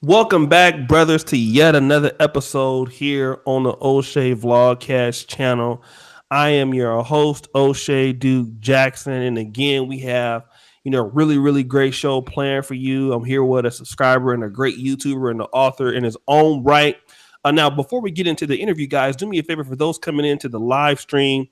Welcome back, brothers, to yet another episode here on the Oshay Vlogcast Channel. I am your host, Oshay Duke Jackson, and again, we have really great show planned for you. I'm here with a subscriber and a great YouTuber and the author in his own right. Now, before we get into the interview, guys, do me a favor for those coming into the live stream.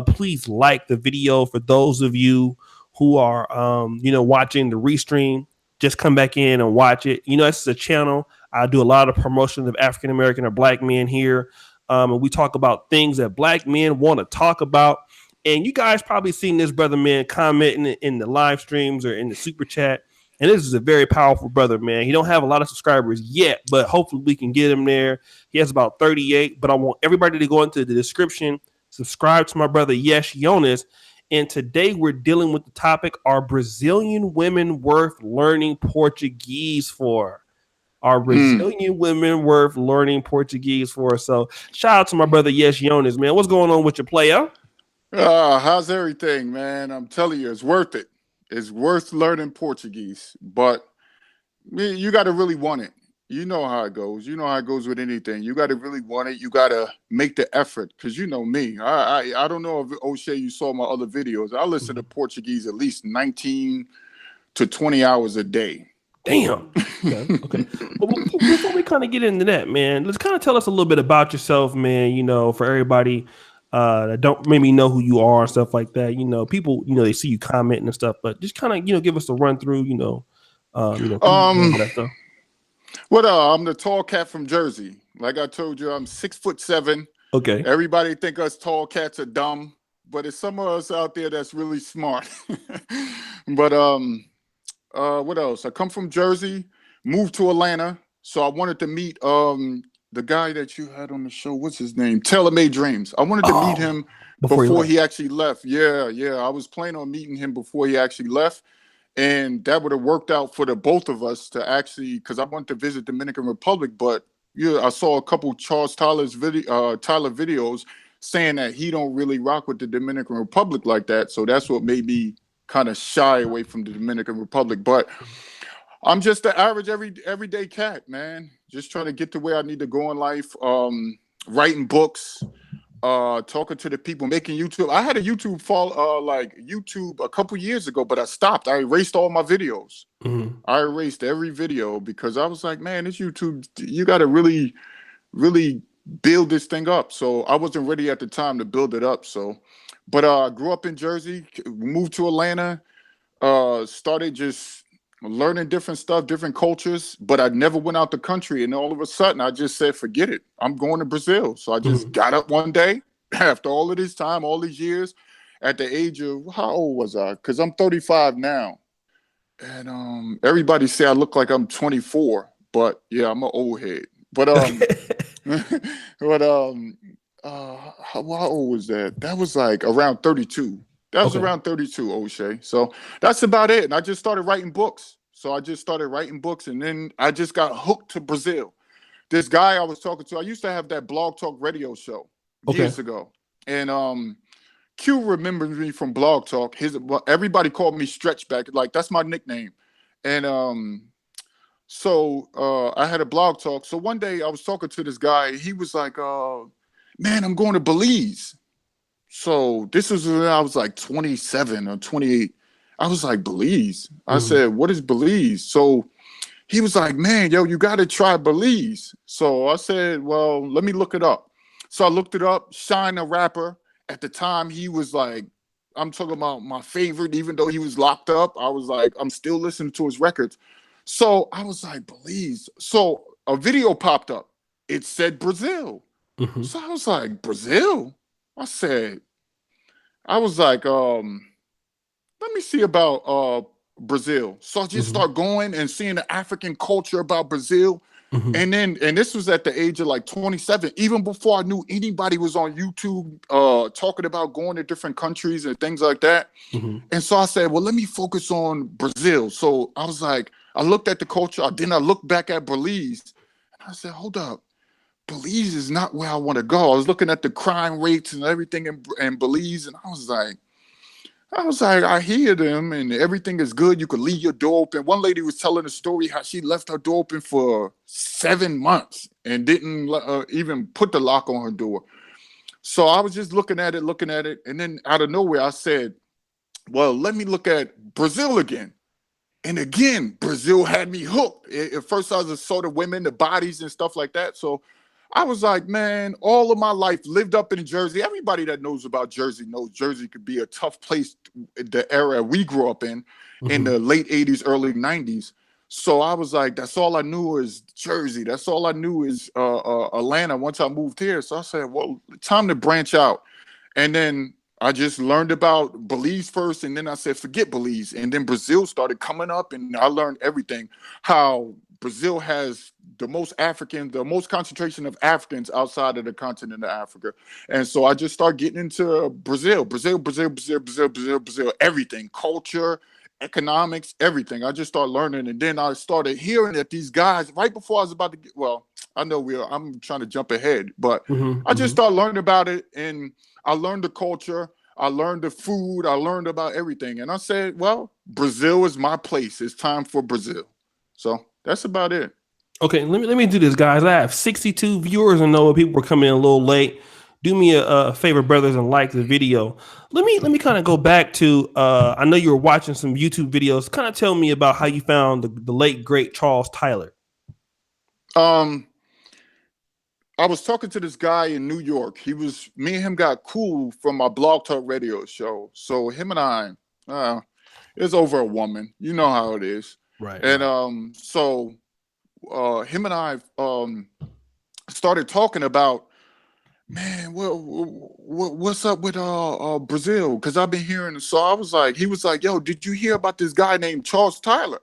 Please like the video. For those of you who are, watching the restream, just come back in and watch it. This is a channel. I do a lot of promotion of African American or Black men here. And we talk about things that Black men want to talk about. And you guys probably seen this brother man commenting in the live streams or in the super chat. And this is a very powerful brother, man. He don't have a lot of subscribers yet, but hopefully we can get him there. He has about 38, but I want everybody to go into the description, subscribe to my brother Yesh Yonas. And today we're dealing with the topic: are Brazilian women worth learning Portuguese for? Are Brazilian women worth learning Portuguese for? So shout out to my brother Yesh Yonas, man. What's going on with your player? How's everything, man? I'm telling you, it's worth it. It's worth learning Portuguese, but you got to really want it. You know how it goes. You know how it goes with anything. You got to really want it. You got to make the effort, because you know me. I don't know if O'Shea, you saw my other videos. I listen to Portuguese at least 19 to 20 hours a day. Damn. Okay. But before we kind of get into that, man, let's kind of tell us a little bit about yourself, man. For everybody that don't maybe know who you are and stuff like that. People, they see you commenting and stuff, but just kind of, give us a run through, that stuff. I'm the tall cat from Jersey. Like I told you, I'm 6'7". Okay. Everybody think us tall cats are dumb, but it's some of us out there that's really smart. But what else? I come from Jersey, moved to Atlanta, so I wanted to meet the guy that you had on the show. What's his name? Taylor Made Dreams. I wanted to meet him before he actually left. Yeah. I was planning on meeting him before he actually left. And that would have worked out for the both of us to actually, because I wanted to visit Dominican Republic, but I saw a couple Charles Tyler videos saying that he don't really rock with the Dominican Republic like that. So that's what made me kind of shy away from the Dominican Republic. But I'm just the average everyday cat, man. Just trying to get to where I need to go in life. Writing books, talking to the people, making YouTube. I had a YouTube YouTube a couple years ago, but I stopped. I erased all my videos. I erased every video because I was like, man, this YouTube, you got to really, really build this thing up. So I wasn't ready at the time to build it up. So, but I grew up in Jersey, moved to Atlanta, started just learning different stuff, different cultures, but I never went out the country. And all of a sudden I just said, forget it. I'm going to Brazil. So I just got up one day after all of this time, all these years, at the age of, how old was I? Because I'm 35 now. And everybody say I look like I'm 24, but yeah, I'm an old head. But how old was that? That was like around 32. That was around 32, O'Shea. So that's about it. And I just started writing books. And then I just got hooked to Brazil. This guy I was talking to, I used to have that Blog Talk radio show years ago. And Q remembers me from Blog Talk. Everybody called me Stretchback. Like, that's my nickname. And so I had a Blog Talk. So one day I was talking to this guy. He was like, man, I'm going to Belize. So this was when I was like 27 or 28. I was like, Belize? I said, what is Belize? So he was like, man, yo, you got to try Belize. So I said, well, let me look it up. So I looked it up. Shine, a rapper. At the time, he was like, I'm talking about my favorite, even though he was locked up. I was like, I'm still listening to his records. So I was like, Belize. So a video popped up. It said Brazil. So I was like, Brazil? I was like, let me see about Brazil. So I just start going and seeing the African culture about Brazil. And this was at the age of like 27, even before I knew anybody was on YouTube talking about going to different countries and things like that. And so I said, well, let me focus on Brazil. So I was like, I looked at the culture. Then I looked back at Belize. And I said, hold up. Belize is not where I want to go. I was looking at the crime rates and everything in Belize. And I was like, I was like, I hear them and everything is good. You could leave your door open. One lady was telling a story how she left her door open for 7 months and didn't even put the lock on her door. So I was just looking at it. And then out of nowhere, I said, well, let me look at Brazil again. And again, Brazil had me hooked. At first, I just saw the women, the bodies, and stuff like that. So I was like, man, all of my life lived up in Jersey. Everybody that knows about Jersey knows Jersey could be a tough place. The era we grew up in the late '80s, early '90s. So I was like, that's all I knew is Jersey. That's all I knew is Atlanta. Once I moved here, so I said, well, time to branch out. And then I just learned about Belize first, and then I said, forget Belize. And then Brazil started coming up, and I learned everything. How Brazil has the most concentration of Africans outside of the continent of Africa. And so I just started getting into Brazil, everything, culture, economics, everything. I just started learning. And then I started hearing that these guys, right before I was about to get, well, I'm trying to jump ahead, but I just started learning about it. And I learned the culture. I learned the food. I learned about everything. And I said, well, Brazil is my place. It's time for Brazil. So that's about it. Okay, let me do this, guys. I have 62 viewers, and know people were coming in a little late. Do me a favor, brothers, and like the video. Let me kind of go back to. I know you were watching some YouTube videos. Kind of tell me about how you found the late great Charles Tyler. Um, I was talking to this guy in New York. Me and him got cool from my Blog Talk Radio show. So him and I, it's over a woman. You know how it is. Right. And so him and I started talking about, man, what's up with Brazil? Because I've been hearing. So I was like, he was like, yo, did you hear about this guy named Charles Tyler?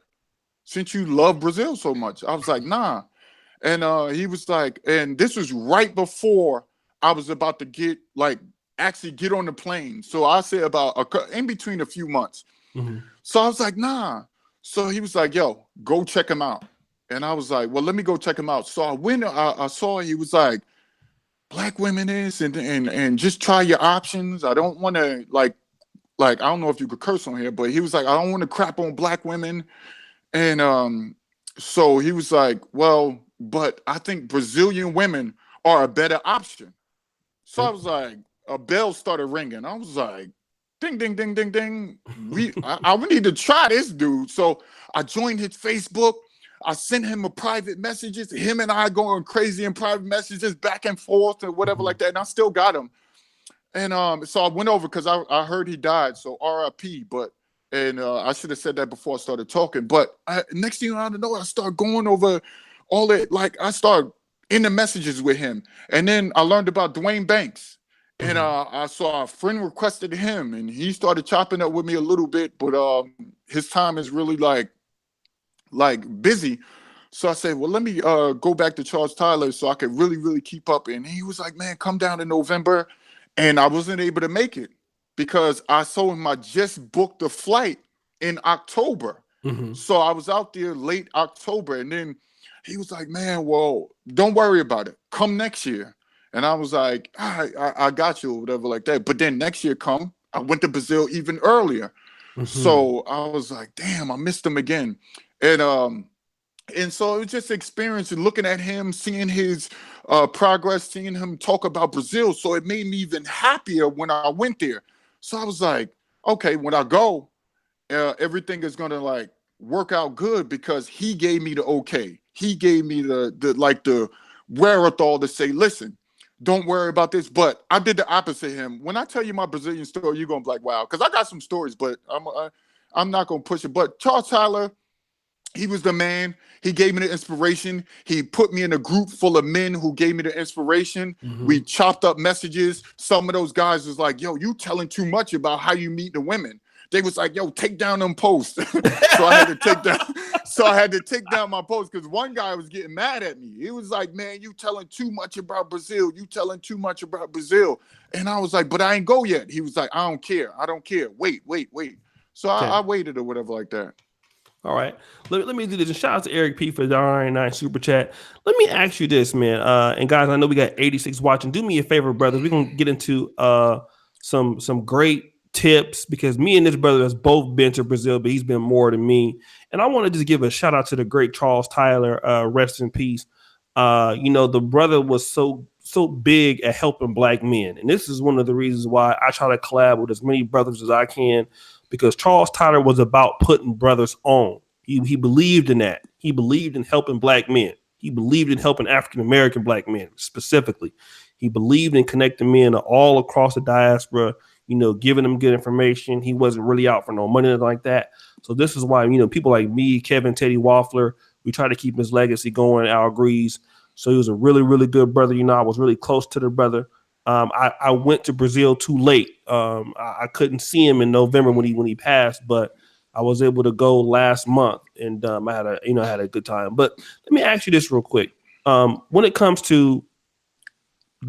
Since you love Brazil so much, I was like, nah. And he was like, and this was right before I was about to actually get on the plane. So I say about in between a few months. So I was like, nah. So he was like, yo, go check him out. And I was like, well, let me go check him out. So I went, I saw, he was like, black women is, and just try your options. I don't want to I don't know if you could curse on here, but he was like, I don't want to crap on black women. And so he was like, well, but I think Brazilian women are a better option. So I was like, a bell started ringing. I was like, ding, ding, ding, ding, ding. I need to try this dude. So I joined his Facebook. I sent him a private messages. Him and I going crazy in private messages back and forth and whatever like that. And I still got him. And so I went over because I heard he died. So RIP. And I should have said that before I started talking. But next thing I know, I start going over all that. Like I start in the messages with him. And then I learned about Dwayne Banks. And I saw a friend requested him. And he started chopping up with me a little bit. But his time is really like busy. So I said, well, let me go back to Charles Tyler so I could really, really keep up. And he was like, man, come down in November. And I wasn't able to make it because I told him I just booked the flight in October. So I was out there late October. And then he was like, man, well, don't worry about it. Come next year. And I was like, I got you or whatever like that. But then next year come, I went to Brazil even earlier. So I was like, damn, I missed him again. And so it was just experience and looking at him, seeing his progress, seeing him talk about Brazil. So it made me even happier when I went there. So I was like, okay, when I go, everything is gonna like work out good because he gave me the okay. He gave me the wherewithal to say, listen, don't worry about this. But I did the opposite of him. When I tell you my Brazilian story, you're gonna be like, wow, because I got some stories, but I'm not gonna push it. But Charles Tyler, he was the man. He gave me the inspiration. He put me in a group full of men who gave me the inspiration. We chopped up messages. Some of those guys was like, yo, you telling too much about how you meet the women. They was like, yo, take down them posts. So I had to take down my posts because one guy was getting mad at me. He was like, man, you telling too much about Brazil. You telling too much about Brazil. And I was like, but I ain't go yet. He was like, I don't care. I don't care. Wait. So I waited or whatever like that. All right. Let me do this. And shout out to Eric P for the $9 super chat. Let me ask you this, man. And guys, I know we got 86 watching. Do me a favor, brothers. We're gonna get into some great tips, because me and this brother has both been to Brazil, but he's been more than me. And I want to just give a shout out to the great Charles Tyler, rest in peace. The brother was so big at helping black men, and this is one of the reasons why I try to collab with as many brothers as I can, because Charles Tyler was about putting brothers on. He believed in that. He believed in helping black men. He believed in helping African American black men specifically. He believed in connecting men all across the diaspora, giving them good information. He wasn't really out for no money like that. So this is why, people like me, Kevin, Teddy Waffler, we try to keep his legacy going. Al agrees. So he was a really, really good brother. I was really close to the brother. I went to Brazil too late. I couldn't see him in November when he passed, but I was able to go last month, and I had a good time. But let me ask you this real quick. When it comes to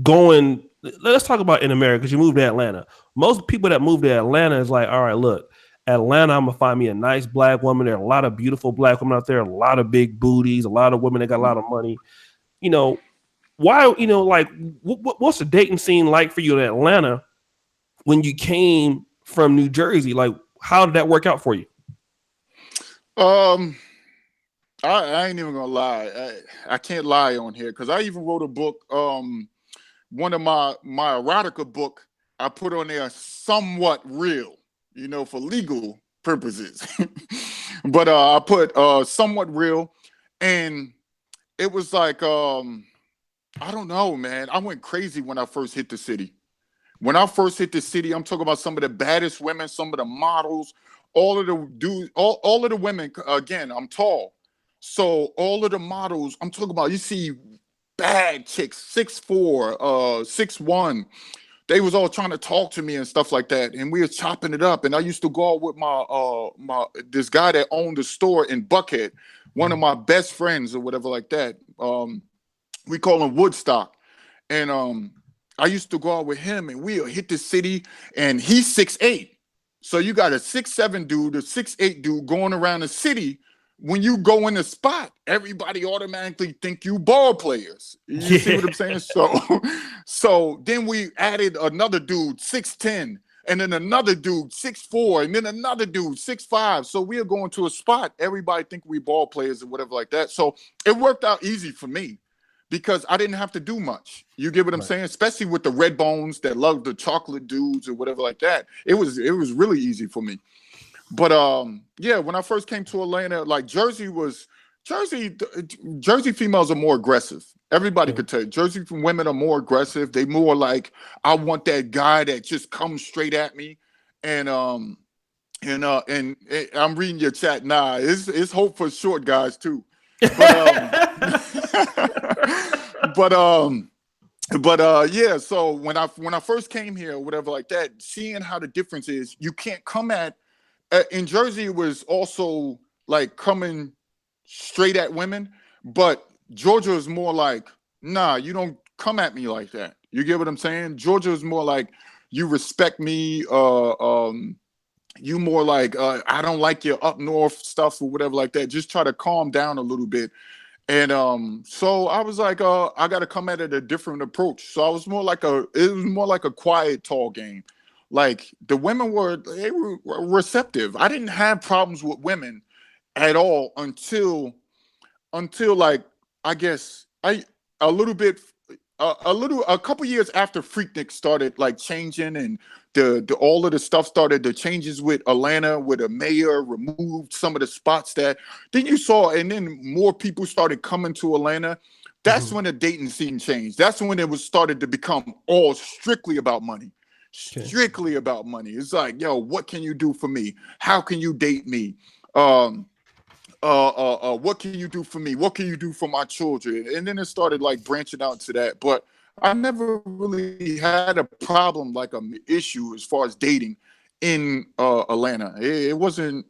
going, let's talk about in America, because you moved to Atlanta. Most people that move to Atlanta is like, all right, look, Atlanta, I'm gonna find me a nice black woman. There are a lot of beautiful black women out there, a lot of big booties, a lot of women that got a lot of money. Why? What's the dating scene like for you in Atlanta when you came from New Jersey? Like, how did that work out for you? I ain't even gonna lie. I can't lie on here because I even wrote a book. One of my erotica book, I put on there somewhat real, for legal purposes. But I put somewhat real, and it was like I don't know, man. I went crazy when I first hit the city. When I first hit the city, I'm talking about some of the baddest women, some of the models, all of the dudes, all of the women. Again, I'm tall. So all of the models, I'm talking about, you see bad chicks, 6'4", 6'1". They was all trying to talk to me and stuff like that. And we was chopping it up. And I used to go out with my this guy that owned the store in Buckhead, one of my best friends or whatever like that. We call him Woodstock. And I used to go out with him, and we'll hit the city, and he's 6'8". So you got a 6'7" dude, a 6'8" dude going around the city. When you go in the spot, everybody automatically think you ball players. You see what I'm saying? So then we added another dude, 6'10", and then another dude, 6'4", and then another dude, 6'5". So we are going to a spot. Everybody think we ball players or whatever like that. So it worked out easy for me because I didn't have to do much. You get what I'm saying? Especially with the red bones that love the chocolate dudes or whatever like that. It was really easy for me. But yeah, when I first came to Atlanta, like Jersey females are more aggressive. Everybody could tell you, Jersey women are more aggressive. They more like, I want that guy that just comes straight at me. And I'm reading your chat. Nah, it's hope for short guys too. But yeah. So when I first came here, or whatever like that, seeing how the difference is, you can't come at. In Jersey, it was also like coming straight at women, but Georgia is more like, nah, you don't come at me like that. You get what I'm saying? Georgia is more like, you respect me. You more like, I don't like your up north stuff or whatever like that. Just try to calm down a little bit. And so I was like, I got to come at it a different approach. So it was more like a quiet tall game. Like the women were receptive. I didn't have problems with women at all until like, I guess a couple years after Freaknik started like changing, and the all of the stuff started, the changes with Atlanta, where the mayor removed some of the spots that then you saw, and then more people started coming to Atlanta. That's when the dating scene changed. That's when it was started to become all strictly about money. Strictly about money. It's like, yo, what can you do for me? How can you date me? What can you do for me? What can you do for my children? And then it started like branching out to that. But I never really had a problem, like an issue as far as dating in Atlanta. It wasn't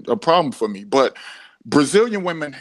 a problem for me. But Brazilian women,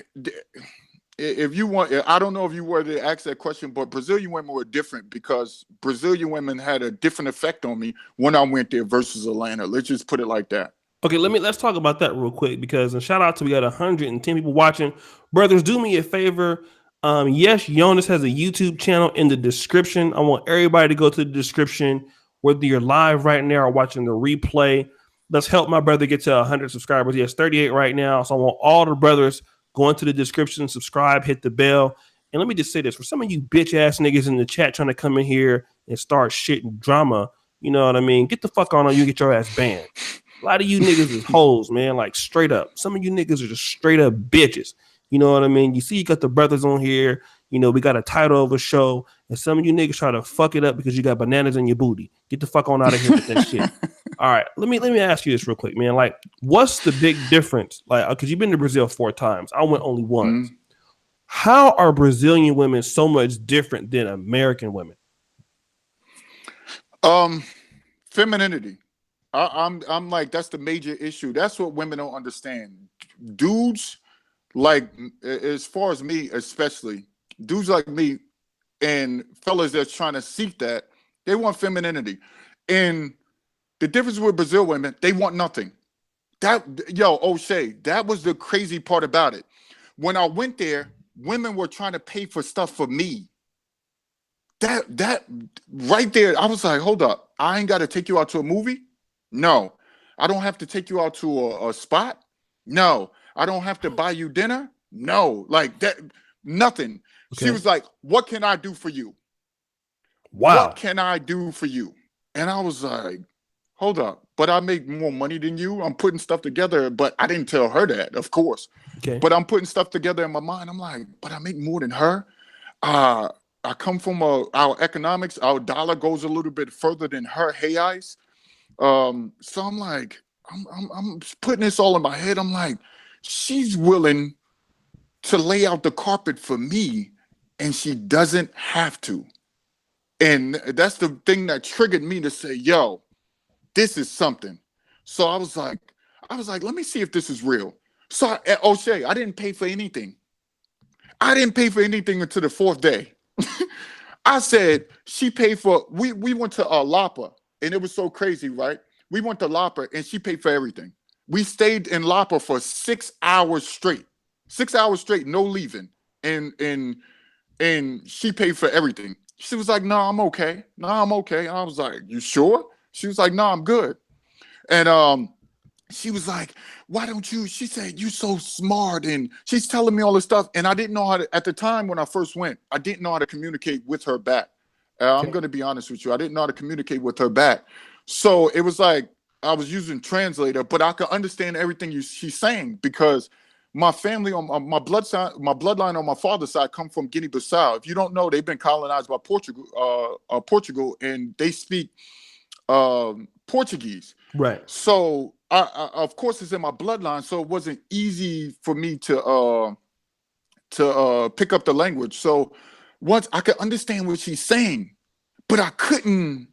if you want, I don't know if you were to ask that question, but Brazilian women were different because Brazilian women had a different effect on me when I went there versus Atlanta. Let's just put it like that. Okay, let's talk about that real quick, because, and shout out to, we got 110 people watching. Brothers, do me a favor. Yesh Yonas has a YouTube channel in the description. I want everybody to go to the description, whether you're live right now or watching the replay. Let's help my brother get to 100 subscribers. He has 38 right now. So I want all the brothers go into the description, subscribe, hit the bell. And let me just say this, for some of you bitch ass niggas in the chat trying to come in here and start shitting drama, you know what I mean? Get the fuck on you, get your ass banned. A lot of you niggas is hoes, man, like straight up. Some of you niggas are just straight up bitches. You know what I mean? You see, you got the brothers on here. You know, we got a title of a show, and some of you niggas try to fuck it up because you got bananas in your booty. Get the fuck on out of here with that shit. All right, let me ask you this real quick, man. Like, what's the big difference? Like, because you've been to Brazil 4 times, I went only once. Mm-hmm. How are Brazilian women so much different than American women? Femininity. I'm like, that's the major issue. That's what women don't understand. Dudes, like, as far as me, especially dudes like me and fellas that's trying to seek that, they want femininity. And the difference with Brazil women, they want nothing. O'Shea, that was the crazy part about it. When I went there, women were trying to pay for stuff for me. That right there, I was like, hold up, I ain't got to take you out to a movie. No, I don't have to take you out to a spot. No, I don't have to buy you dinner. No, like that, nothing. Okay. She was like, what can I do for you? Wow. What can I do for you? And I was like, hold up, but I make more money than you. I'm putting stuff together, but I didn't tell her that, of course. Okay. But I'm putting stuff together in my mind. I'm like, but I make more than her. I come from our economics. Our dollar goes a little bit further than her reais. So I'm like, I'm putting this all in my head. I'm like, she's willing to lay out the carpet for me, and she doesn't have to. And that's the thing that triggered me to say, yo, this is something. So I was like, let me see if this is real. So O'Shea, I didn't pay for anything. I didn't pay for anything until the 4th day. I said she paid for. We went to Lapa, and it was so crazy, right? We went to Lapa, and she paid for everything. We stayed in Lapa for 6 hours straight. 6 hours straight, no leaving, and she paid for everything. She was like, "No, I'm okay. No, I'm okay." And I was like, "You sure?" She was like, "No, I'm good." And she was like, why don't you? She said, you so smart. And she's telling me all this stuff. And I didn't know how to, at the time when I first went, I didn't know how to communicate with her back. I'm going to be honest with you. I didn't know how to communicate with her back. So it was like, I was using translator, but I could understand everything she's saying because my family on my bloodline on my father's side come from Guinea-Bissau. If you don't know, they've been colonized by Portugal, and they speak Portuguese. Right. So I of course it's in my bloodline, so it wasn't easy for me to pick up the language. So once I could understand what she's saying, but I couldn't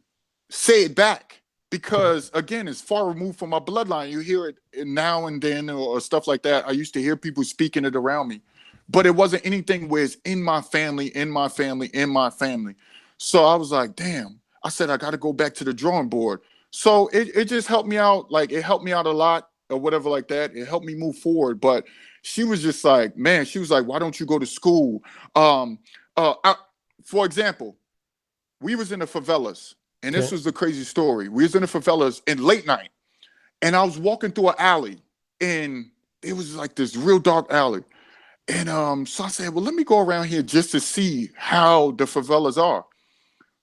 say it back because again, it's far removed from my bloodline. You hear it now and then or stuff like that. I used to hear people speaking it around me, but it wasn't anything where it's in my family, in my family, in my family. So I was like, damn. I said I got to go back to the drawing board. So it just helped me out. Like it helped me out a lot or whatever like that. It helped me move forward. But she was just like, man, she was like, why don't you go to school? For example, we was in the favelas, and this was the crazy story. We was in the favelas in late night, and I was walking through an alley, and it was like this real dark alley. And so I said, well, let me go around here just to see how the favelas are.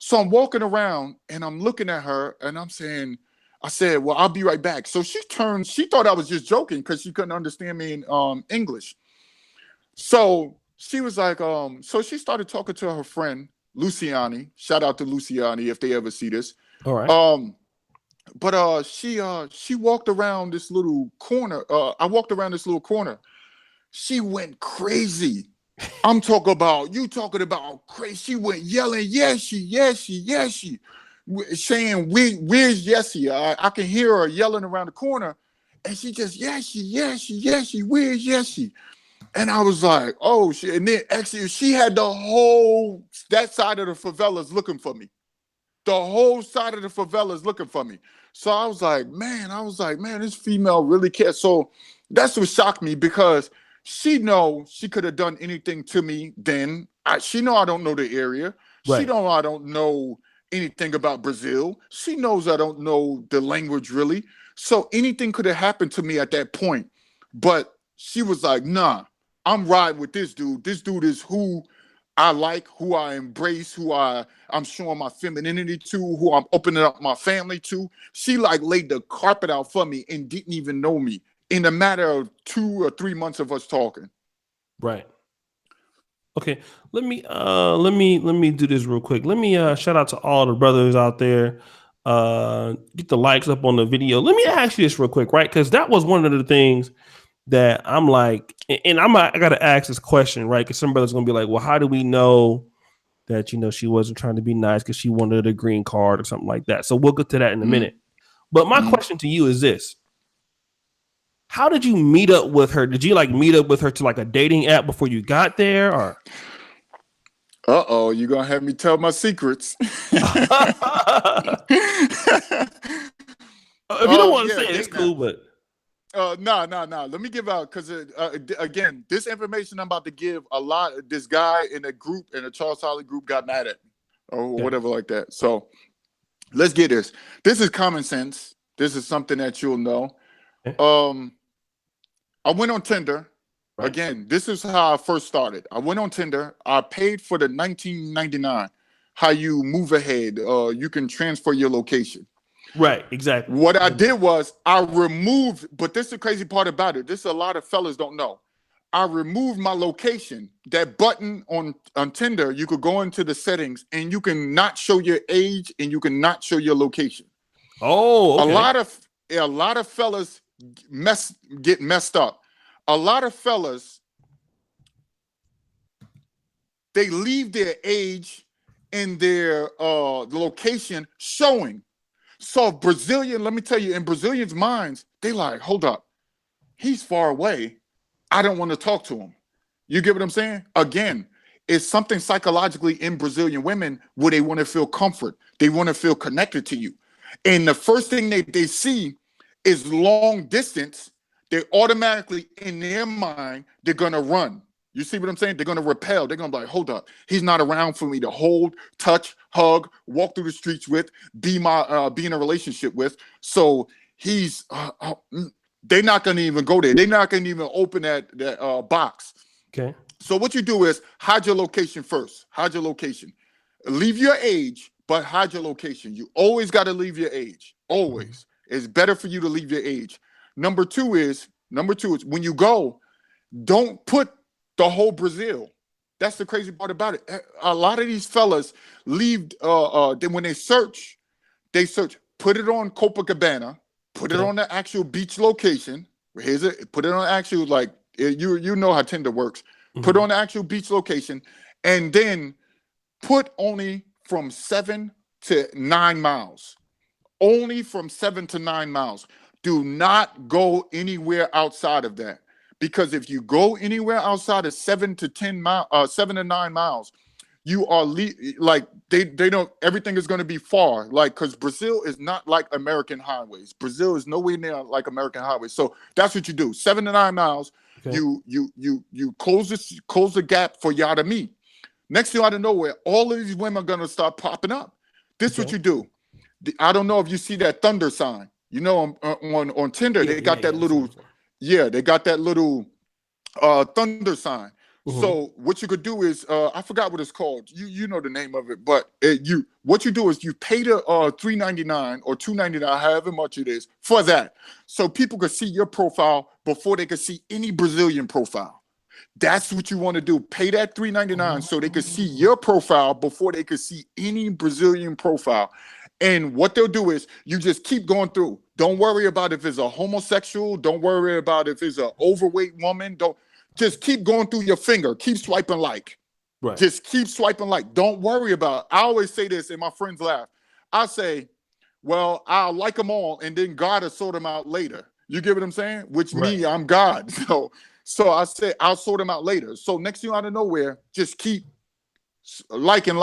So I'm walking around and I'm looking at her and I said, well, I'll be right back. So she turned, she thought I was just joking because she couldn't understand me in English. So she was like, so she started talking to her friend, Luciani. Shout out to Luciani if they ever see this. All right. But she walked around this little corner. I walked around this little corner. She went crazy. I'm talking about, you talking about crazy. She went yelling, Yeshi, Yeshi, Yeshi, saying, where's Yeshi? I can hear her yelling around the corner. And she just, Yeshi, Yeshi, Yeshi, where's Yeshi? And I was like, oh, shit. And then actually, she had that side of the favelas looking for me. The whole side of the favelas looking for me. So I was like, man, this female really cares. So that's what shocked me because she know she could have done anything to me then. She know I don't know the area. Right. She know I don't know anything about Brazil. She knows I don't know the language really. So anything could have happened to me at that point. But she was like, nah, I'm riding with this dude. This dude is who I like, who I embrace, I'm showing my femininity to, who I'm opening up my family to. She like laid the carpet out for me and didn't even know me in a matter of 2 or 3 months of us talking. Right. Okay. Let me do this real quick. Let me shout out to all the brothers out there. Get the likes up on the video. Let me ask you this real quick, right? Because that was one of the things that I'm like, and I gotta ask this question, right? Because some brothers gonna be like, well, how do we know that she wasn't trying to be nice because she wanted a green card or something like that? So we'll get to that in a minute. But my question to you is this: how did you meet up with her? Did you like meet up with her to like a dating app before you got there, or? Uh-oh, you're gonna have me tell my secrets. If you don't want to say it, it's cool, but no. Let me give out, because again, this information I'm about to give, this guy in a group, in a Charles Holly group, got mad at me or whatever like that. So let's get this. This is common sense. This is something that you'll know. I went on Tinder. Right. Again, this is how I first started. I went on Tinder. I paid for the $19.99. How you move ahead. You can transfer your location. Right, exactly. What I did was I removed, but this is the crazy part about it. This a lot of fellas don't know. I removed my location. That button on Tinder, you could go into the settings and you can not show your age and you can not show your location. Oh, okay. A lot of fellas get messed up. A lot of fellas, they leave their age and their location showing. So Brazilian, let me tell you, in Brazilians' minds, they like, hold up, he's far away. I don't want to talk to him. You get what I'm saying? Again, it's something psychologically in Brazilian women where they want to feel comfort. They want to feel connected to you. And the first thing they see is long distance. They automatically, in their mind, they're going to run. You see what I'm saying? They're going to repel. They're going to be like, hold up. He's not around for me to hold, touch, hug, walk through the streets with, be in a relationship with. So he's, they're not going to even go there. They're not going to even open that box. Okay. So what you do is hide your location first. Hide your location. Leave your age, but hide your location. You always got to leave your age. Always. It's better for you to leave your age. Number two is when you go, don't put the whole Brazil. That's the crazy part about it. A lot of these fellas leave, when they search, put it on Copacabana, put it on the actual beach location. Put it on actual, like, you know how Tinder works. Put it on the actual beach location, and then put only from 7 to 9 miles. Only from 7 to 9 miles. Do not go anywhere outside of that. Because if you go anywhere outside of 7 to 9 miles, you are they don't, everything is going to be far. Like, because Brazil is not like American highways. Brazil is nowhere near like American highways. So that's what you do. 7 to 9 miles. Okay. You close the gap for y'all to meet. Next thing out of nowhere, all of these women are going to start popping up. This is what you do. I don't know if you see that thunder sign. You know, on Tinder, they got that little. Yeah, they got that little thunder sign. So what you could do is, I forgot what it's called. You know the name of it, but what you do is you pay the $3.99 or $2.99, however much it is, for that, so people could see your profile before they could see any Brazilian profile. That's what you want to do. Pay that $3.99 so they could see your profile before they could see any Brazilian profile. And what they'll do is you just keep going through. Don't worry about if it's a homosexual. Don't worry about if it's an overweight woman. Just keep going through your finger. Keep swiping like. Right. Just keep swiping like. Don't worry about it. I always say this, and my friends laugh. I say, well, I'll like them all, and then God will sort them out later. You get what I'm saying? Which me, I'm God. So I say I'll sort them out later. So next thing out of nowhere, just keep liking.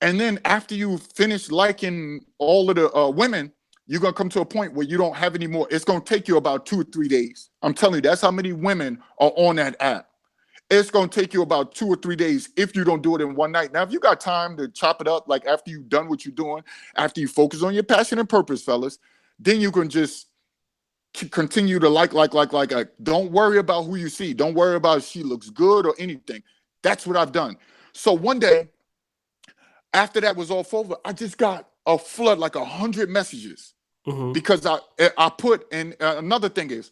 And then after you finish liking all of the women, you're going to come to a point where you don't have any more. It's going to take you about 2 or 3 days. I'm telling you, that's how many women are on that app. it's going to take you about 2 or 3 days if you don't do it in one night. Now, if you got time to chop it up, like after you've done what you're doing, after you focus on your passion and purpose, fellas, then you can just continue to like. Don't worry about who you see. Don't worry about if she looks good or anything. That's what I've done. So one day, after that was all over, I just got a flood, like 100 messages, because I put, and another thing is,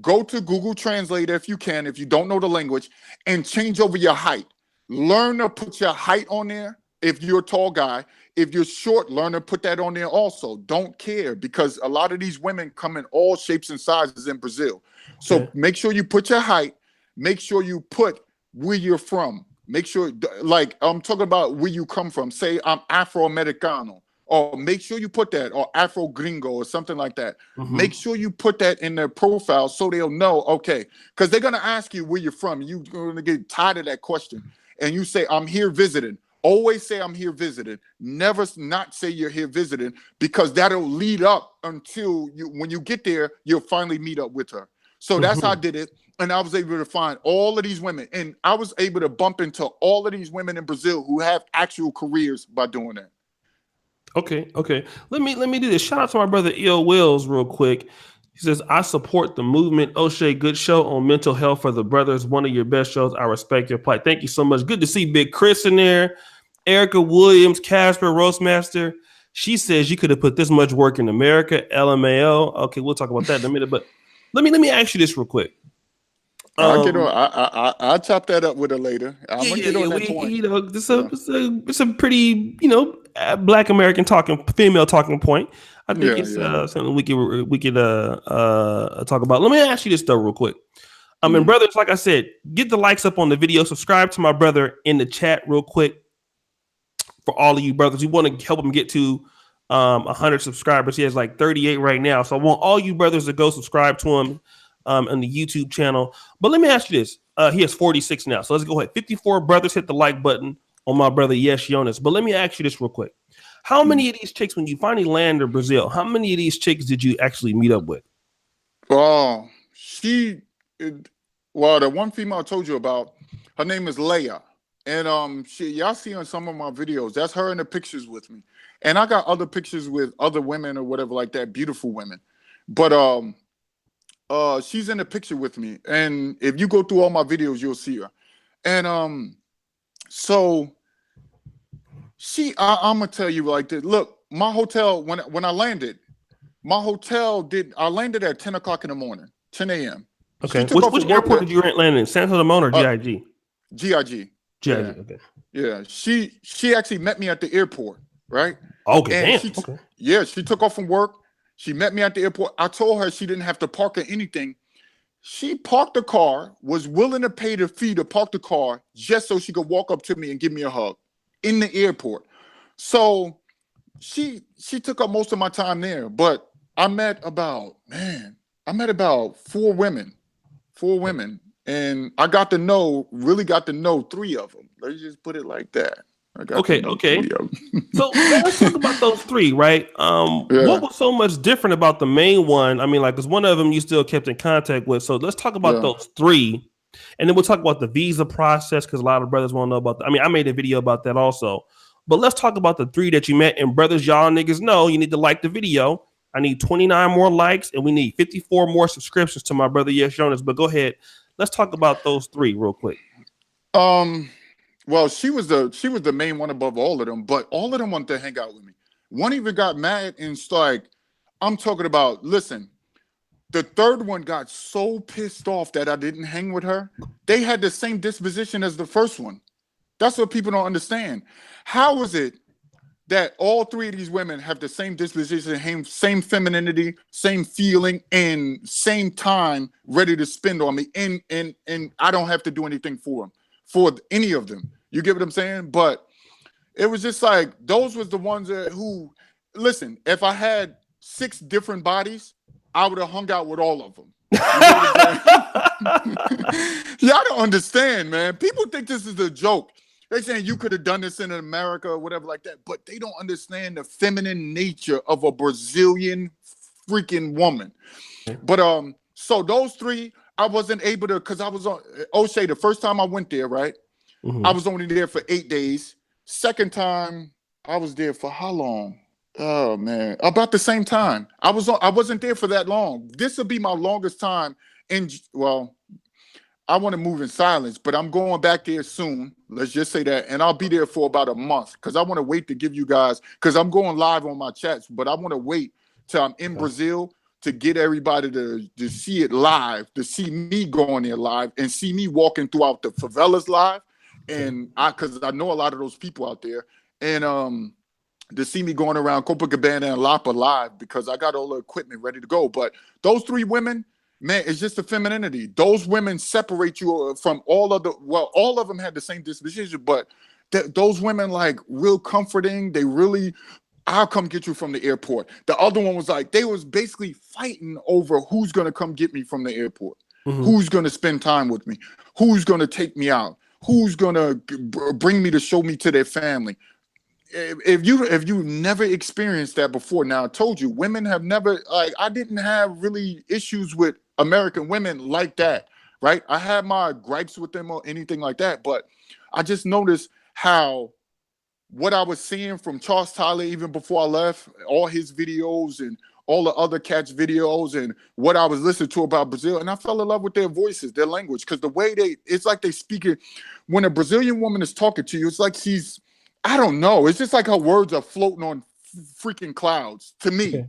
go to Google Translator if you can, if you don't know the language, and change over your height. Learn to put your height on there if you're a tall guy. If you're short, learn to put that on there also. Don't care, because a lot of these women come in all shapes and sizes in Brazil. So make sure you put your height. Make sure you put where you're from. Make sure, like I'm talking about where you come from. Say I'm Afro-Americano, or make sure you put that, or Afro-Gringo or something like that. Make sure you put that in their profile so they'll know, okay, because they're going to ask you where you're from. You're going to get tired of that question. And you say, I'm here visiting. Always say I'm here visiting. Never not say you're here visiting, because that'll lead up until when you get there, you'll finally meet up with her. So that's how I did it. And I was able to find all of these women. And I was able to bump into all of these women in Brazil who have actual careers by doing that. Okay. Let me do this. Shout out to my brother E.O. Wills real quick. He says, I support the movement. Oshay, good show on mental health for the brothers. One of your best shows. I respect your plight. Thank you so much. Good to see Big Chris in there. Erica Williams, Casper, Roastmaster. She says you could have put this much work in America. LMAO. Okay, we'll talk about that in a minute. But let me ask you this real quick. I'll get on. I'll chop that up with her later. I'm gonna get on that point. You know, it's a pretty, Black American female talking point. I think it's something we could talk about. Let me ask you this though, real quick. And brothers, like I said, get the likes up on the video. Subscribe to my brother in the chat real quick. For all of you brothers, we want to help him get to 100 subscribers. He has like 38 right now, so I want all you brothers to go subscribe to him on the YouTube channel. But let me ask you this: he has 46 now, so let's go ahead. 54 brothers hit the like button on my brother Yesh Yonas. But let me ask you this real quick: how many of these chicks, when you finally land in Brazil, how many of these chicks did you actually meet up with? Oh, the one female I told you about, her name is Leia. And y'all see on some of my videos, that's her in the pictures with me. And I got other pictures with other women or whatever like that, beautiful women. But she's in the picture with me. And if you go through all my videos, you'll see her. And so I'm gonna tell you like this. Look, my hotel, when I landed, I landed at 10 o'clock in the morning, 10 a.m. Okay. Which airport did you land in? Santo Ramon or GIG? GIG. Okay. Yeah. She actually met me at the airport, right? Okay. And she took off from work. She met me at the airport. I told her she didn't have to park or anything. She parked the car, was willing to pay the fee to park the car just so she could walk up to me and give me a hug in the airport. So she took up most of my time there, but I met about 4 women. And I really got to know 3 of them. Let's just put it like that. Okay. 3 of them. So let's talk about those 3, right? What was so much different about the main one? I mean, like, because one of them you still kept in contact with. So let's talk about those 3. And then we'll talk about the visa process, because a lot of brothers want to know about that. I mean, I made a video about that also. But let's talk about the 3 that you met. And brothers, y'all niggas know you need to like the video. I need 29 more likes, and we need 54 more subscriptions to my brother Yesh Yonas. But go ahead. Let's talk about those 3 real quick. Well, she was the main one above all of them, but all of them wanted to hang out with me. One even got mad and like, I'm talking about, listen, the third one got so pissed off that I didn't hang with her. They had the same disposition as the first one. That's what people don't understand. How is it that all 3 of these women have the same disposition, same femininity, same feeling, and same time ready to spend on me, and I don't have to do anything for any of them. You get what I'm saying? But it was just like, those was the ones who, listen, if I had 6 different bodies, I would have hung out with all of them. You know what I'm saying? Y'all don't understand, man. People think this is a joke. They're saying you could have done this in America or whatever like that, but they don't understand the feminine nature of a Brazilian freaking woman. But so those 3, I wasn't able to, because I was on O'Shea the first time I went there, right? I was only there for 8 days. Second time, I was there for how long? Oh man, about the same time. I wasn't there for that long. This will be my longest time in, well, I want to move in silence, but I'm going back there soon. Let's just say that. And I'll be there for about a month because I want to wait to give you guys, because I'm going live on my chats, but I want to wait till I'm in Brazil to get everybody to see it live, to see me going there live and see me walking throughout the favelas live. And because I know a lot of those people out there. And to see me going around Copacabana and Lapa live because I got all the equipment ready to go. But those 3 women, man, it's just the femininity. Those women separate you from all of the, well, all of them had the same disposition, but those women, like, real comforting. They really, I'll come get you from the airport. The other one was like, they was basically fighting over who's going to come get me from the airport. Who's going to spend time with me? Who's going to take me out? Who's going to bring me to show me to their family? If you never experienced that before, now I told you, women have never, like, I didn't have really issues with American women like that, right? I had my gripes with them or anything like that, but I just noticed how what I was seeing from Charles Tyler even before I left, all his videos and all the other cats' videos and what I was listening to about Brazil, and I fell in love with their voices, their language, because the way it's like they speak it. When a Brazilian woman is talking to you, it's like she's, I don't know. It's just like her words are floating on freaking clouds to me. Okay.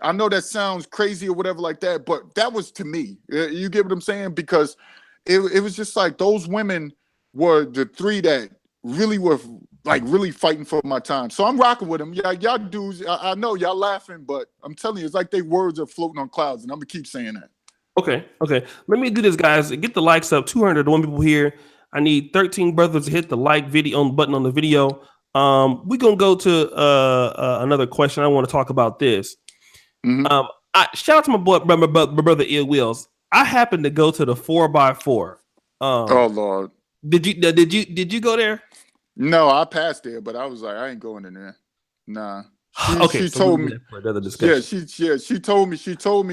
I know that sounds crazy or whatever like that, but that was to me. You get what I'm saying? Because it was just like those women were the 3 that really were like really fighting for my time. So I'm rocking with them. Yeah, y'all dudes, I know y'all laughing, but I'm telling you, it's like their words are floating on clouds, and I'm gonna keep saying that. Okay. Let me do this, guys. Get the likes up. 201 people here. I need 13 brothers to hit the like video on button on the video. We're gonna go to another question. I want to talk about this. Shout out to my boy, my brother Ill Wheels. I happened to go to the 4x4. Oh Lord. Did you go there? No, I passed there, but I was like, I ain't going in there. Nah. Okay, She so told me. for another discussion. She told me,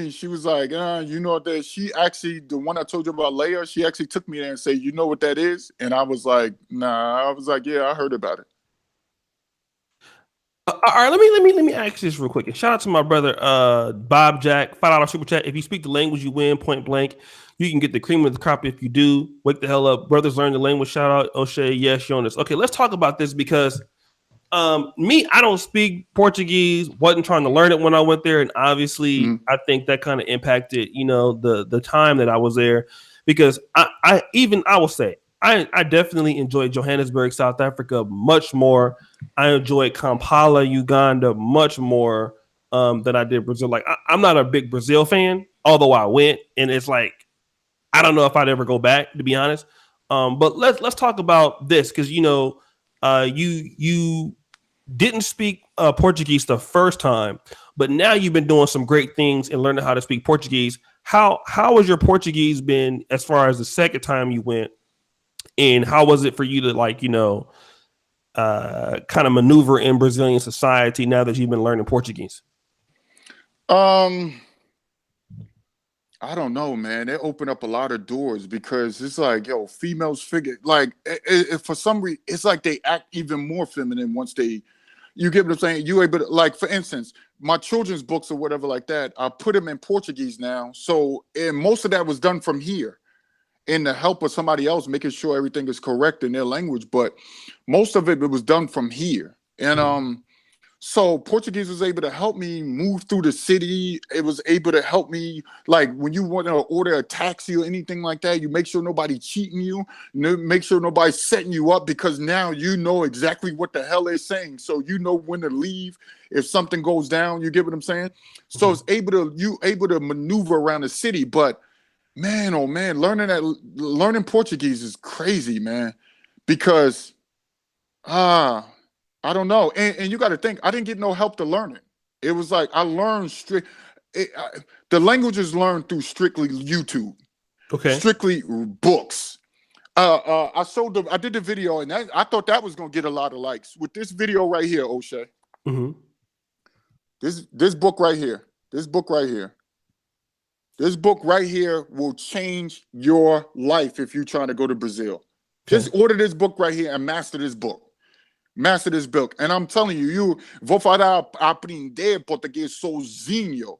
she was like, you know that she actually, the one I told you about Leia, she actually took me there and said, you know what that is? And I was like, nah. I was like, yeah, I heard about it. All right, let me ask this real quick. And shout out to my brother Bob Jack, $5 super chat. If you speak the language, you win, point blank. You can get the cream of the crop if you do. Wake the hell up, brothers. Learn the language. Shout out Oshay, Yesh Yonas. Okay, let's talk about this because I don't speak Portuguese. Wasn't trying to learn it when I went there, and obviously, I think that kind of impacted, the time that I was there because I will say. I definitely enjoyed Johannesburg, South Africa much more. I enjoyed Kampala, Uganda much more than I did Brazil. Like I'm not a big Brazil fan, although I went, and it's like I don't know if I'd ever go back, to be honest. But let's talk about this because you didn't speak Portuguese the first time, but now you've been doing some great things and learning how to speak Portuguese. How has your Portuguese been as far as the second time you went? And how was it for you to kind of maneuver in Brazilian society now that you've been learning Portuguese? I don't know, man. It opened up a lot of doors because it's like, yo, females figure like for some reason it's like they act even more feminine once you get what I'm saying? You able to, like, for instance, my children's books or whatever like that, I put them in Portuguese now. So, and most of that was done from here in the help of somebody else, making sure everything is correct in their language. But most of it was done from here. And so Portuguese was able to help me move through the city. It was able to help me, like when you want to order a taxi or anything like that, you make sure nobody cheating you, make sure nobody's setting you up because now you know exactly what the hell they're saying. So you know when to leave if something goes down. You get what I'm saying? So it's able to maneuver around the city. But man, oh man, learning Portuguese is crazy, man, because I don't know, and you got to think I didn't get no help to learn it. It was like I learned the language is learned through strictly YouTube, strictly books. I did the video, and I thought that was gonna get a lot of likes with this video right here, O'Shea. This book right here. This book right here will change your life if you're trying to go to Brazil. Okay. Just order this book right here and master this book. Master this book. And I'm telling you, you vou falar aprender português sozinho.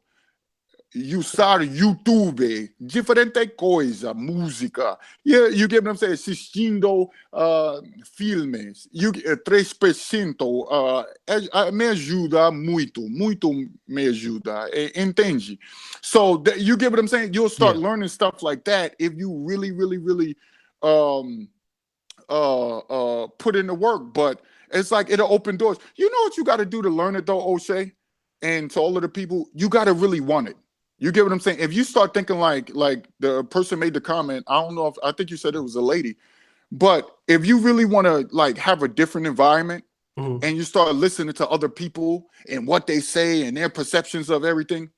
Usar YouTube, diferente coisa, música. You get what I'm saying? Assistindo filmes. 3%. Me ajuda muito. Muito me ajuda. Entende? So you get what I'm saying? You'll start learning stuff like that if you really, really, really put in the work. But it's like it'll open doors. You know what you got to do to learn it though, Oshay? And to all of the people, you got to really want it. You get what I'm saying? If you start thinking like the person made the comment, I don't know if I think you said it was a lady, but if you really want to like have a different environment and you start listening to other people and what they say and their perceptions of everything,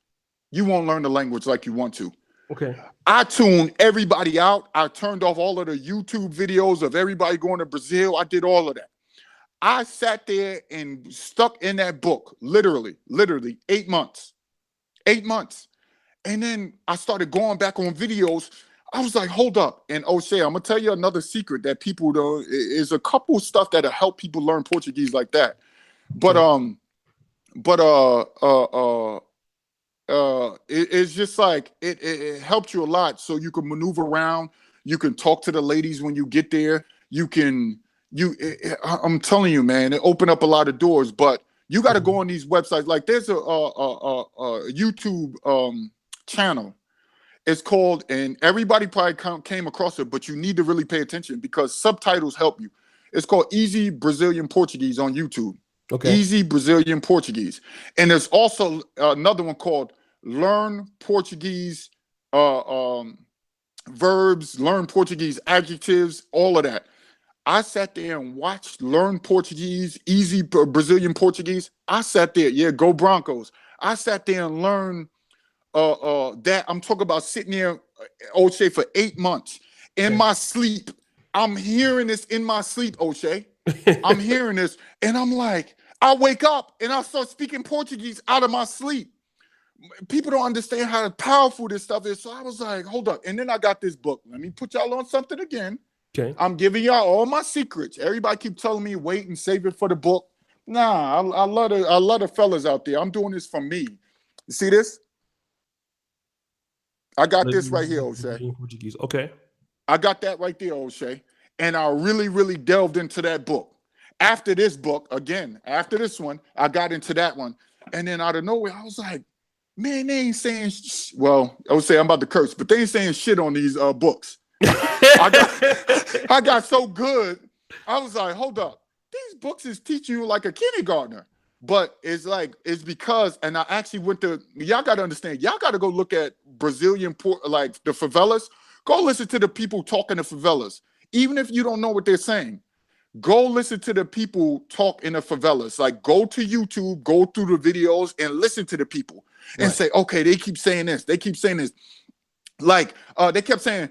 you won't learn the language like you want to. Okay. I tuned everybody out. I turned off all of the YouTube videos of everybody going to Brazil. I did all of that. I sat there and stuck in that book, literally 8 months. 8 months. And then I started going back on videos. I was like, hold up. And Oshay, I'm gonna tell you another secret that people don't is a couple stuff that'll help people learn Portuguese like that. But it's just like it helped you a lot. So you can maneuver around, you can talk to the ladies when you get there, I'm telling you, man, it opened up a lot of doors, but you got to go on these websites. Like there's a YouTube channel. It's called, and everybody probably came across it, but you need to really pay attention because subtitles help you. It's called Easy Brazilian Portuguese on YouTube. Okay. Easy Brazilian Portuguese. And there's also another one called Learn Portuguese verbs, Learn Portuguese adjectives, all of that. I sat there and watched Learn Portuguese, Easy Brazilian Portuguese. I sat there, go Broncos. I sat there and learned that. I'm talking about sitting there, Oshay, for 8 months in my sleep. I'm hearing this in my sleep, Oshay. I'm hearing this, and I'm like, I wake up and I start speaking Portuguese out of my sleep. People don't understand how powerful this stuff is. So I was like, hold up. And then I got this book. Let me put y'all on something again. Okay. I'm giving y'all all my secrets. Everybody keep telling me wait and save it for the book. Nah, I love the fellas out there. I'm doing this for me. You see this? I got this right here, Oshay. Portuguese. Okay. I got that right there, Oshay. And I really, really delved into that book. After this book, again, after this one, I got into that one. And then out of nowhere, I was like, man, they ain't saying, well, I would say I'm about to curse, but they ain't saying shit on these books. I got so good. I was like, hold up. These books is teaching you like a kindergartner. But it's because, and I actually went to, y'all got to understand, y'all got to go look at Brazilian, like the favelas. Go listen to the people talking to favelas. Even if you don't know what they're saying, go listen to the people talk in the favelas. Like go to YouTube, go through the videos and listen to the people and say, okay, they keep saying this. They keep saying this. Like they kept saying,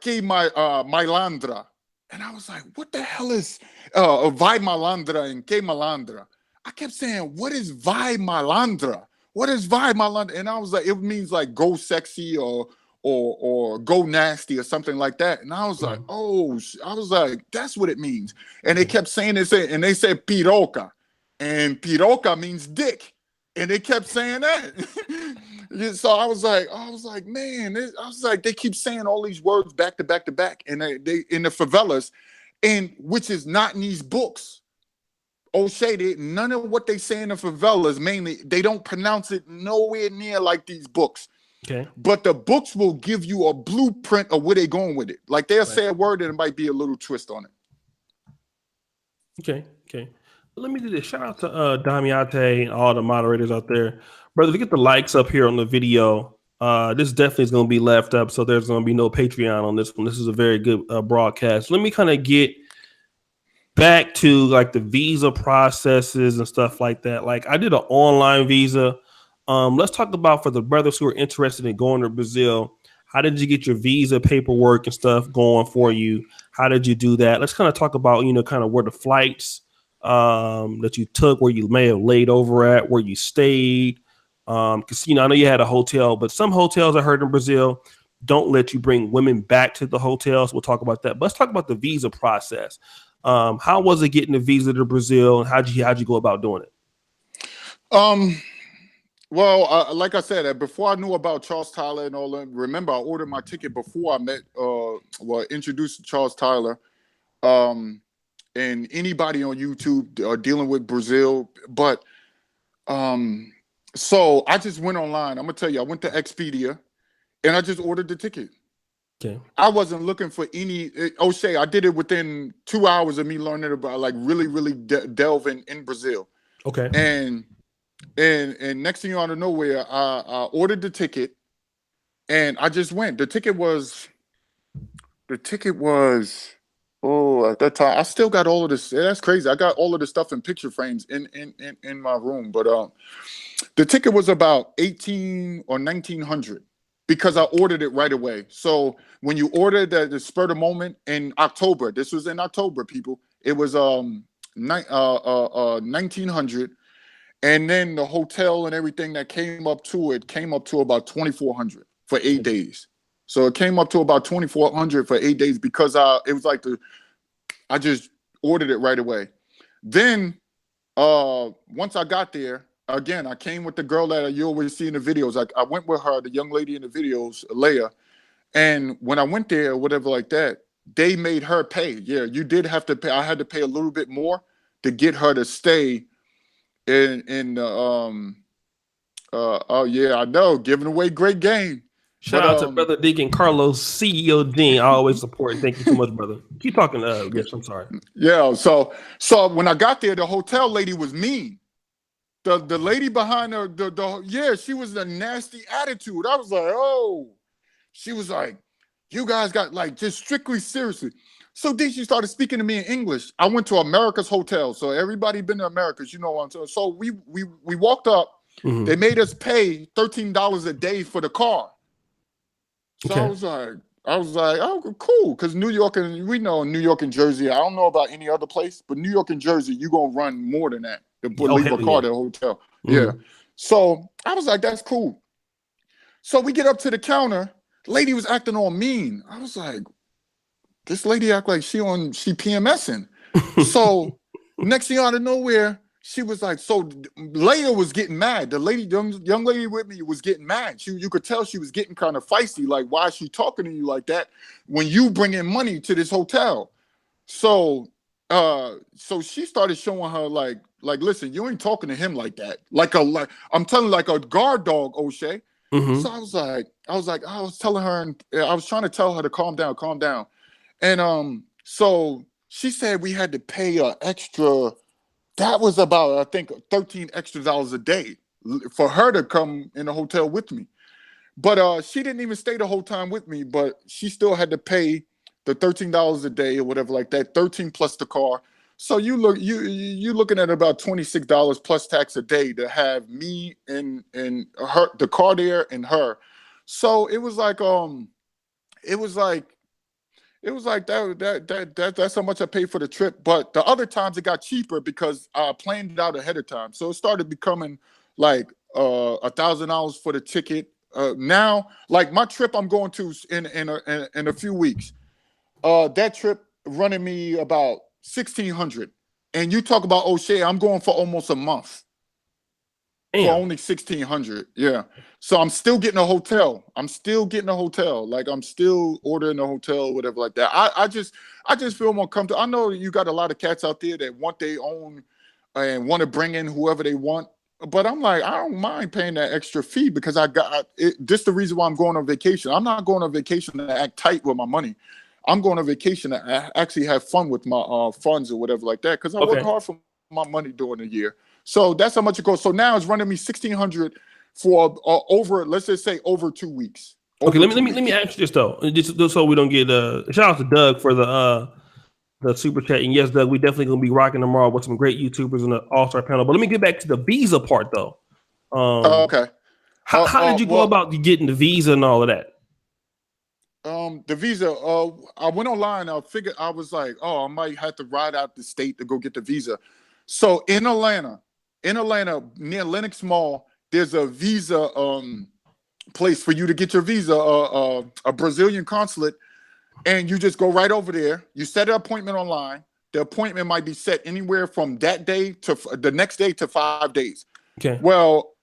que malandra. And I was like, what the hell is vai malandra and que malandra? I kept saying, what is vai malandra? What is vai malandra? And I was like, it means like go sexy or go nasty or something like that. And I was like, I was like, that's what it means. And they kept saying this, and they said piroca, and piroca means dick. And they kept saying that. So I was like, man, I was like, they keep saying all these words back to back to back, and they in the favelas, and which is not in these books. Oshay, none of what they say in the favelas, mainly, they don't pronounce it nowhere near like these books. Okay. But the books will give you a blueprint of where they're going with it. Like they'll say a word and it might be a little twist on it. Okay. Let me do this. Shout out to Damiate and all the moderators out there. Brother, if you get the likes up here on the video, this definitely is going to be left up, so there's going to be no Patreon on this one. This is a very good broadcast. Let me kind of get back to like the visa processes and stuff like that. Like I did an online visa. Let's talk about for the brothers who are interested in going to Brazil. How did you get your visa paperwork and stuff going for you? How did you do that? Let's kind of talk about, kind of where the flights that you took, where you may have laid over at, where you stayed, Because I know you had a hotel, but some hotels I heard in Brazil don't let you bring women back to the hotels. We'll talk about that. But let's talk about the visa process. How was it getting the visa to Brazil, and how'd you go about doing it? Well, like I said, before I knew about Charles Tyler and all that, remember I ordered my ticket before I met, introduced to Charles Tyler. Um, and anybody on YouTube dealing with Brazil, but so I just went online. I'm gonna tell you, I went to Expedia and I just ordered the ticket. Okay. I wasn't looking for any O'Shea. I did it within 2 hours of me learning about like really delving in Brazil. Okay. And next thing you out of nowhere, I ordered the ticket and I just went. The ticket was oh, at that time I still got all of this. That's crazy. I got all of the stuff in picture frames in my room. But the ticket was about 18 or 1900 because I ordered it right away. So when you ordered the spur of the moment in October, this was in October, people, it was 1900. And then the hotel and everything that came up to it came up to about 2400 for 8 days. So it came up to about 2400 for 8 days because it was like I just ordered it right away. Then once I got there, again, I came with the girl that you always see in the videos. I went with her, the young lady in the videos, Leia. And when I went there, whatever like that, they made her pay. Yeah, you did have to pay. I had to pay a little bit more to get her to stay in the oh yeah, I know, giving away great game. Shout But out to Brother Deacon Carlos, CEO Dean. I always support. Thank you so much, brother. Keep talking. Yes, I'm sorry. yeah, so when I got there, the hotel lady was mean. The lady behind her, yeah, she was a nasty attitude. I was like, oh, she was like, you guys got like just strictly seriously. So then she started speaking to me in English. I went to America's Hotel. So everybody been to America's, you know what I'm saying? So we walked up. Mm-hmm. They made us pay $13 a day for the car. So Okay. I was like, oh, cool. Because New York, and we know New York and Jersey, I don't know about any other place, but New York and Jersey, you're going to run more than that to Oh, leave a hell car yeah. at a hotel. Mm-hmm. Yeah. So I was like, that's cool. So we get up to the counter. Lady was acting all mean. I was like, this lady act like she PMSing. So next thing out of nowhere, she was like, so Leia was getting mad. The lady, young lady with me was getting mad. You could tell she was getting kind of feisty. Like, why is she talking to you like that when you bring in money to this hotel? So so she started showing her like, listen, you ain't talking to him like that. Like I'm telling you, like a guard dog, O'Shea. Mm-hmm. So I was telling her, and I was trying to tell her to calm down, calm down. And so she said we had to pay an extra. That was about, I think, $13 extra a day for her to come in the hotel with me. But she didn't even stay the whole time with me, but she still had to pay the $13 a day or whatever like that, 13 plus the car. So you looking at about $26 plus tax a day to have me and her, the car there, and her. So it was like it was like that's how much I paid for the trip. But the other times it got cheaper because I planned it out ahead of time. So it started becoming like $1,000 for the ticket. Now, like my trip I'm going to in a few weeks. That trip running me about 1,600. And you talk about O'Shea, I'm going for almost a month. For only 1,600, yeah. So I'm still getting a hotel. Like I'm still ordering a hotel, whatever like that. I just feel more comfortable. I know you got a lot of cats out there that want their own and want to bring in whoever they want. But I'm like, I don't mind paying that extra fee because I got it. This is the reason why I'm going on vacation. I'm not going on vacation to act tight with my money. I'm going on vacation to actually have fun with my funds or whatever like that because I work hard for my money during the year. So that's how much it goes. So now it's running me 1,600 for over, let's just say over 2 weeks. Okay, let me ask you this though, just so we don't get shout out to Doug for the super chat. And yes, Doug, we definitely gonna be rocking tomorrow with some great YouTubers on the All Star panel. But let me get back to the visa part though. Okay. How did you go about getting the visa and all of that? The visa, I went online. I was like, oh, I might have to ride out the state to go get the visa. So in Atlanta near Lenox Mall, there's a visa place for you to get your visa, a Brazilian consulate, and you just go right over there. You set an appointment online. The appointment might be set anywhere from that day to the next day to 5 days. Okay. Well,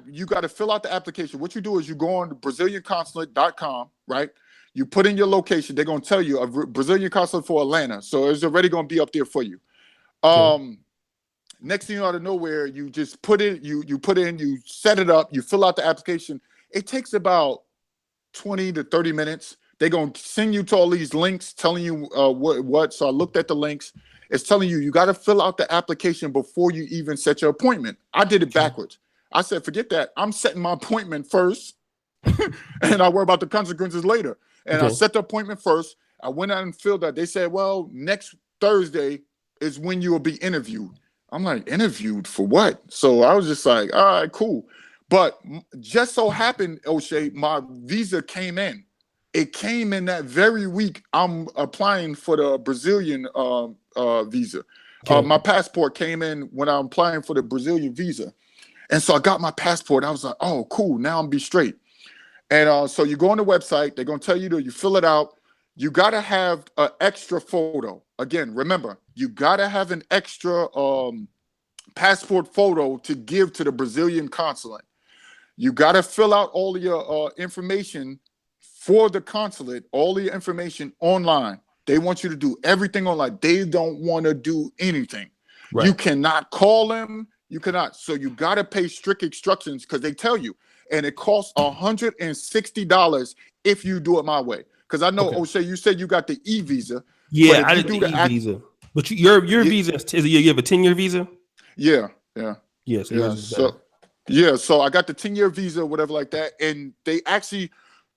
you got to fill out the application. What you do is you go on BrazilianConsulate.com, right? You put in your location. They're going to tell you a Brazilian consulate for Atlanta. So it's already going to be up there for you. Okay. Next thing you ought to know, where you just put it, you put in, you set it up, you fill out the application. It takes about 20 to 30 minutes. They're going to send you to all these links telling you what. So I looked at the links. It's telling you got to fill out the application before you even set your appointment. I did it backwards. I said, forget that. I'm setting my appointment first and I worry about the consequences later. And I set the appointment first. I went out and filled out. They said, well, next Thursday is when you will be interviewed. I'm like, interviewed for what? So I was just like, all right, cool. But just so happened, Oshay, my visa came in. It came in that very week. I'm applying for the Brazilian visa. My passport came in when I'm applying for the Brazilian visa. And so I got my passport. I was like, oh, cool. Now I'm be straight. And so you go on the website. They're going to tell you you fill it out. You got to have an extra photo. Again, remember, you got to have an extra passport photo to give to the Brazilian consulate. You got to fill out all of your information for the consulate, all the information online. They want you to do everything online. They don't want to do anything. Right. You cannot call them. You cannot. So you got to pay strict instructions because they tell you. And it costs $160 if you do it my way. Because I know, Oshay, you said you got the e-visa. Yeah, I did the e-visa. But your visa, you have a 10-year visa? Yeah. Yes. So I got the 10-year visa, whatever like that. And they actually,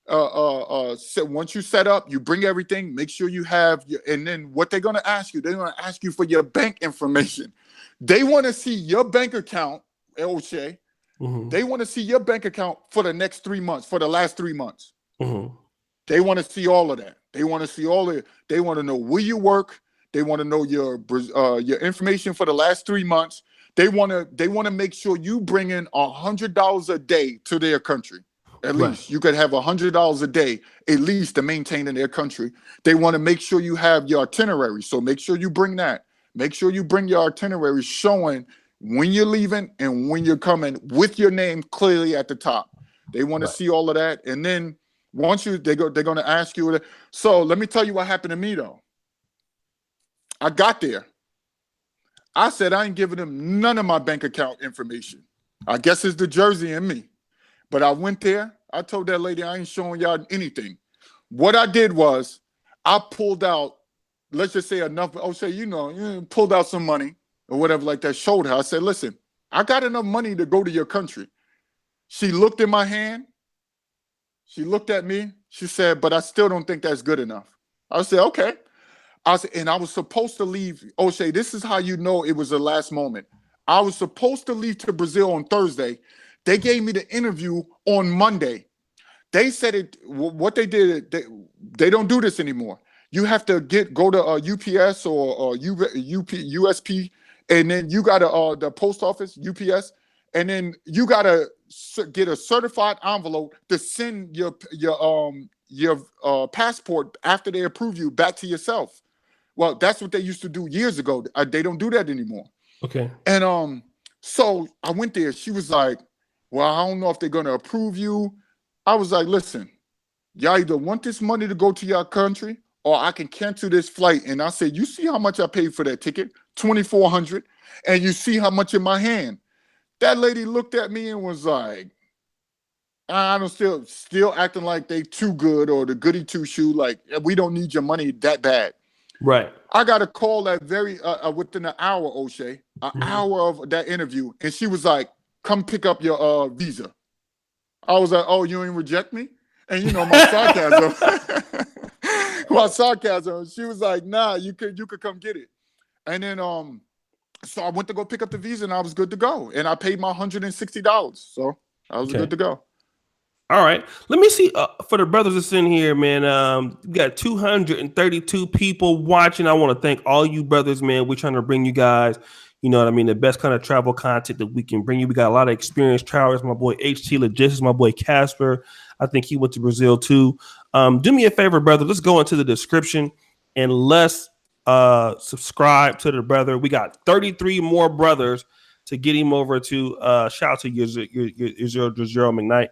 once you set up, you bring everything, make sure you have, and then what they're going to ask you, they're going to ask you for your bank information. They want to see your bank account, Oshay. Mm-hmm. They want to see your bank account for the next 3 months, for the last 3 months. Mm-hmm. They want to see all of that. They want to see all of it. They want to know where you work. They want to know your information for the last 3 months. They want to make sure you bring in $100 a day to their country. At least you could have $100 a day, at least, to maintain in their country. They want to make sure you have your itinerary. So make sure you bring that. Make sure you bring your itinerary showing when you're leaving and when you're coming with your name clearly at the top. They want to see all of that. And then once they're going to ask you. So let me tell you what happened to me, though. I got there. I said I ain't giving them none of my bank account information. I guess it's the Jersey in me. But I went there. I told that lady I ain't showing y'all anything. What I did was I pulled out, let's just say enough. Say, pulled out some money or whatever like that. Showed her. I said, listen, I got enough money to go to your country. She looked in my hand. She looked at me. She said, but I still don't think that's good enough. I said, okay. And I was supposed to leave. Oshay, this is how you know it was the last moment. I was supposed to leave to Brazil on Thursday. They gave me the interview on Monday. They said what they did, they don't do this anymore. You have to go to UPS or USP, and then you got to the post office, UPS, and then you got to get a certified envelope to send your passport after they approve you back to yourself. Well, that's what they used to do years ago. They don't do that anymore. Okay. And so I went there. She was like, well, I don't know if they're going to approve you. I was like, listen, y'all either want this money to go to your country or I can cancel this flight. And I said, you see how much I paid for that ticket? $2,400. And you see how much in my hand. That lady looked at me and was like, I don't still acting like they too good or the goody two shoe. Like, we don't need your money that bad. Right. I got a call that within an hour, Oshay, hour of that interview. And she was like, come pick up your visa. I was like, oh, you ain't reject me? And my sarcasm, she was like, nah, you could come get it. And then so I went to go pick up the visa and I was good to go. And I paid my $160. So I was good to go. All right. Let me see for the brothers that's in here, man. We got 232 people watching. I want to thank all you brothers, man. We're trying to bring you guys, You know what I mean? The best kind of travel content that we can bring you. We got a lot of experienced travelers. My boy HT Logistics, my boy Casper. I think he went to Brazil too. Do me a favor, brother. Let's go into the description and let's subscribe to the brother. We got 33 more brothers to get him over to shout out to your zero McKnight.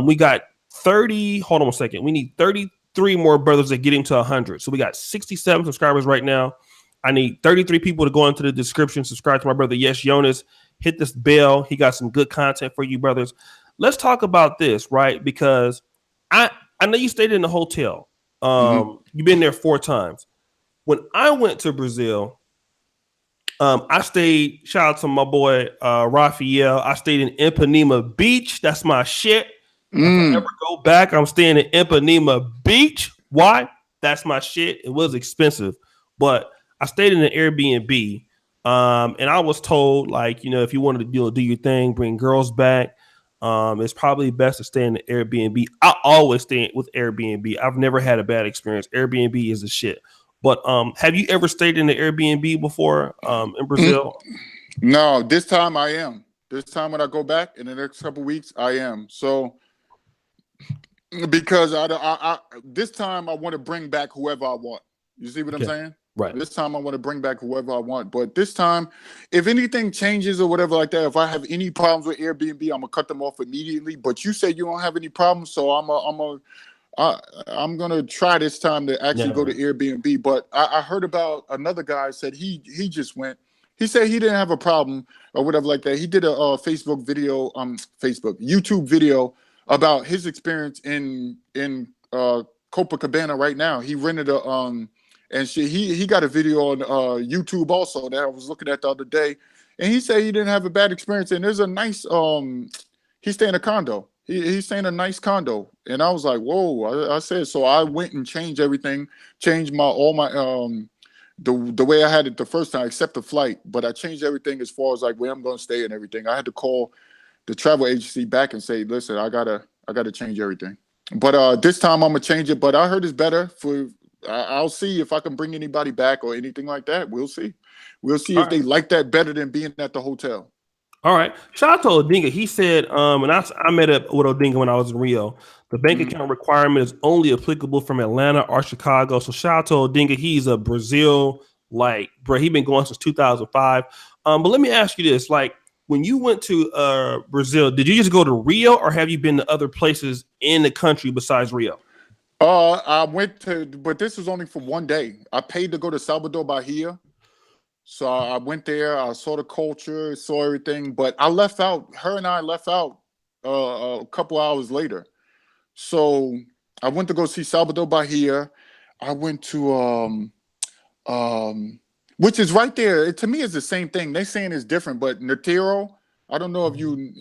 We got 30. Hold on a second. We need 33 more brothers to get him to 100. So we got 67 subscribers right now. I need 33 people to go into the description, subscribe to my brother Yesh Yonas, hit this bell. He got some good content for you, brothers. Let's talk about this, right? Because I know you stayed in the hotel. You've been there 4 times. When I went to Brazil, I stayed. Shout out to my boy Raphael. I stayed in Ipanema Beach. That's my shit. If I ever go back, I'm staying in Ipanema Beach. Why? That's my shit. It was expensive, but I stayed in an Airbnb, and I was told, like, you know, if you wanted to do your thing, bring girls back, it's probably best to stay in the Airbnb. I always stay with Airbnb. I've never had a bad experience. Airbnb is the shit. But have you ever stayed in the Airbnb before in Brazil? No, this time I am. This time when I go back in the next couple of weeks, I am. So because I this time I want to bring back whoever I want. You see what I'm saying? Right. This time I want to bring back whoever I want. But this time, if anything changes or whatever like that, if I have any problems with Airbnb, I'm gonna cut them off immediately. But you say you don't have any problems, so I'm gonna try this time to actually go to Airbnb. But I heard about another guy said he just went. He said he didn't have a problem or whatever like that. He did a YouTube video about his experience in Copacabana right now. He rented a and he got a video on YouTube also that I was looking at the other day, and he said he didn't have a bad experience. And there's a nice he's staying in a condo. He's staying in a nice condo, and I was like, whoa! I said so. I went and changed everything, changed all my the way I had it the first time, except the flight. But I changed everything as far as like where I'm going to stay and everything. I had to call the travel agency back and say, listen, I gotta change everything. But this time I'm gonna change it. But I heard it's better for. I'll see if I can bring anybody back or anything like that. We'll see. We'll see if they like that better than being at the hotel. All right. Shout out to Odinga. He said, and I met up with Odinga when I was in Rio. The bank account requirement is only applicable from Atlanta or Chicago. So shout out to Odinga. He's a Brazil, like, bro, he's been going since 2005. But let me ask you this. Like, when you went to Brazil, did you just go to Rio or have you been to other places in the country besides Rio? I went to, but this was only for one day. I paid to go to Salvador Bahia. So I went there, I saw the culture, saw everything, but I left out, her and I left out a couple hours later. So I went to go see Salvador Bahia. I went to, which is right there. To me, it's the same thing. They saying it's different, but Netero, I don't know if you,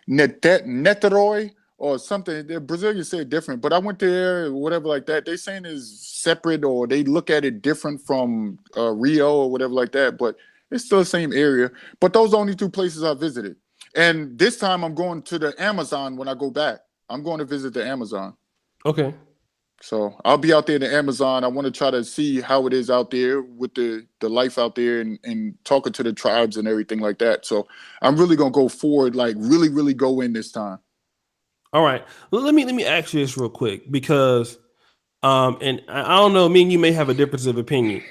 Neteroy, or something. The Brazilians say it different, but I went there, whatever like that. They saying is separate, or they look at it different from Rio or whatever like that. But it's still the same area. But those are the only 2 places I visited. And this time I'm going to the Amazon when I go back. I'm going to visit the Amazon. Okay. So I'll be out there in the Amazon. I want to try to see how it is out there with the life out there and talking to the tribes and everything like that. So I'm really gonna go forward, like really go in this time. All right. Let me ask you this real quick because, and I don't know, me and you may have a difference of opinion.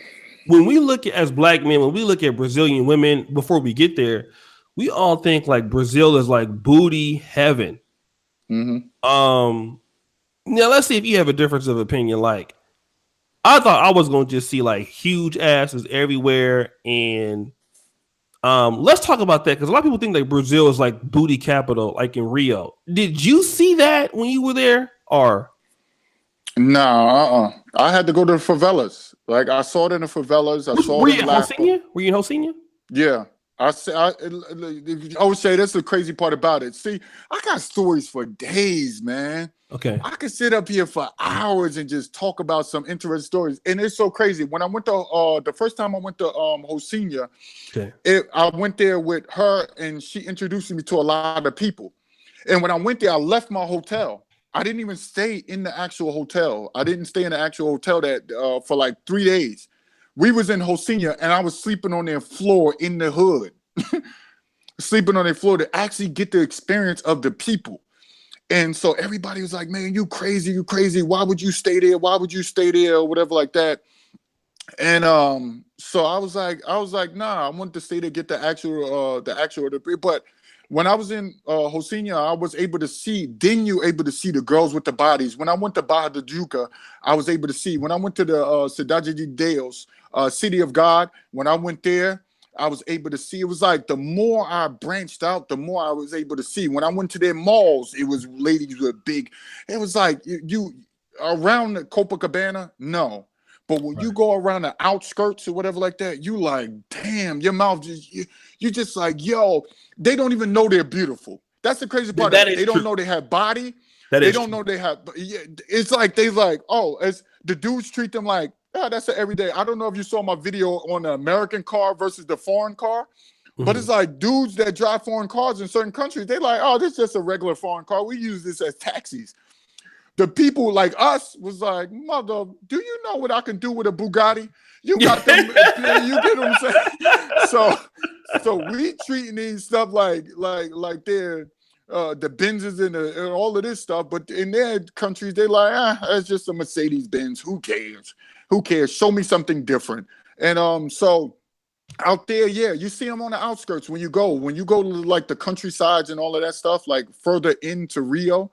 When we look at, as black men, when we look at Brazilian women, before we get there, we all think like Brazil is like booty heaven. Now let's see if you have a difference of opinion. Like, I thought I was gonna just see like huge asses everywhere, and let's talk about that because a lot of people think like Brazil is like booty capital, like in Rio. Did you see that when you were there, or? No, I had to go to the favelas. Like I saw it in the favelas. I saw it in Hosenia? Were you in Hosenia? Yeah. Oshay, that's the crazy part about it. See, I got stories for days, man. Okay. I could sit up here for hours and just talk about some interesting stories. And it's so crazy. When I went to the first time I went to Hosenia, I went there with her and she introduced me to a lot of people. And when I went there, I left my hotel. I didn't even stay in the actual hotel. I didn't stay in the actual hotel that for like 3 days. We was in Hosina, and I was sleeping on their floor in the hood, sleeping on their floor to actually get the experience of the people. And so everybody was like, man, you crazy, you crazy. Why would you stay there? Why would you stay there? Or whatever like that. And so I was like, nah, I wanted to stay to get the actual but when I was in Hosina, I was able to see, then you able to see the girls with the bodies. When I went to Barra de Juca, I was able to see. When I went to the Cidade de Deus, City of God, when I went there, I was able to see. It was like the more I branched out, the more I was able to see. When I went to their malls, it was ladies with big. It was like you around the Copacabana, no. But when you go around the outskirts or whatever like that, you like, damn, your mouth just you just like, yo, they don't even know they're beautiful. That's the crazy part. They don't know they have body. They don't know they have. Yeah, it's like they like, oh, as the dudes treat them like, oh, that's an everyday. I don't know if you saw my video on the American car versus the foreign car, but it's like dudes that drive foreign cars in certain countries. They like, oh, this is just a regular foreign car. We use this as taxis. The people like us was like, mother, do you know what I can do with a Bugatti? You got them, you get what I'm saying? So we treating these stuff like they're the Benzes and all of this stuff, but in their countries, they like, it's just a Mercedes Benz. Who cares? Who cares? Show me something different. And so out there, yeah, you see them on the outskirts when you go to like the countrysides and all of that stuff, like further into Rio.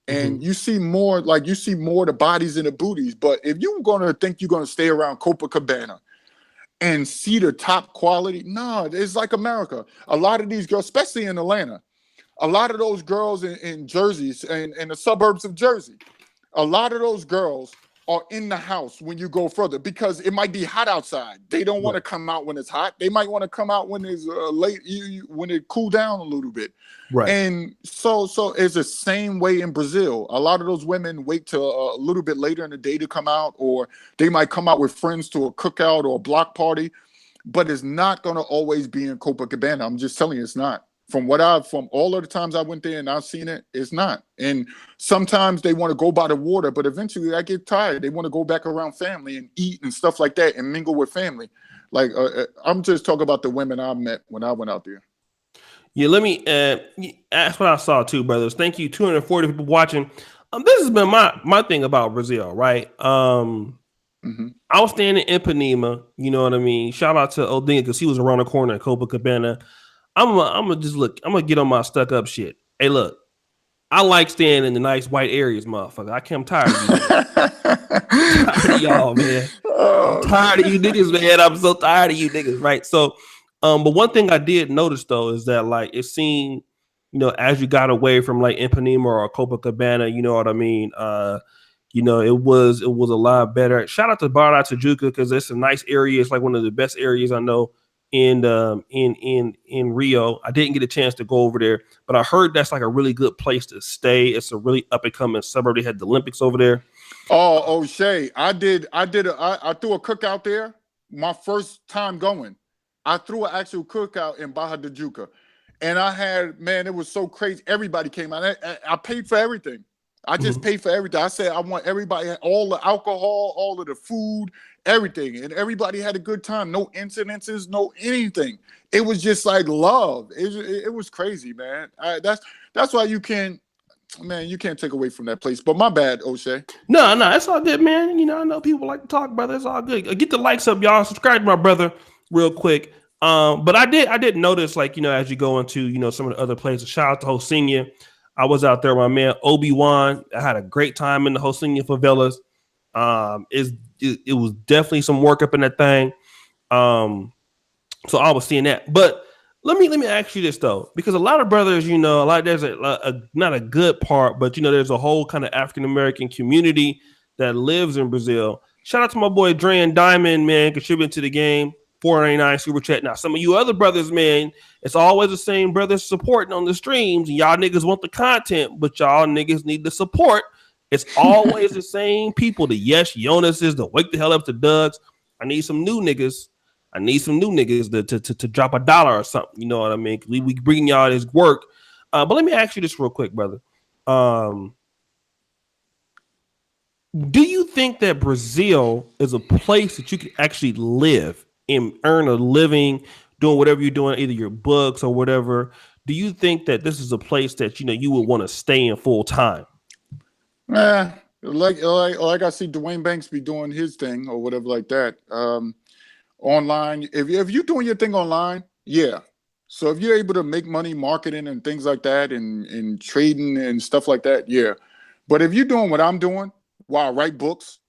And you see more of the bodies and the booties. But if you're gonna think you're gonna stay around Copacabana and see the top quality, no, it's like America. A lot of these girls, especially in Atlanta, a lot of those girls in Jersey and in the suburbs of Jersey, a lot of those girls are in the house when you go further because it might be hot outside. They don't want to come out when it's hot. They might want to come out when it's late, when it cool down a little bit. Right. And so it's the same way in Brazil. A lot of those women wait till a little bit later in the day to come out, or they might come out with friends to a cookout or a block party, but it's not going to always be in Copacabana. I'm just telling you, it's not. From all of the times I went there and I've seen it, it's not. And sometimes they want to go by the water, but eventually I get tired. They want to go back around family and eat and stuff like that and mingle with family. Like I'm just talking about the women I met when I went out there. Yeah, let me that's what I saw too, brothers. Thank you, 240 people watching. This has been my thing about Brazil, right? I was staying in Ipanema, you know what I mean? Shout out to Odinga because he was around the corner at Copacabana. I'm gonna get on my stuck up shit. Hey, look, I like staying in the nice white areas, motherfucker. I'm tired of you. I'm tired of y'all, man. I'm tired of you niggas, man. I'm so tired of you niggas, right? So but one thing I did notice though is that like it seemed, you know, as you got away from like Ipanema or Copacabana, you know what I mean? You know, it was a lot better. Shout out to Barra de Juca because it's a nice area. It's like one of the best areas I know in Rio. I didn't get a chance to go over there, but I heard that's like a really good place to stay. It's a really up and coming suburb. They had the Olympics over there. Oh, Shay, I threw a cookout there. My first time going. I threw an actual cookout in Barra de Juca. And I had, man, it was so crazy. Everybody came out. I paid for everything. I just paid for everything. I said, I want everybody, all the alcohol, all of the food, everything. And everybody had a good time. No incidences, no anything. It was just like love. It was crazy, man. That's why you can't take away from that place. But my bad, O'Shea. No, it's all good, man. You know, I know people like to talk, brother. It's all good. Get the likes up, y'all. Subscribe to my brother real quick. But I did notice, like, you know, as you go into, you know, some of the other places, shout out to Hosina. I was out there with my man Obi-Wan. I had a great time in the Hosina favelas. It was definitely some work up in that thing. So I was seeing that. But let me ask you this though, because a lot of brothers, you know, there's a not a good part, but you know, there's a whole kind of African American community that lives in Brazil. Shout out to my boy Dre and Diamond, man, contributing to the game. 499 super chat. Now, some of you other brothers, man, it's always the same brothers supporting on the streams. And y'all niggas want the content, but y'all niggas need the support. It's always the same people. The Yesh Yonases, the Wake the Hell Up to Dougs. I need some new niggas. to drop $1 or something. You know what I mean? We bring y'all this work. But let me ask you this real quick, brother. Do you think that Brazil is a place that you can actually live and earn a living doing whatever you're doing, either your books or whatever? Do you think that this is a place that you would want to stay in full time? Like I see Dwayne Banks be doing his thing or whatever like that. Online, if you're doing your thing online, yeah. So if you're able to make money marketing and things like that and trading and stuff like that, yeah. But if you're doing what I'm doing, while I write books,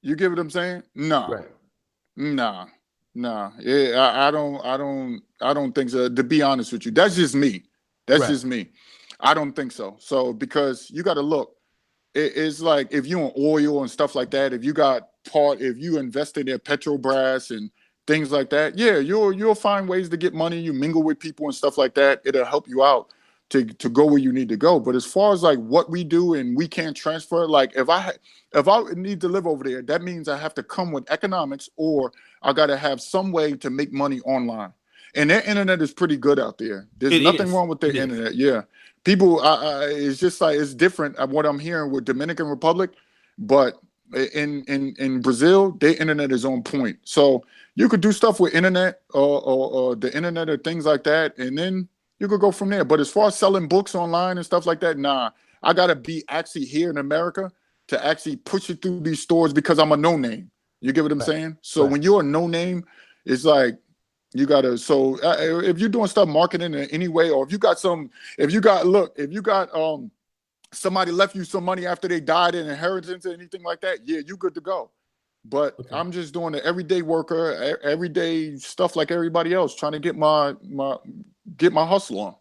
you get what I'm saying? Nah, Right. nah, nah. Yeah, I don't think so. To be honest with you, that's just me. That's Right. just me. I don't think so. So because you got to look, it's like if you on oil and stuff like that, if you invested in Petrobras and things like that, yeah, you'll find ways to get money. You mingle with people and stuff like that. It'll help you out to go where you need to go. But as far as like what we do and we can't transfer, like if I need to live over there, that means I have to come with economics or I got to have some way to make money online. And their internet is pretty good out there. There's It nothing is. wrong with their It is. internet. Yeah, people, it's just like it's different of what I'm hearing with Dominican Republic, but in Brazil, their internet is on point. So you could do stuff with internet or the internet or things like that, and then you could go from there. But as far as selling books online and stuff like that, nah, I gotta be actually here in America to actually push it through these stores because I'm a no name. You get what I'm Right. saying? So Right. when you're a no name, it's like you gotta. So if you're doing stuff marketing in any way, or if you got somebody left you some money after they died in inheritance or anything like that, yeah, you good to go. But Okay. I'm just doing the everyday worker, everyday stuff like everybody else, trying to get my hustle on.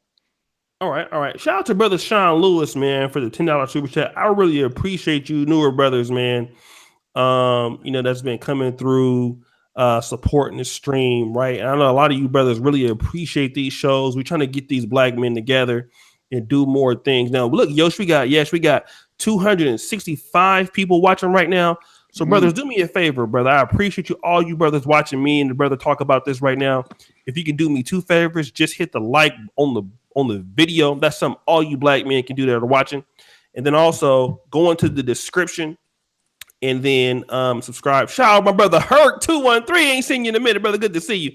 All right, all right. Shout out to brother Sean Lewis, man, for the $10 super chat. I really appreciate you, newer brothers, man. That's been coming through, supporting the stream, right? And I know a lot of you brothers really appreciate these shows. We're trying to get these black men together and do more things. Now, look, Yosh, we got 265 people watching right now. So, brothers, Mm. do me a favor, brother. I appreciate you, all you brothers watching me and the brother talk about this right now. If you can do me two favors, just hit the like on the video. That's something all you black men can do that are watching. And then also go into the description and then subscribe. Shout out my brother Herc 213. Ain't seen you in a minute, brother. Good to see you.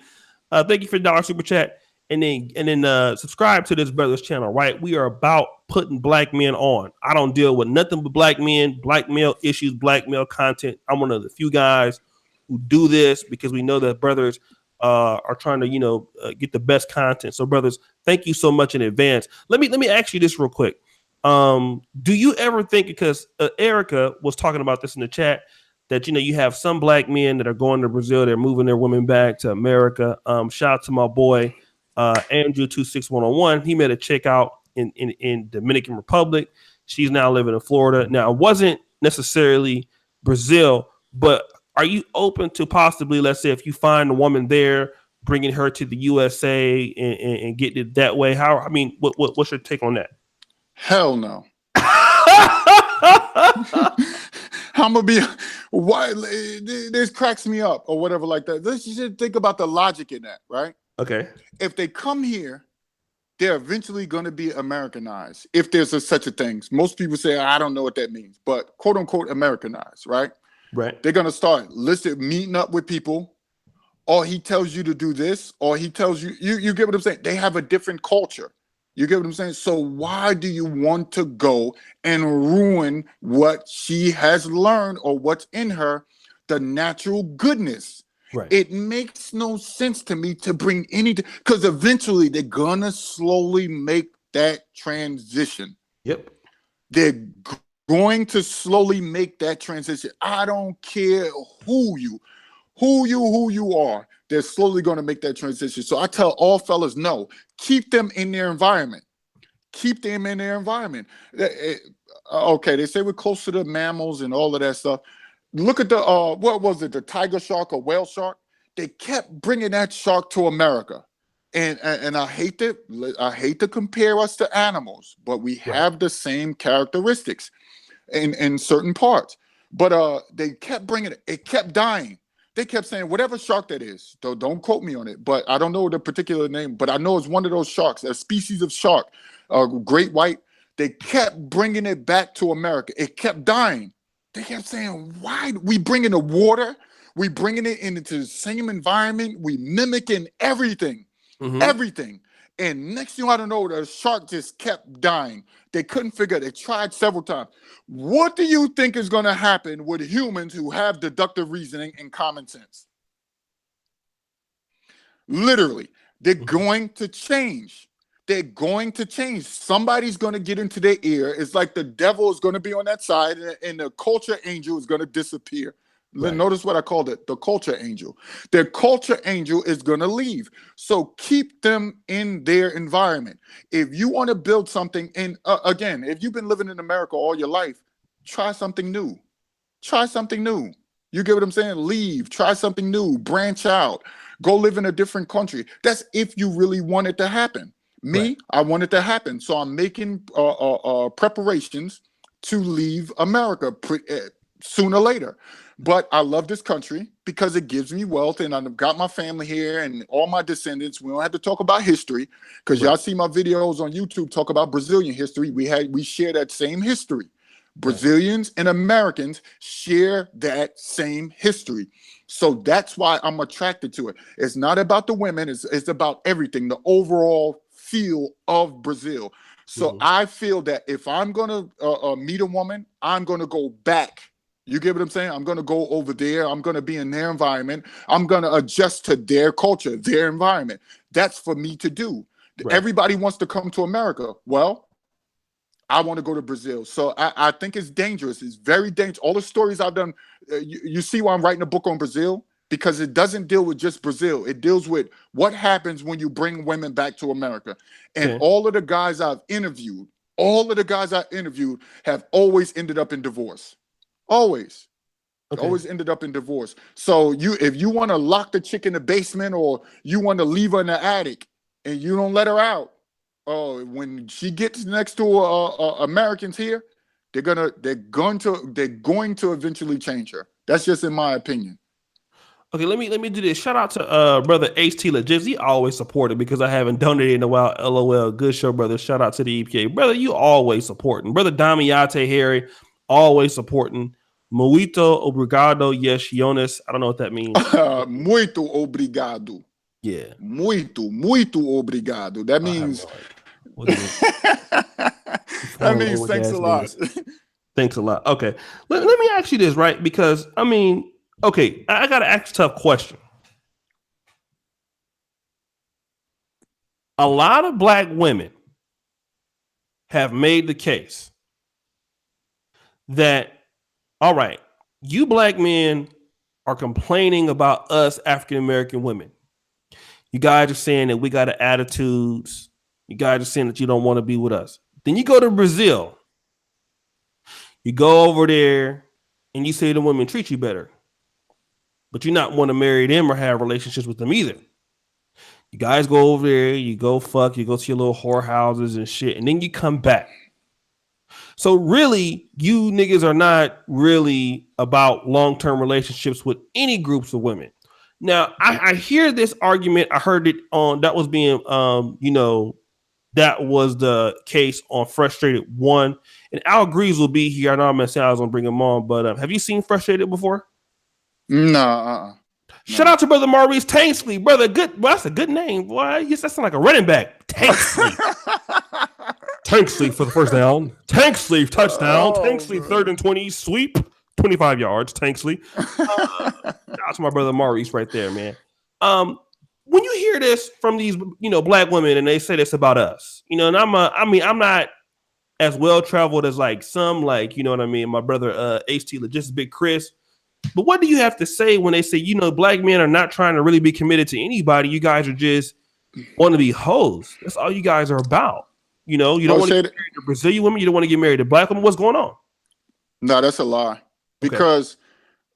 Thank you for the dollar super chat. And then subscribe to this brother's channel, right? We are about putting black men on. I don't deal with nothing but black men, black male issues, black male content. I'm one of the few guys who do this because we know that brothers are trying to, get the best content. So, brothers, thank you so much in advance. Let me ask you this real quick. Do you ever think, because Erica was talking about this in the chat, that you have some black men that are going to Brazil, they're moving their women back to America. Shout out to my boy Andrew 26101. He met a chick out in Dominican Republic. She's now living in Florida. Now, it wasn't necessarily Brazil, but are you open to possibly, let's say, if you find a woman there, bringing her to the USA and getting it that way? What's your take on that? Hell no. I'm gonna be why this cracks me up or whatever like that. Let's just think about the logic in that, right? Okay. If they come here, they're eventually gonna be Americanized. If there's such a thing. Most people say I don't know what that means, but quote unquote Americanized, right? Right. They're gonna start meeting up with people, or he tells you to do this, or he tells you get what I'm saying? They have a different culture. You get what I'm saying? So why do you want to go and ruin what she has learned or what's in her, the natural goodness? Right. It makes no sense to me to bring because eventually they're gonna slowly make that transition. Yep. They're going to slowly make that transition. I don't care who you are, they're slowly going to make that transition. So I tell all fellas, no, keep them in their environment. Keep them in their environment. Okay, they say we're close to the mammals and all of that stuff. Look at the what was it, the tiger shark or whale shark? They kept bringing that shark to America, and I hate to compare us to animals, but we Right. have the same characteristics in certain parts. But they kept bringing it. It kept dying. They kept saying whatever shark that is. Don't quote me on it, but I don't know the particular name. But I know it's one of those sharks, a species of shark, great white. They kept bringing it back to America. It kept dying. They kept saying, why we bringing the water? We bringing it into the same environment. We mimicking everything, everything. And next thing I don't know, the shark just kept dying. They couldn't figure it. They tried several times. What do you think is going to happen with humans who have deductive reasoning and common sense? Literally, they're going to change. They're going to change. Somebody's going to get into their ear. It's like the devil is going to be on that side, and the culture angel is going to disappear. Right. Notice what I called it, the culture angel. Their culture angel is going to leave. So keep them in their environment. If you want to build something, and again, if you've been living in America all your life, try something new. Try something new. You get what I'm saying? Leave, try something new, branch out, go live in a different country. That's if you really want it to happen. Me, right. I want it to happen. So I'm making preparations to leave America sooner or later. But I love this country because it gives me wealth, and I've got my family here and all my descendants. We don't have to talk about history because y'all see my videos on YouTube talk about Brazilian history. We share that same history. Brazilians and Americans share that same history. So that's why I'm attracted to it. It's not about the women. It's about everything, the overall feel of Brazil. So I feel that if I'm going to meet a woman, I'm going to go back. You get what I'm saying? I'm going to go over there. I'm going to be in their environment. I'm going to adjust to their culture, their environment. That's for me to do. Right. Everybody wants to come to America. Well, I want to go to Brazil. So I think it's dangerous. It's very dangerous. All the stories I've done, you see why I'm writing a book on Brazil? Because it doesn't deal with just Brazil. It deals with what happens when you bring women back to America. And all of the guys I've interviewed have always ended up in divorce. Always. Always ended up in divorce. So if you want to lock the chick in the basement, or you want to leave her in the attic and you don't let her out, when she gets next to Americans here, they're going to eventually change her. That's just in my opinion. Okay, let me do this. Shout out to brother HT Legit. He always supported because I haven't donated in a while. LOL, good show, brother. Shout out to the EPA, brother. You always supporting, brother. Damiate Harry, always supporting. Muito obrigado, Yesh Yonas. I don't know what that means. Muito obrigado. Yeah. Muito obrigado. That means. That means thanks a lot. Thanks a lot. Okay. Let me ask you this, right? Because I mean, okay, I gotta ask a tough question. A lot of black women have made the case that, all right, you black men are complaining about us African-American women. You guys are saying that we got attitudes. You guys are saying that you don't want to be with us. Then you go to Brazil. You go over there and you say the women treat you better. But you not want to marry them or have relationships with them either. You guys go over there, you go fuck, you go to your little whorehouses and shit, and then you come back. So really, you niggas are not really about long-term relationships with any groups of women. Now, I hear this argument. I heard it on, that was being, that was the case on Frustrated One. And Al Greaves will be here. I know I'm going to say I was going to bring him on, but have you seen Frustrated before? No. Shout out to brother Maurice Tanksley, brother. Good, well, that's a good name, boy. Yes, that sounds like a running back. Tanksley. Tanksley for the first down. Tanksley touchdown. Tanksley 3rd and 20 sweep. 25 yards. Tanksley. Shout out to my brother Maurice right there, man. When you hear this from these, black women and they say this about us, and I'm not as well traveled as like some, like, what I mean, my brother HT just Big Chris. But what do you have to say when they say, black men are not trying to really be committed to anybody? You guys are just want to be hoes. That's all you guys are about. You don't want to get married to Brazilian women. You don't want to get married to black women. What's going on? No, that's a lie. Because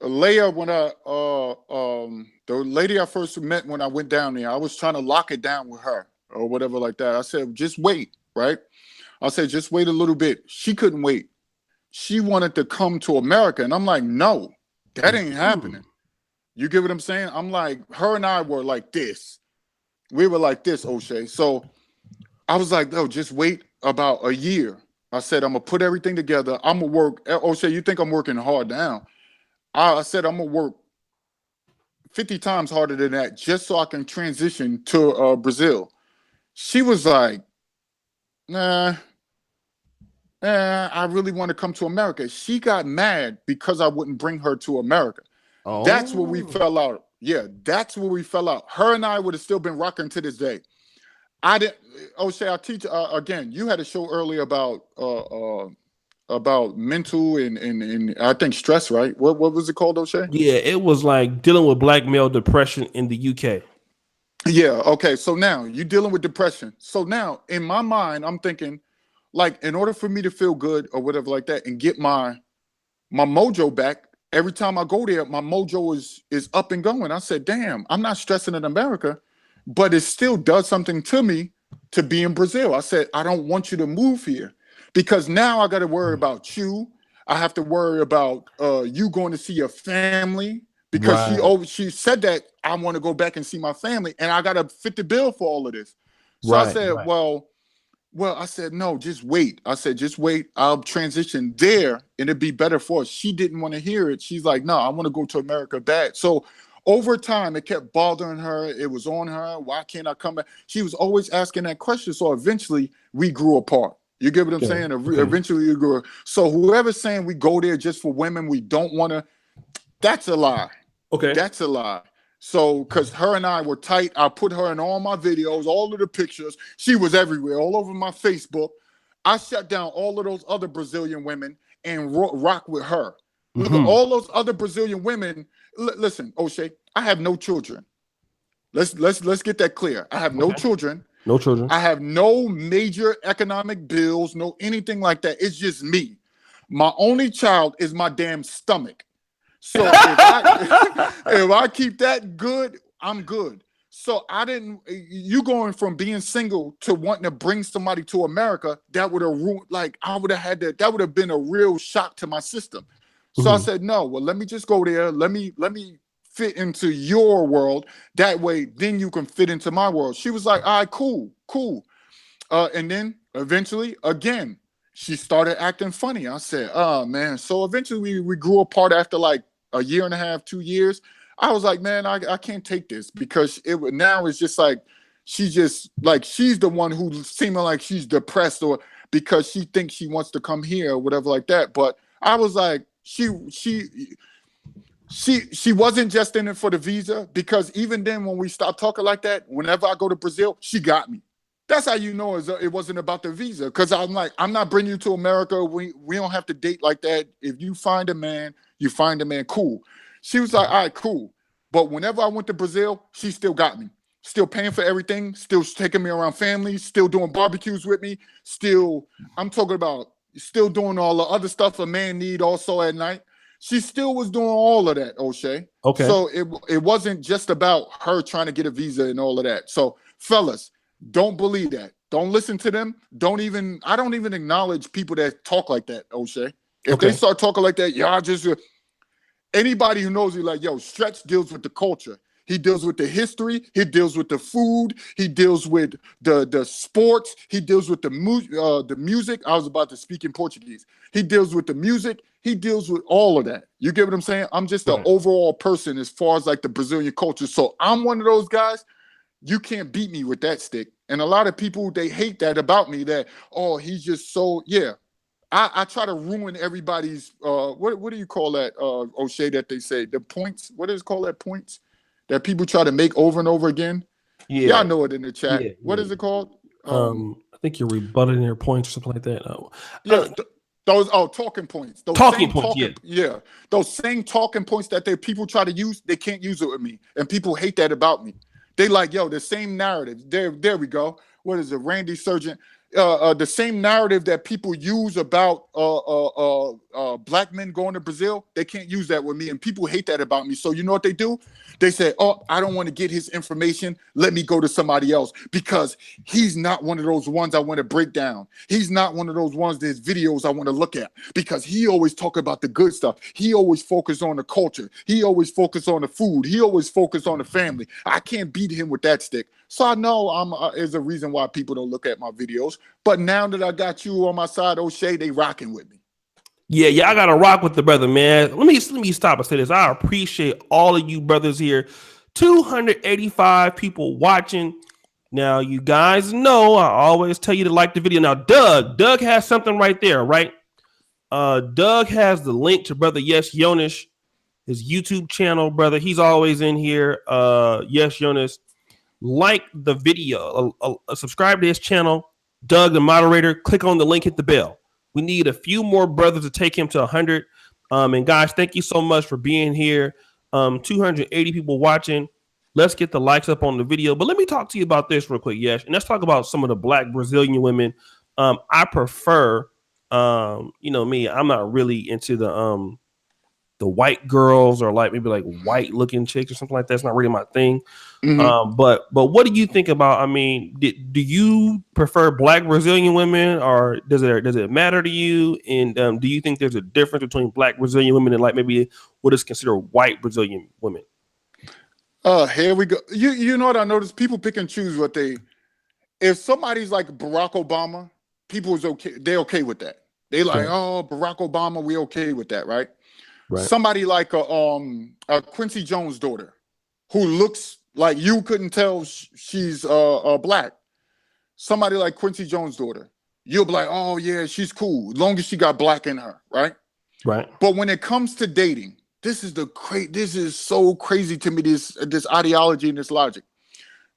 Leia, when the lady I first met when I went down there, I was trying to lock it down with her or whatever like that. I said, just wait, right? I said, just wait a little bit. She couldn't wait. She wanted to come to America. And I'm like, no, that ain't happening. You get what I'm saying? I'm like, her and I were like this. We were like this, Oshay. So I was like, no, just wait about a year. I said, I'm gonna put everything together. I'm gonna work. O'Shea, you think I'm working hard now? I said I'm gonna work 50 times harder than that just so I can transition to Brazil. She was like, nah, I really want to come to America. She got mad because I wouldn't bring her to America. That's where we Oh. fell out. Yeah, that's where we fell out. Her and I would have still been rocking to this day. I didn't. O'Shea, I teach again. You had a show earlier about mental and I think stress, right? What was it called, O'Shea? Yeah, it was like dealing with black male depression in the UK. Yeah. Okay. So now you're dealing with depression. So now in my mind, I'm thinking, like, in order for me to feel good or whatever like that, and get my mojo back, every time I go there, my mojo is up and going. I said, damn, I'm not stressing in America, but it still does something to me to be in Brazil. I said, I don't want you to move here because now I got to worry about you. I have to worry about you going to see your family because Right. she said that I want to go back and see my family, and I got to fit the bill for all of this. So I Right. said, Right. well, I said, no, just wait. I said, just wait. I'll transition there and it'd be better for us. She didn't want to hear it. She's like, no, I want to go to America bad. So over time, it kept bothering her. It was on her. Why can't I come back? She was always asking that question. So eventually we grew apart. You get what I'm Okay. saying? Okay. Eventually we grew. So whoever's saying we go there just for women, we don't want to, that's a lie. Okay. That's a lie. So, because her and I were tight, I put her in all my videos, all of the pictures. She was everywhere, all over my Facebook. I shut down all of those other Brazilian women and rock with her. Look at Mm-hmm. all those other Brazilian women. Listen, O'Shea, I have no children. Let's get that clear. I have no Okay. children. No children. I have no major economic bills, no anything like that. It's just me. My only child is my damn stomach. So if I keep that good, I'm good. So I didn't. You going from being single to wanting to bring somebody to America, that would have ruined. Like I would have had that. That would have been a real shock to my system. So I Mhm. said, no. Well, let me just go there. Let me fit into your world. That way, then you can fit into my world. She was like, all right, cool, cool. And then eventually, again, she started acting funny. I said, oh man. So eventually we grew apart after like a year and a half, 2 years. I was like, man, I can't take this because now it's just like she's just like she's the one who's seeming like she's depressed or because she thinks she wants to come here or whatever like that. But I was like, she wasn't just in it for the visa because even then when we stopped talking like that, whenever I go to Brazil, she got me. That's how you know it wasn't about the visa. Because I'm like, I'm not bringing you to America. We don't have to date like that. If you find a man, you find a man. Cool. She was like, all right, cool. But whenever I went to Brazil, she still got me. Still paying for everything. Still taking me around family. Still doing barbecues with me. Still, I'm talking about still doing all the other stuff a man need also at night. She still was doing all of that, O'Shea. Okay. So it wasn't just about her trying to get a visa and all of that. So fellas, don't believe that. Don't listen to them. I don't even acknowledge people that talk like that, O'Shea. If they Okay. start talking like that, y'all just anybody who knows you like, yo, Stretch deals with the culture. He deals with the history. He deals with the food. He deals with the sports. He deals with the music. I was about to speak in Portuguese. He deals with the music. He deals with all of that. You get what I'm saying? I'm just an Right. overall person as far as like the Brazilian culture. So I'm one of those guys. You can't beat me with that stick. And a lot of people, they hate that about me that, oh, he's just so, yeah. I try to ruin everybody's, what do you call that, O'Shea, that they say? The points? What is it called, that points? That people try to make over and over again? Y'all Yeah. know it in the chat. Yeah. What Yeah. is it called? I think you're rebutting their points or something like that. Yeah, those talking points. Those Talking same points. Yeah. talking, yeah, those same talking points that people try to use, they can't use it with me, and people hate that about me. They like, yo, the same narrative. There we go. What is it, Randy Surgeon? The same narrative that people use about black men going to Brazil, they can't use that with me, and people hate that about me. So you know what they do? They say, "Oh, I don't want to get his information. Let me go to somebody else because he's not one of those ones I want to break down. He's not one of those ones that his videos I want to look at because he always talk about the good stuff. He always focus on the culture. He always focus on the food. He always focus on the family. I can't beat him with that stick." So I know is a reason why people don't look at my videos. But now that I got you on my side, O'Shea, they rocking with me. Yeah, I gotta rock with the brother, man. Let me stop and say this. I appreciate all of you brothers here. 285 people watching. Now, you guys know I always tell you to like the video. Now, Doug has something right there, right? Doug has the link to brother Yesh Yonas, his YouTube channel, brother. He's always in here. Yesh Yonas, like the video, subscribe to his channel. Doug, the moderator, click on the link, hit the bell. We need a few more brothers to take him to 100. And guys, thank you so much for being here. 280 people watching. Let's get the likes up on the video. But let me talk to you about this real quick, Yesh. And let's talk about some of the black Brazilian women. I prefer, me, I'm not really into the white girls or like maybe like white looking chicks or something like that. It's not really my thing. But what do you think about? I mean, do you prefer black Brazilian women, or does it matter to you? And do you think there's a difference between black Brazilian women and like maybe what is considered white Brazilian women? Here we go. You know what I noticed? People pick and choose what they. If somebody's like Barack Obama, people is okay. They're okay with that. They like, oh, Barack Obama, we okay with that, right? Right. Somebody like a Quincy Jones' daughter, who looks like you couldn't tell she's black. Somebody like Quincy Jones' daughter, you'll be like, oh yeah, she's cool, as long as she got black in her, right? Right. But when it comes to dating, this is so crazy to me. This ideology and this logic.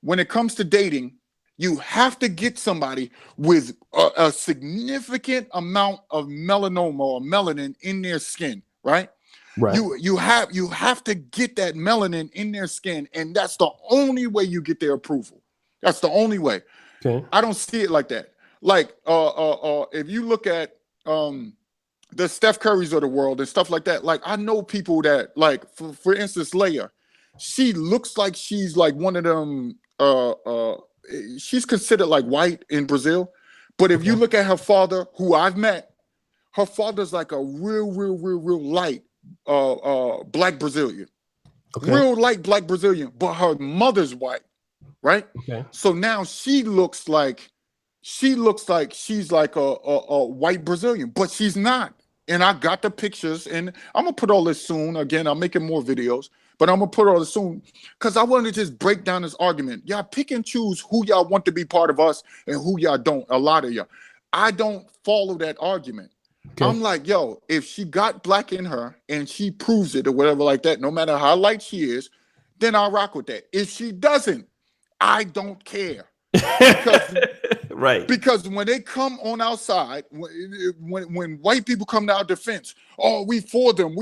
When it comes to dating, you have to get somebody with a significant amount of melanoma or melanin in their skin, right? Right. You have to get that melanin in their skin, and that's the only way you get their approval. That's the only way. Okay. I don't see it like that. Like if you look at the Steph Currys of the world and stuff like that, like I know people that like for instance Leia, she looks like she's like one of them she's considered like white in Brazil, but if you look at her father, who I've met, her father's like a real light black Brazilian, real light black Brazilian, but her mother's white, right? Okay. So now she looks like she's like a white Brazilian, but she's not. And I got the pictures, and I'm gonna put all this soon. Again, I'm making more videos, but I'm gonna put all this soon because I want to just break down this argument. Y'all pick and choose who y'all want to be part of us and who y'all don't. A lot of y'all, I don't follow that argument. Okay. I'm like, yo, if she got black in her and she proves it or whatever like that, no matter how light she is, then I'll rock with that. If she doesn't, I don't care. Because, right. Because when they come on our side, when white people come to our defense, oh, we for them.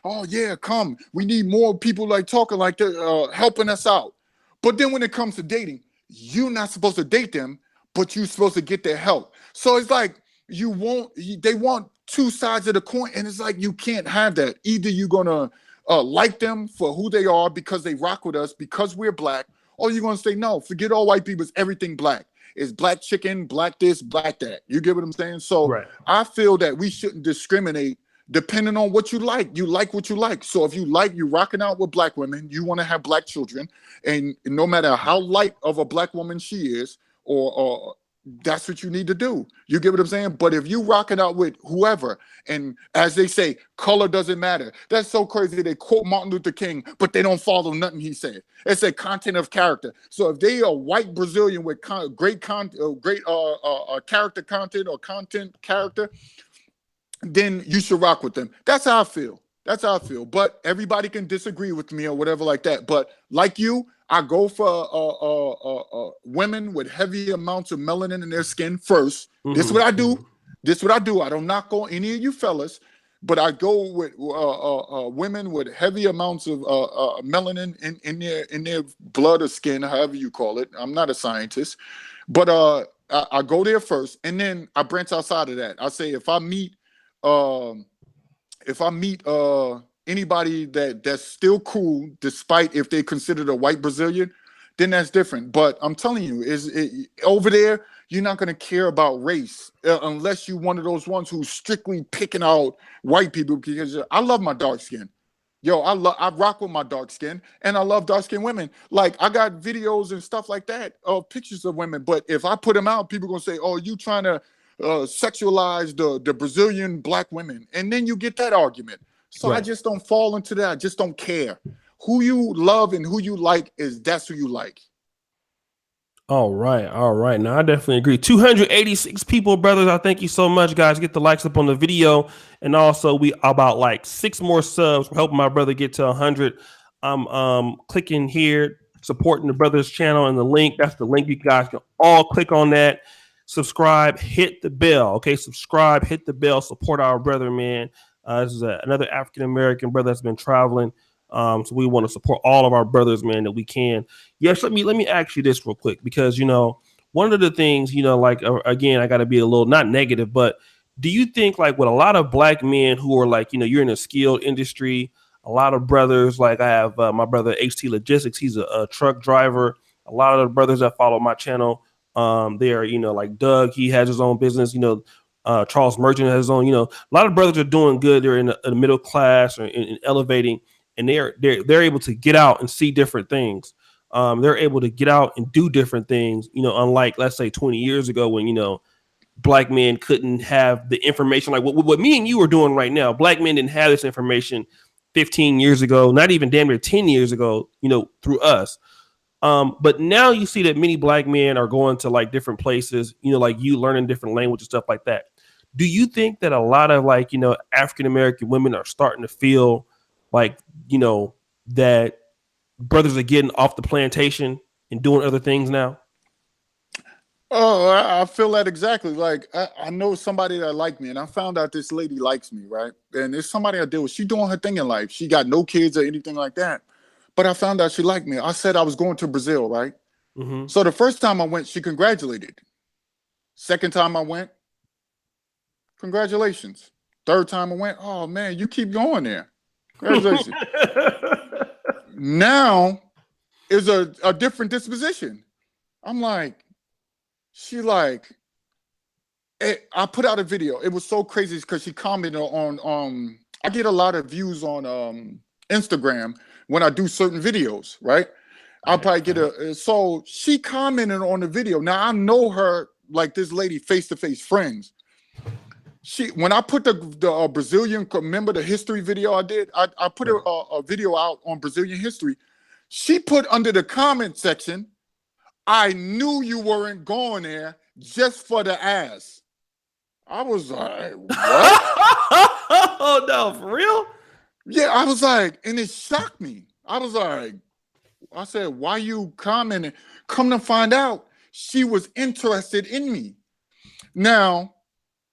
Oh, yeah, come. We need more people like talking like that, helping us out. But then when it comes to dating, you're not supposed to date them, but you're supposed to get their help. So it's like, they want two sides of the coin, and it's like you can't have that. Either you're gonna like them for who they are because they rock with us because we're black, or you're gonna say no, forget all white people, it's everything black. It's black chicken, black this, black that. You get what I'm saying? So right. I feel that we shouldn't discriminate depending on what you like. You like what you like. So if you like, you're rocking out with black women, you want to have black children, and no matter how light of a black woman she is, or that's what you need to do. You get what I'm saying? But if you rocking out with whoever, and as they say, color doesn't matter. That's so crazy. They quote Martin Luther King, but they don't follow nothing he said. It's a content of character. So if they are white Brazilian with great character content or content character, then you should rock with them. That's how I feel. But everybody can disagree with me or whatever like that. But like you, I go for women with heavy amounts of melanin in their skin first. Mm-hmm. This is what I do. I don't knock on any of you fellas, but I go with women with heavy amounts of melanin in their blood or skin, however you call it. I'm not a scientist, but I go there first, and then I branch outside of that. I say if I meet anybody that's still cool, despite if they considered a white Brazilian, then that's different. But I'm telling you, over there, you're not going to care about race unless you're one of those ones who's strictly picking out white people. Because I love my dark skin. Yo, I rock with my dark skin, and I love dark skinned women. Like I got videos and stuff like that of pictures of women. But if I put them out, people gonna say, "Oh, you trying to sexualize the Brazilian black women," and then you get that argument. So I Right. just don't fall into that. I just don't care. Who you love and who you like that's who you like. All right, all right. Now I definitely agree. 286 people, brothers. I thank you so much, guys. Get the likes up on the video, and also we about like 6 more subs. We're helping my brother get to 100. I'm clicking here, supporting the brothers channel, and the link. That's the link. You guys can all click on that. Subscribe, hit the bell. Okay, subscribe, hit the bell. Support our brother, man. This is another African American brother that's been traveling. So we want to support all of our brothers, man, that we can. Yes, let me ask you this real quick, because one of the things, like again, I got to be a little not negative, but do you think, like, with a lot of black men who are like, you're in a skilled industry, a lot of brothers, like I have my brother HT Logistics, he's a truck driver. A lot of the brothers that follow my channel, they are, like Doug, he has his own business. Charles Merchant has his own. A lot of brothers are doing good. They're in the middle class or in elevating, and they're able to get out and see different things. They're able to get out and do different things. Unlike, let's say, 20 years ago when black men couldn't have the information like what me and you are doing right now. Black men didn't have this information 15 years ago, not even damn near 10 years ago. Through us. But now you see that many black men are going to like different places. Like you learning different languages, stuff like that. Do you think that a lot of like African American women are starting to feel like that brothers are getting off the plantation and doing other things now? Oh, I feel that exactly. Like I know somebody that like me, and I found out this lady likes me, right? And it's somebody I deal with. She doing her thing in life. She got no kids or anything like that. But I found out she liked me. I said I was going to Brazil, right? Mm-hmm. So the first time I went, she congratulated. Second time I went, congratulations. Third time I went, oh man, you keep going there. Congratulations. Now is a different disposition. I'm like, she like, I put out a video. It was so crazy because she commented on I get a lot of views on Instagram when I do certain videos, right? I'll probably get so she commented on the video. Now I know her like this lady face to face friends. When I put the Brazilian, remember the history video I did? I put a video out on Brazilian history. She put under the comment section, I knew you weren't going there just for the ass. I was like, what? Oh no, for real? Yeah, I was like, and it shocked me. I said, why you commenting? Come to find out, she was interested in me. Now,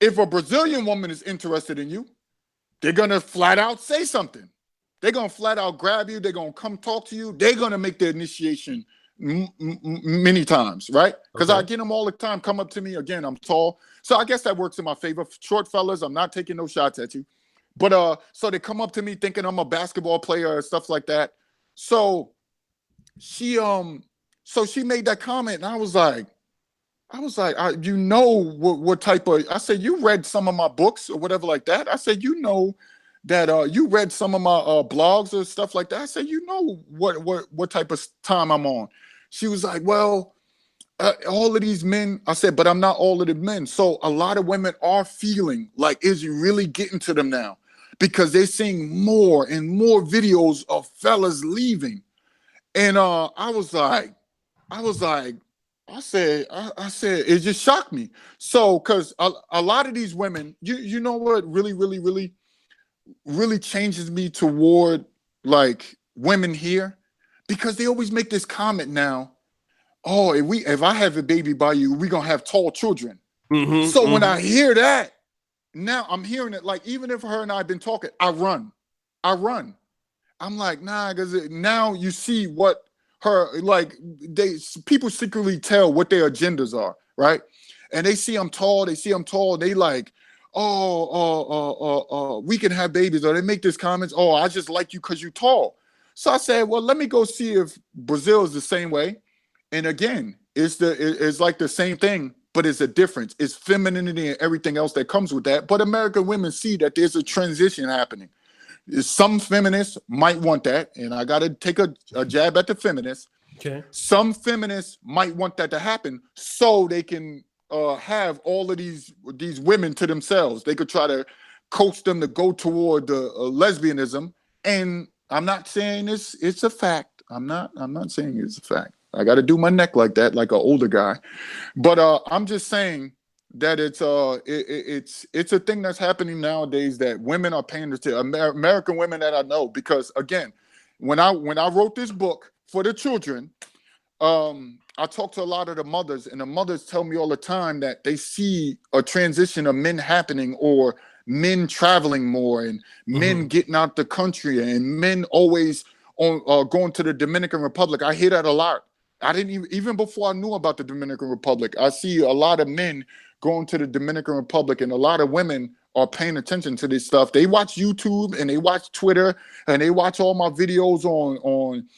if a Brazilian woman is interested in you, they're going to flat out say something. They're going to flat out grab you. They're going to come talk to you. They're going to make the initiation many times, right? Because I get them all the time, come up to me. Again, I'm tall. So I guess that works in my favor. Short fellas, I'm not taking no shots at you. But so they come up to me thinking I'm a basketball player or stuff like that. So she made that comment, and I was like, what type of, I said, you read some of my books or whatever like that. I said, that you read some of my blogs or stuff like that. I said, what type of time I'm on. She was like, well, all of these men. I said, but I'm not all of the men. So a lot of women are feeling like, is you really getting to them now? Because they're seeing more and more videos of fellas leaving. And I said, it just shocked me. So, because a lot of these women, you know what really, really, really, really changes me toward like women here? Because they always make this comment now, oh, if I have a baby by you, we're going to have tall children. So when I hear that, now I'm hearing it, like, even if her and I have been talking, I run. I'm like, nah, because now you see what her, like, people secretly tell what their agendas are, right? And they see I'm tall, they like, we can have babies, or they make these comments, oh, I just like you because you're tall. So I said, well, let me go see if Brazil is the same way. And again, it's like the same thing, but it's a difference. It's femininity and everything else that comes with that. But American women see that there's a transition happening. Some feminists might want that, and I got to take a jab at the feminists. Okay. Some feminists might want that to happen so they can have all of these women to themselves. They could try to coach them to go toward the lesbianism. And I'm not saying it's a fact. I'm not saying it's a fact. I got to do my neck like that, like an older guy. But I'm just saying that it's a thing that's happening nowadays that women are paying attention. American women that I know, because again, when I wrote this book for the children, I talk to a lot of the mothers, and the mothers tell me all the time that they see a transition of men happening, or men traveling more, and men getting out the country, and men always on going to the Dominican Republic. I hear that a lot. I didn't even before I knew about the Dominican Republic, I see a lot of men going to the Dominican Republic, and a lot of women are paying attention to this stuff. They watch YouTube and they watch Twitter and they watch all my videos on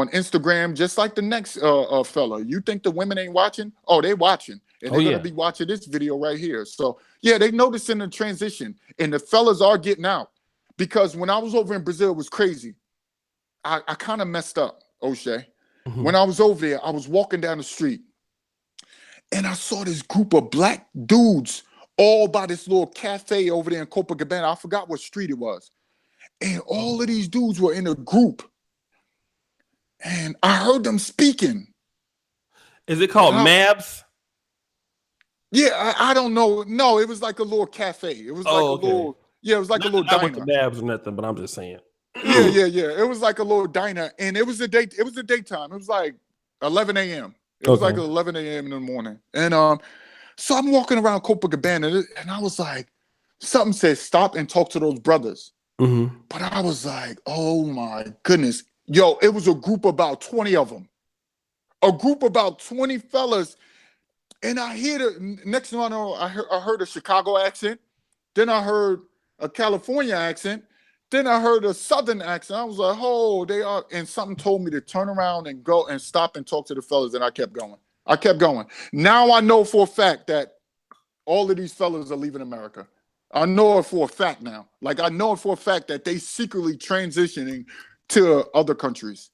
Instagram, just like the next fella. You think the women ain't watching? Oh, they watching. And they're going to be watching this video right here. So, yeah, they noticing the transition. And the fellas are getting out. Because when I was over in Brazil, it was crazy. I kind of messed up, O'Shea. When I was over there, I was walking down the street. And I saw this group of black dudes all by this little cafe over there in Copacabana. I forgot what street it was. And all of these dudes were in a group. And I heard them speaking. Is it called Mabs? Yeah, I don't know. No, it was like a little cafe. It was like a little, it was like a little diner. Not Mabs or nothing, but I'm just saying. Yeah. It was like a little diner, and it was the daytime. It was like 11 a.m. It was like 11 a.m. in the morning. And so I'm walking around Copacabana, and I was like, something said stop and talk to those brothers. But I was like, oh my goodness. Yo, it was a group about 20 of them. A group about 20 fellas. And I hear the next thing I know, I heard a Chicago accent. Then I heard a California accent. Then I heard a Southern accent. I was like, oh, they are. And something told me to turn around and go and stop and talk to the fellas. And I kept going. Now I know for a fact that all of these fellas are leaving America. I know it for a fact now. Like, I know it for a fact that they secretly transitioning to other countries.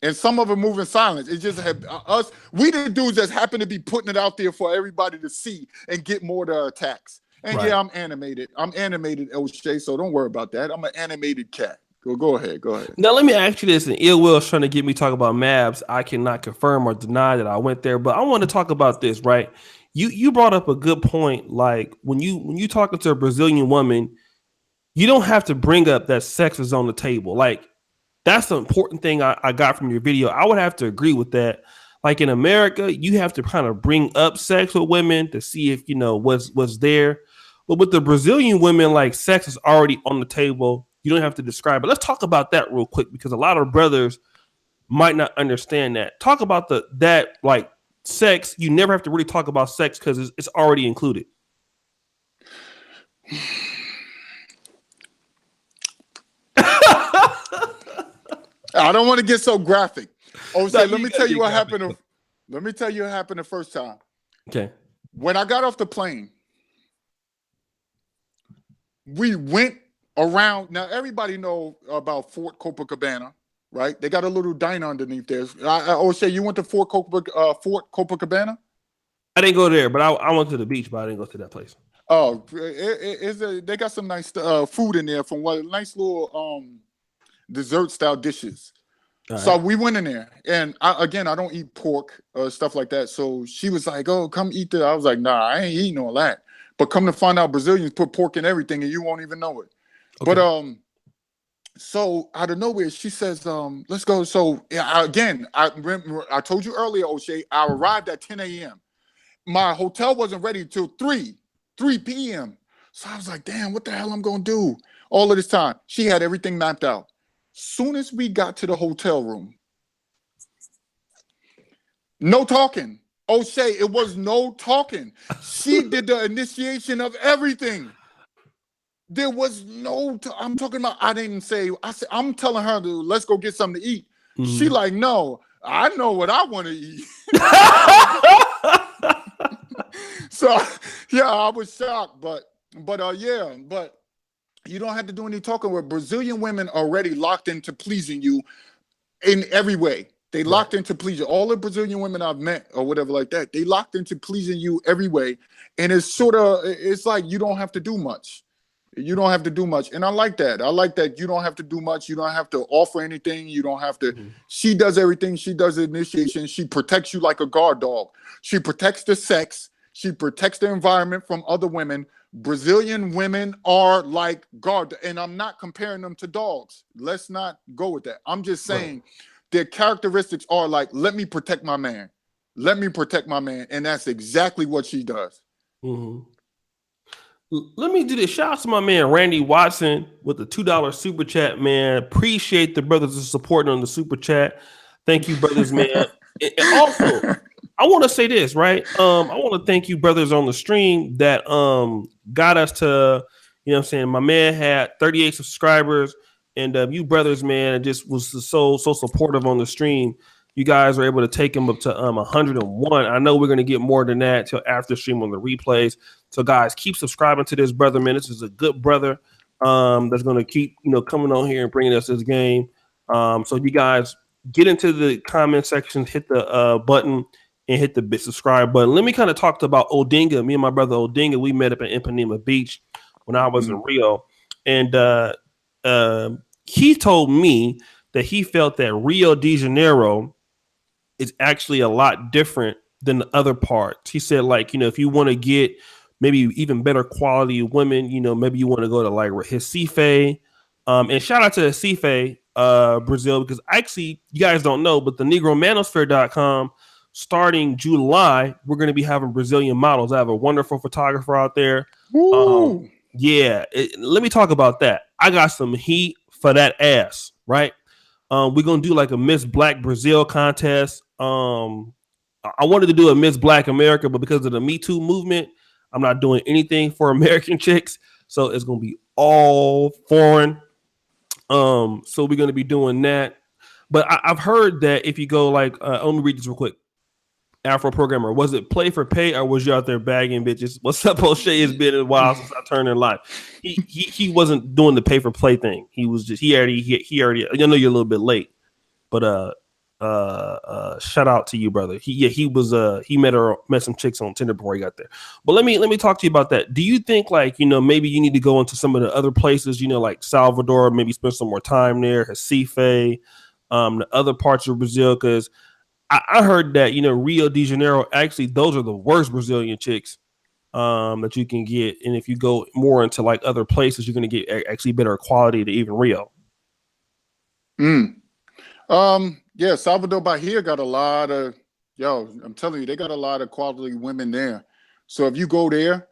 And some of them move in silence. It just have us. We the dudes that happen to be putting it out there for everybody to see and get more to attacks. And yeah, I'm animated. I'm animated, O'Shea, so don't worry about that. I'm an animated cat. Go ahead. Now, let me ask you this. And Ill Will's trying to get me to talk about Mabs. I cannot confirm or deny that I went there, but I want to talk about this, right? You brought up a good point. Like, when you talking to a Brazilian woman, you don't have to bring up that sex is on the table. Like, that's the important thing I got from your video. I would have to agree with that. Like, in America, you have to kind of bring up sex with women to see if, what's there. But with the Brazilian women, like, sex is already on the table. You don't have to describe it. Let's talk about that real quick, because a lot of brothers might not understand that. Talk about that sex. You never have to really talk about sex because it's already included. I don't want to get so graphic. Let me tell you what happened. Let me tell you what happened the first time. Okay. When I got off the plane, we went around. Now, everybody know about Fort Copacabana, right? They got a little diner underneath there. O'Shea, you went to Fort Copacabana? I didn't go there, but I went to the beach, but I didn't go to that place. Oh, they got some nice food in there from nice little dessert style dishes. So we went in there, and I don't eat pork stuff like that. So she was like, "Oh, come eat that." I was like, "Nah, I ain't eating all that." But come to find out, Brazilians put pork in everything, and you won't even know it. Okay. But so out of nowhere, she says, "Let's go." So I remember I told you earlier, O'Shea, I arrived at 10 a.m. My hotel wasn't ready till 3 p.m. So I was like, "Damn, what the hell I'm gonna do?" All of this time, she had everything mapped out. Soon as we got to the hotel room, no talking. O'Shea, it was no talking. She did the initiation of everything. There was I'm talking about, I didn't say, I'm telling her let's go get something to eat. Mm-hmm. She like, no, I know what I want to eat. So, yeah, I was shocked, but You don't have to do any talking. Where Brazilian women already locked into pleasing you in every way. They Right. locked into pleasing all the Brazilian women I've met or whatever like that. They locked into pleasing you every way, and it's like you don't have to do much. You don't have to do much, and I like that. I like that you don't have to do much. You don't have to offer anything. You don't have to. Mhm. She does everything. She does the initiation. She protects you like a guard dog. She protects the sex. She protects the environment from other women. Brazilian women are like guard, and I'm not comparing them to dogs. Let's not go with that. I'm just Right. saying their characteristics are like, let me protect my man. Let me protect my man. And that's exactly what she does. Mhm. Let me do this. Shout out to my man Randy Watson with the $2 super chat, man. Appreciate the brothers are supporting on the super chat. Thank you, brothers, man. And also, I want to say this, right? I want to thank you, brothers, on the stream that got us to, you know what I'm saying? My man had 38 subscribers, and you brothers, man, just was so supportive on the stream. You guys were able to take him up to 101. I know we're gonna get more than that till after stream on the replays. So guys, keep subscribing to this brother, man. This is a good brother that's gonna keep coming on here and bringing us this game. So you guys get into the comment section, hit the button, and hit the subscribe button. Let me kind of talk about Odinga. Me and my brother Odinga, we met up in Ipanema Beach when I was in Mm. Rio, and he told me that he felt that Rio de Janeiro is actually a lot different than the other parts. He said, like, if you want to get maybe even better quality women, maybe you want to go to like Recife. And shout out to Recife, Brazil, because actually, you guys don't know, but the negromanosphere.com, starting July, we're going to be having Brazilian models. I have a wonderful photographer out there. Woo! Yeah, let me talk about that. I got some heat for that ass, right? We're gonna do like a Miss Black Brazil contest. I wanted to do a Miss Black America, but because of the Me Too movement, I'm not doing anything for American chicks. So it's gonna be all foreign. So we're gonna be doing that. But I've heard that if you go like, let me read this real quick. Afro programmer, was it play for pay or was you out there bagging bitches? What's up, O'Shea? It's been a while since I turned in live. He wasn't doing the pay for play thing. He was just he already. I know you're a little bit late, but shout out to you, brother. He was he met some chicks on Tinder before he got there. But let me talk to you about that. Do you think like maybe you need to go into some of the other places, like Salvador, maybe spend some more time there, Recife, the other parts of Brazil, because I heard that Rio de Janeiro, actually those are the worst Brazilian chicks that you can get, and if you go more into like other places, you're going to get actually better quality to even Rio. Mm. Yeah, Salvador Bahia got a lot of, I'm telling you, they got a lot of quality women there. So if you go there,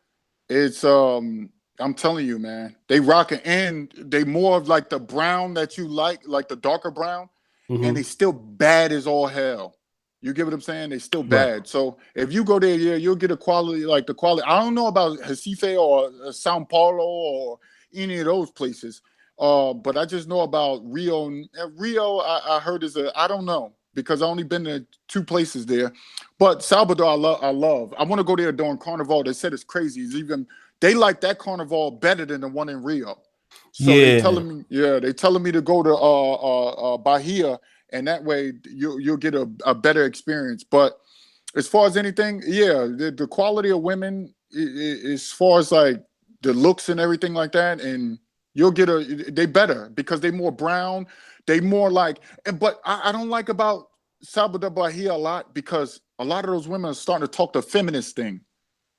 it's I'm telling you, man, they rocking, and they more of like the brown that you like the darker brown, and they Mm-hmm. still bad as all hell. You get what I'm saying? They still Right. bad. So if you go there, yeah, you'll get a quality like the quality. I don't know about Recife or Sao Paulo or any of those places. But I just know about Rio. Rio, I heard I don't know because I only been to two places there. But Salvador, I love. I love. I want to go there during Carnival. They said it's crazy. It's even they like that Carnival better than the one in Rio. So they Yeah. telling me, yeah, they telling me to go to Bahia, and that way you'll get a better experience. But as far as anything, yeah, the quality of women, as far as like the looks and everything like that, and you'll get they better because they more brown, they more like. But I don't like about Salvador Bahia a lot because a lot of those women are starting to talk the feminist thing.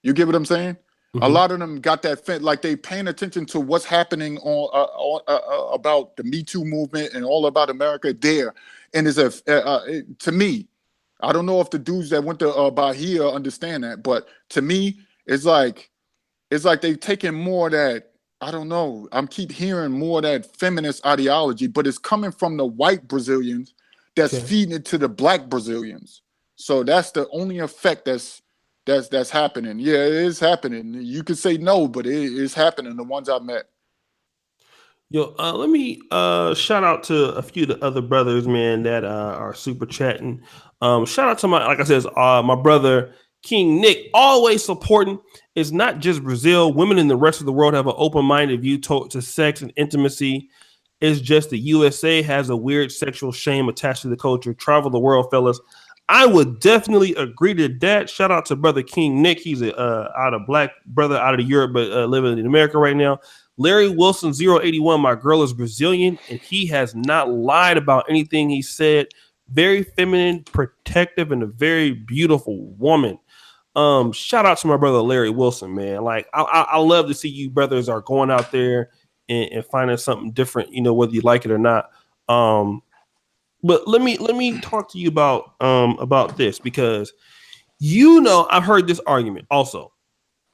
You get what I'm saying? A Mm-hmm. lot of them got that like they paying attention to what's happening about the Me Too movement and all about America there, and is to me, I don't know if the dudes that went to Bahia understand that, but to me, it's like they've taken more of that. I don't know. I'm keep hearing more of that feminist ideology, but it's coming from the white Brazilians that's Okay. feeding it to the black Brazilians. So that's the only effect that's happening. Yeah, it is happening. You could say no, but it is happening. The ones I met. Yo, let me shout out to a few of the other brothers, man, that are super chatting. Shout out to my, like I said, my brother. King Nick, always supporting. It's not just Brazil. Women in the rest of the world have an open-minded view to sex and intimacy. It's just the USA has a weird sexual shame attached to the culture. Travel the world, fellas. I would definitely agree to that. Shout out to brother King Nick. He's a out of black brother out of Europe, but living in America right now. Larry Wilson 081. My girl is Brazilian, and he has not lied about anything he said. Very feminine, protective, and a very beautiful woman. Shout out to my brother Larry Wilson, man. Like I love to see you brothers are going out there and finding something different, whether you like it or not. But let me talk to you about this because I've heard this argument also.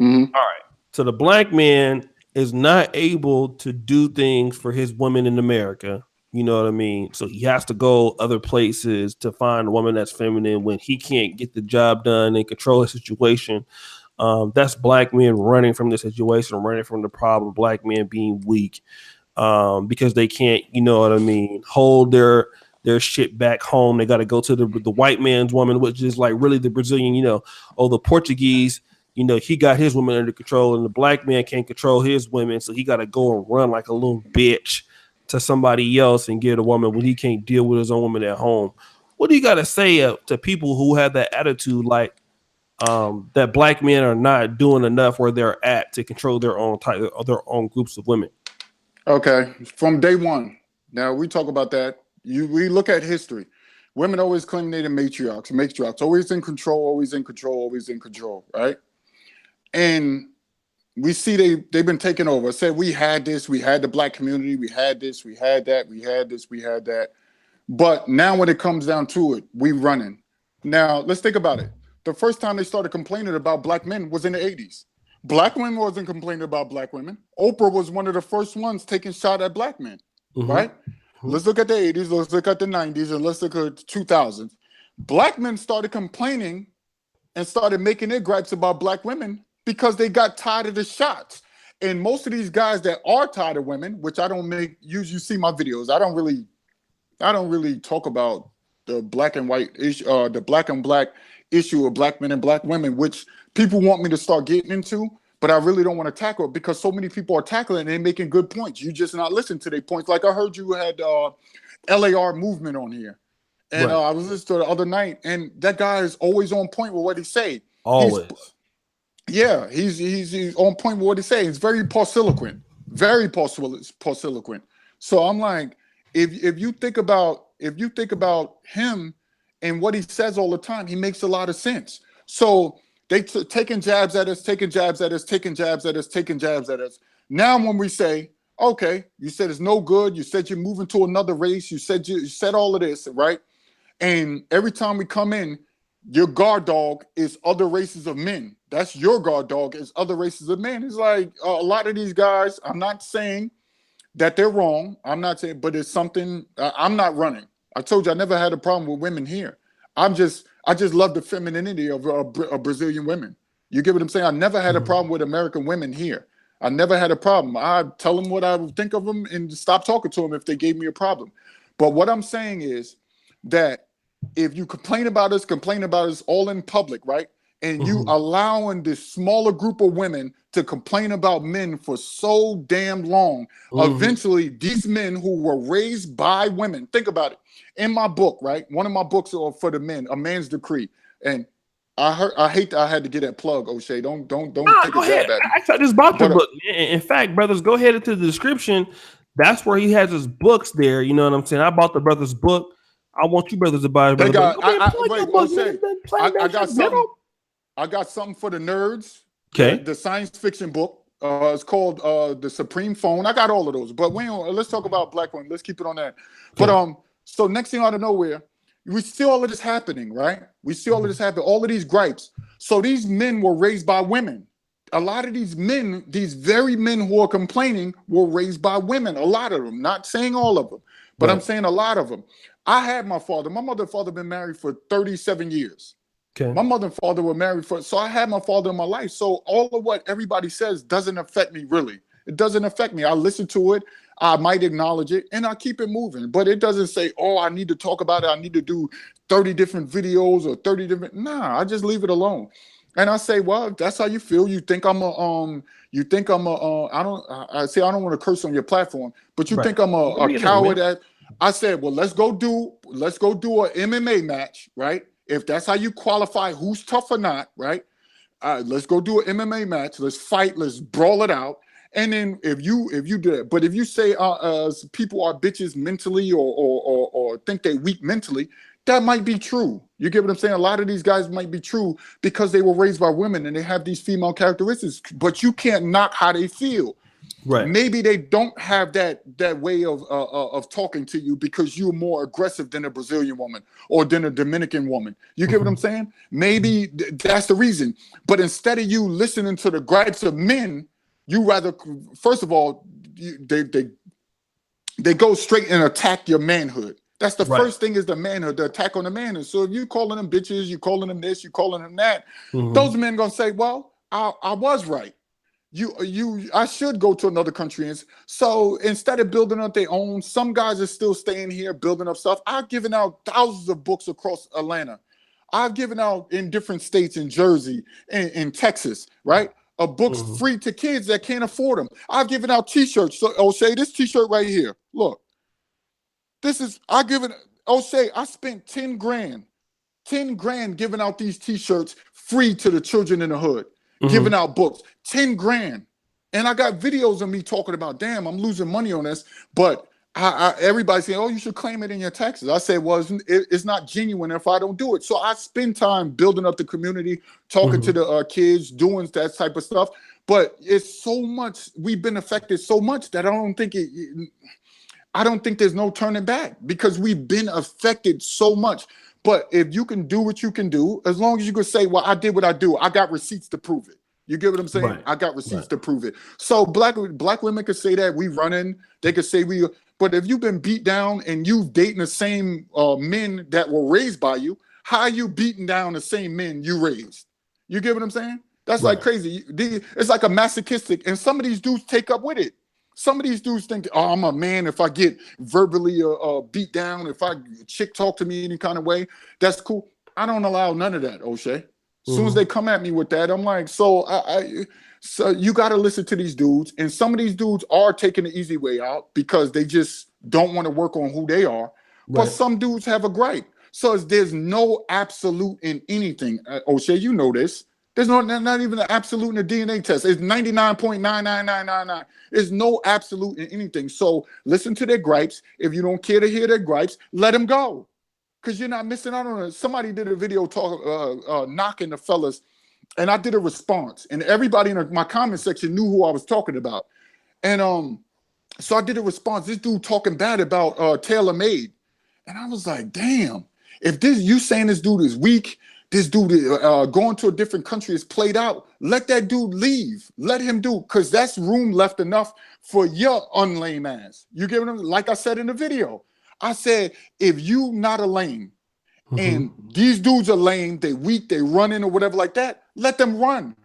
Mm-hmm. All right. So the black man is not able to do things for his woman in America. You know what I mean? So he has to go other places to find a woman that's feminine when he can't get the job done and control the situation. That's black men running from the situation, running from the problem, black men being weak because they can't, hold their shit back home. They got to go to the white man's woman, which is like really the Brazilian, the Portuguese. He got his woman under control, and the black man can't control his women, so he got to go and run like a little bitch to somebody else and get a woman when he can't deal with his own woman at home. What do you got to say to people who have that attitude, like that black men are not doing enough where they're at to control their own groups of women? Okay, from day one. Now we talk about that. We look at history. Women always claim they're the matriarchs, always in control, right? And we see they've been taking over. Said we had this, we had the black community, we had this, we had that, we had this, we had that. But now when it comes down to it, we running. Now let's think about it. The first time they started complaining about black men was in the 80s. Black women wasn't complaining about black women. Oprah was one of the first ones taking shot at black men, right? Mm-hmm. Let's look at the 80s, let's look at the 90s, and let's look at the 2000s. Black men started complaining and started making their gripes about black women because they got tired of the shots. And most of these guys that are tired of women, which I don't you see my videos, I don't really talk about the black and white issue, the black and black issue of black men and black women, which people want me to start getting into, but I really don't want to tackle it because so many people are tackling it and they're making good points. You just not listening to their points. Like I heard you had LAR movement on here. And right. I was listening to the other night, and that guy is always on point with what he say. Always. He's on point with what he say. He's very pausiloquent, very pausiloquent. So I'm like, if you think about him and what he says all the time, he makes a lot of sense. So they taking jabs at us, taking jabs at us, taking jabs at us, taking jabs at us. Now when we say, okay, you said it's no good, you said you're moving to another race, you said all of this, right? And every time we come in, your guard dog is other races of men. That's your guard dog is other races of men. It's like a lot of these guys, I'm not saying that they're wrong. I'm not saying, but it's something, I'm not running. I told you I never had a problem with women here. I just love the femininity of Brazilian women. You get what I'm saying? I never had a problem with American women here. I never had a problem. I tell them what I think of them and stop talking to them if they gave me a problem. But what I'm saying is that if you complain about us all in public, right? And you allowing this smaller group of women to complain about men for so damn long, eventually these men who were raised by women, think about it. In my book, right? One of my books are for the men, A Man's Decree. And I hate that I had to get that plug, Oshay. Don't take a jab at me. I just bought the book. In fact, brothers, go ahead into the description. That's where he has his books there. You know what I'm saying? I bought the brother's book. I want you brothers to buy it. I got something for the nerds. Okay. The science fiction book. It's called The Supreme Phone. I got all of those. But let's talk about black women. Let's keep it on that. Okay. But so next thing out of nowhere, we see all of this happening, right? We see all of this happen, all of these gripes. So these men were raised by women. A lot of these men, these very men who are complaining, were raised by women. A lot of them, not saying all of them, but I'm saying a lot of them. I had my mother and father been married for 37 years. Okay. My mother and father were married so I had my father in my life. So all of what everybody says doesn't affect me really. It doesn't affect me. I listen to it. I might acknowledge it and I keep it moving, but it doesn't say, oh, I need to talk about it. I need to do 30 different videos or 30 different. Nah, I just leave it alone. And I say, well, if that's how you feel. You think I'm a I say I don't want to curse on your platform, but you think I'm a coward at. I said, well, let's go do a MMA match, right? If that's how you qualify who's tough or not, right? Let's go do an MMA match. Let's fight. Let's brawl it out. And then if you do that, but if you say people are bitches mentally or think they weak mentally, that might be true. You get what I'm saying? A lot of these guys might be true because they were raised by women and they have these female characteristics, but you can't knock how they feel. Right. Maybe they don't have that way of talking to you because you're more aggressive than a Brazilian woman or than a Dominican woman. You get what I'm saying? Maybe that's the reason. But instead of you listening to the gripes of men, you rather, first of all, they go straight and attack your manhood. That's the first thing, is the manhood, the attack on the manhood. So if you calling them bitches, you calling them this, you calling them that, those men gonna say, well, I was right. I should go to another country. And so instead of building up their own, some guys are still staying here, building up stuff. I've given out thousands of books across Atlanta. I've given out in different states, in Jersey, in Texas, right? Books free to kids that can't afford them. I've given out t-shirts. So Oshay, this t-shirt right here, look, Oshay, I spent 10 grand giving out these t-shirts free to the children in the hood. Giving out books, 10 grand. And I got videos of me talking about, damn, I'm losing money on this. But everybody's saying, oh, you should claim it in your taxes. I say, well, it's not genuine if I don't do it. So I spend time building up the community, talking to the kids, doing that type of stuff. But it's so much, we've been affected so much that I don't think there's no turning back, because we've been affected so much. But if you can do what you can do, as long as you can say, well, I did what I do, I got receipts to prove it. You get what I'm saying? Right. I got receipts to prove it. So black women could say that we running. They could say but if you've been beat down and you dating the same men that were raised by you, how are you beating down the same men you raised? You get what I'm saying? That's like crazy. It's like a masochistic, and some of these dudes take up with it. Some of these dudes think, oh, I'm a man if I get verbally beat down, if a chick talk to me any kind of way, that's cool. I don't allow none of that, Oshay. As soon as they come at me with that, I'm like, so you got to listen to these dudes. And some of these dudes are taking the easy way out because they just don't want to work on who they are. Right. But some dudes have a gripe. So there's no absolute in anything. Oshay, you know this. There's not even an absolute in a DNA test. It's 99.99999. There's no absolute in anything. So listen to their gripes. If you don't care to hear their gripes, let them go. Because you're not missing out on it. Somebody did a video knocking the fellas, and I did a response. And everybody in my comment section knew who I was talking about. And so I did a response. This dude talking bad about TaylorMade. And I was like, damn, if you saying this dude is weak, this dude going to a different country is played out, let that dude leave. Let him do, because that's room left enough for your unlame ass. You get what I'm saying? Like I said in the video, I said, if you not a lame and these dudes are lame, they weak, they running or whatever like that, let them run.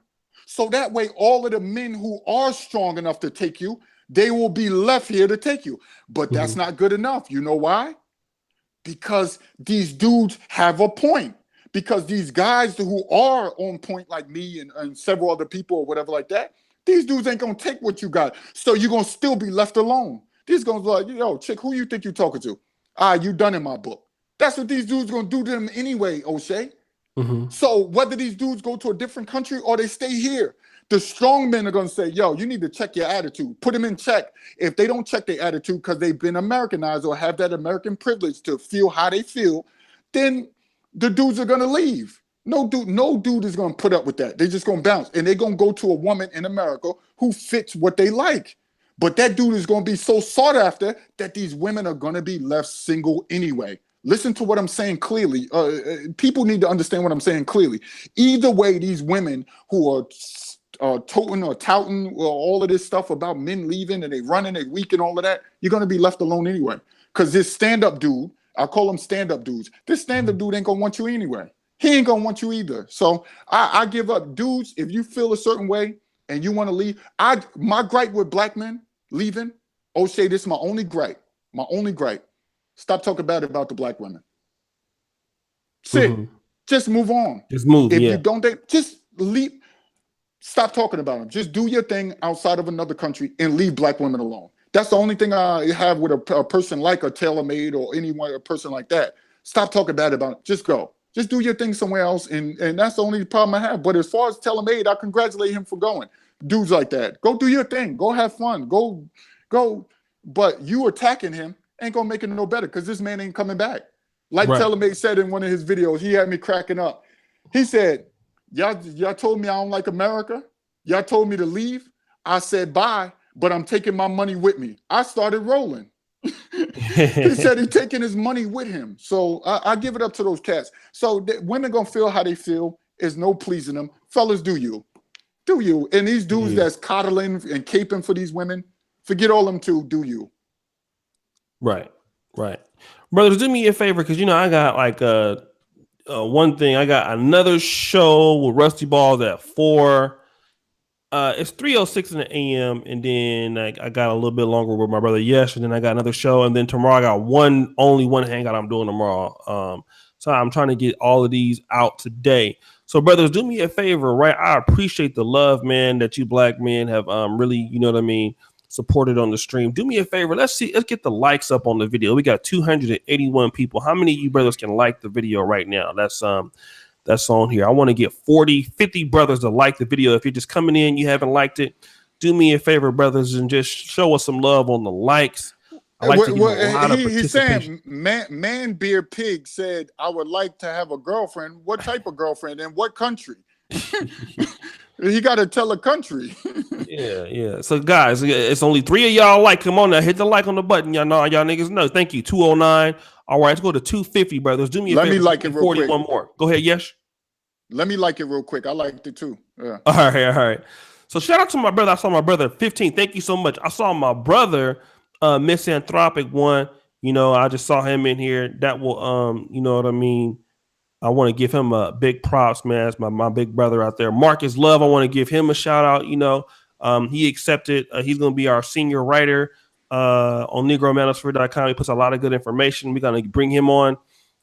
So that way, all of the men who are strong enough to take you, they will be left here to take you. But that's not good enough. You know why? Because these dudes have a point. Because these guys who are on point like me and several other people or whatever like that, these dudes ain't gonna take what you got. So you're gonna still be left alone. These gonna be like, yo, chick, who you think you talking to? You done in my book. That's what these dudes gonna do to them anyway, Oshay. So whether these dudes go to a different country or they stay here, the strong men are gonna say, yo, you need to check your attitude. Put them in check. If they don't check their attitude because they've been Americanized or have that American privilege to feel how they feel, then the dudes are gonna leave. No dude is gonna put up with that. They're just gonna bounce, and they're gonna go to a woman in America who fits what they like. But that dude is gonna be so sought after that these women are gonna be left single anyway. Listen to what I'm saying clearly. People need to understand what I'm saying clearly. Either way, these women who are toting or touting all of this stuff about men leaving and they running, they weak and all of that, you're gonna be left alone anyway. Because this stand-up dude, I call them stand-up dudes. This stand-up dude ain't gonna want you anyway. He ain't gonna want you either. So I give up. Dudes, if you feel a certain way and you want to leave, my gripe with black men leaving, Oshay, this is my only gripe. My only gripe. Stop talking bad about the black women. Just move on. Just move. If you don't, just Stop talking about them. Just do your thing outside of another country and leave black women alone. That's the only thing I have with a person like a TaylorMade or anyone, a person like that. Stop talking bad about it. Just go. Just do your thing somewhere else. And that's the only problem I have. But as far as TaylorMade, I congratulate him for going. Dudes like that. Go do your thing. Go have fun. Go. But you attacking him ain't going to make it no better because this man ain't coming back. Like TaylorMade said in one of his videos, he had me cracking up. He said, Y'all told me I don't like America. Y'all told me to leave. I said bye, but I'm taking my money with me. I started rolling. He said he's taking his money with him. So I give it up to those cats. So women gonna feel how they feel. There's no pleasing them. Fellas, do you. And these dudes that's coddling and caping for these women, forget all them too. Do you. Right. Brothers, do me a favor, because I got like one thing. I got another show with Rusty Balls at 4. It's 3:06 in the AM, and then I got a little bit longer with my brother Yesh, and then I got another show, and then tomorrow I got only one hangout I'm doing tomorrow. So I'm trying to get all of these out today. So brothers, do me a favor, right? I appreciate the love, man, that you black men have really, supported on the stream. Do me a favor. Let's get the likes up on the video. We got 281 people. How many of you brothers can like the video right now? That's on here. I want to get 50 brothers to like the video. If you're just coming in, you haven't liked it, do me a favor, brothers, and just show us some love on the likes. I like to get a lot of participation. He's saying, Man Beard Pig said, I would like to have a girlfriend. What type of girlfriend? In what country? He got to tell a country. Yeah. So guys, it's only 3 of y'all like. Come on now, hit the like on the button. Y'all niggas know. Thank you. 209. All right, let's go to 250, brothers. Do me a favor. Let me like it real 41 quick. More. Go ahead, Yesh. Let me like it real quick. I liked it too. Yeah. All right. So shout out to my brother. I saw my brother 15. Thank you so much. I saw my brother Misanthropic one. I just saw him in here. That will you know what I mean? I want to give him a big props, man. It's my big brother out there. Marcus Love, I want to give him a shout out. He accepted. He's going to be our senior writer on NegroManosphere.com. He puts a lot of good information. We're going to bring him on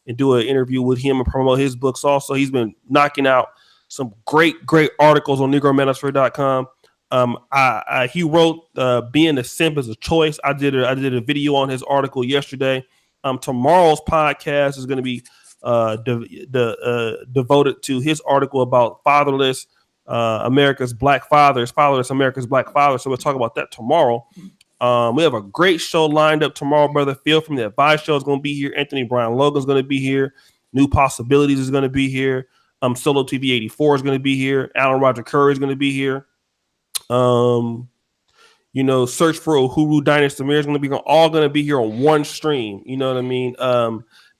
and do an interview with him and promote his books. Also, he's been knocking out some great articles on NegroManosphere.com. He wrote "Being a Simp is a Choice." I did a video on his article yesterday. Tomorrow's podcast is going to be devoted to his article about fatherless America's black fathers, fatherless America's black fathers. So we'll talk about that tomorrow. We have a great show lined up tomorrow, brother. Phil from the Advice Show is going to be here. Anthony Brown Logan is going to be here. New Possibilities is going to be here. Solo TV 84 is going to be here. Alan Roger Curry is going to be here. Search for Uhuru Dynasty Mir is going to be all going to be here on one stream. You know what I mean?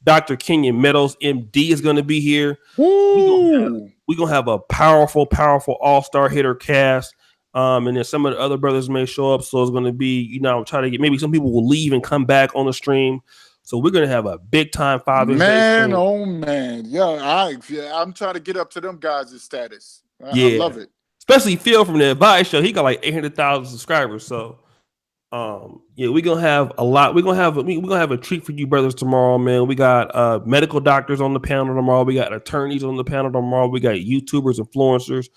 Dr. Kenyon Meadows, MD, is going to be here. We're going to have a powerful all-star hitter cast. And then some of the other brothers may show up. So it's going to be, try to get, maybe some people will leave and come back on the stream. So we're going to have a big time Father's Day stream. Oh man. Yeah, I'm trying to get up to them guys' status. I love it. Especially Phil from the Advice Show. He got like 800,000 subscribers. So we're gonna have a lot. We're gonna have a treat for you brothers tomorrow, man. We got medical doctors on the panel tomorrow. We got attorneys on the panel tomorrow. We got YouTubers, influencers.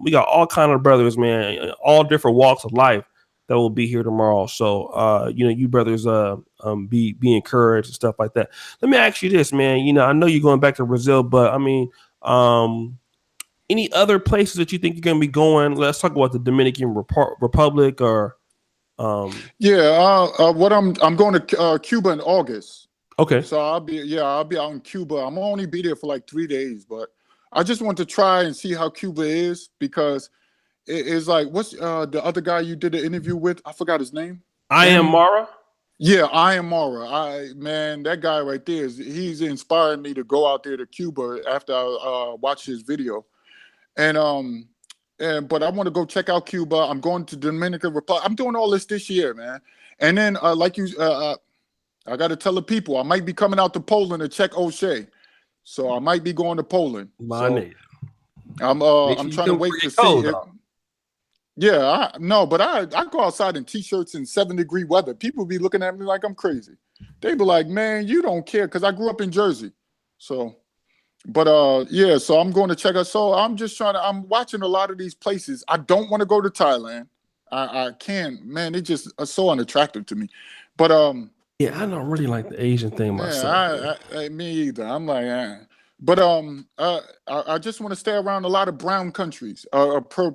We got all kind of brothers, man, all different walks of life that will be here tomorrow. So you brothers be encouraged and stuff like that. Let me ask you this, man. I know you're going back to Brazil, but I mean, any other places that you think you're gonna be going? Let's talk about the Dominican Republic or what I'm going to Cuba in August. Okay. So I'll be out in Cuba. I'm only be there for like 3 days, but I just want to try and see how Cuba is because it's like, what's the other guy you did an interview with? I forgot his name. I Am Mara. Yeah, I Am Mara. Man, that guy right there he's inspired me to go out there to Cuba after I watched his video, but I want to go check out Cuba. I'm going to Dominican Republic. I'm doing all this year, man. And then, like you, I got to tell the people I might be coming out to Poland to check Oshay. So I might be going to Poland. I'm trying to wait to see it. Yeah, but I go outside in t-shirts in 7-degree weather. People be looking at me like I'm crazy. They be like, man, you don't care, because I grew up in Jersey. So yeah, so I'm going to check out. So I'm watching a lot of these places. I don't want to go to Thailand. I can't, man, it just so unattractive to me. But Yeah, I don't really like the Asian thing yeah, myself, man. me either. I'm like, but I just want to stay around a lot of brown countries,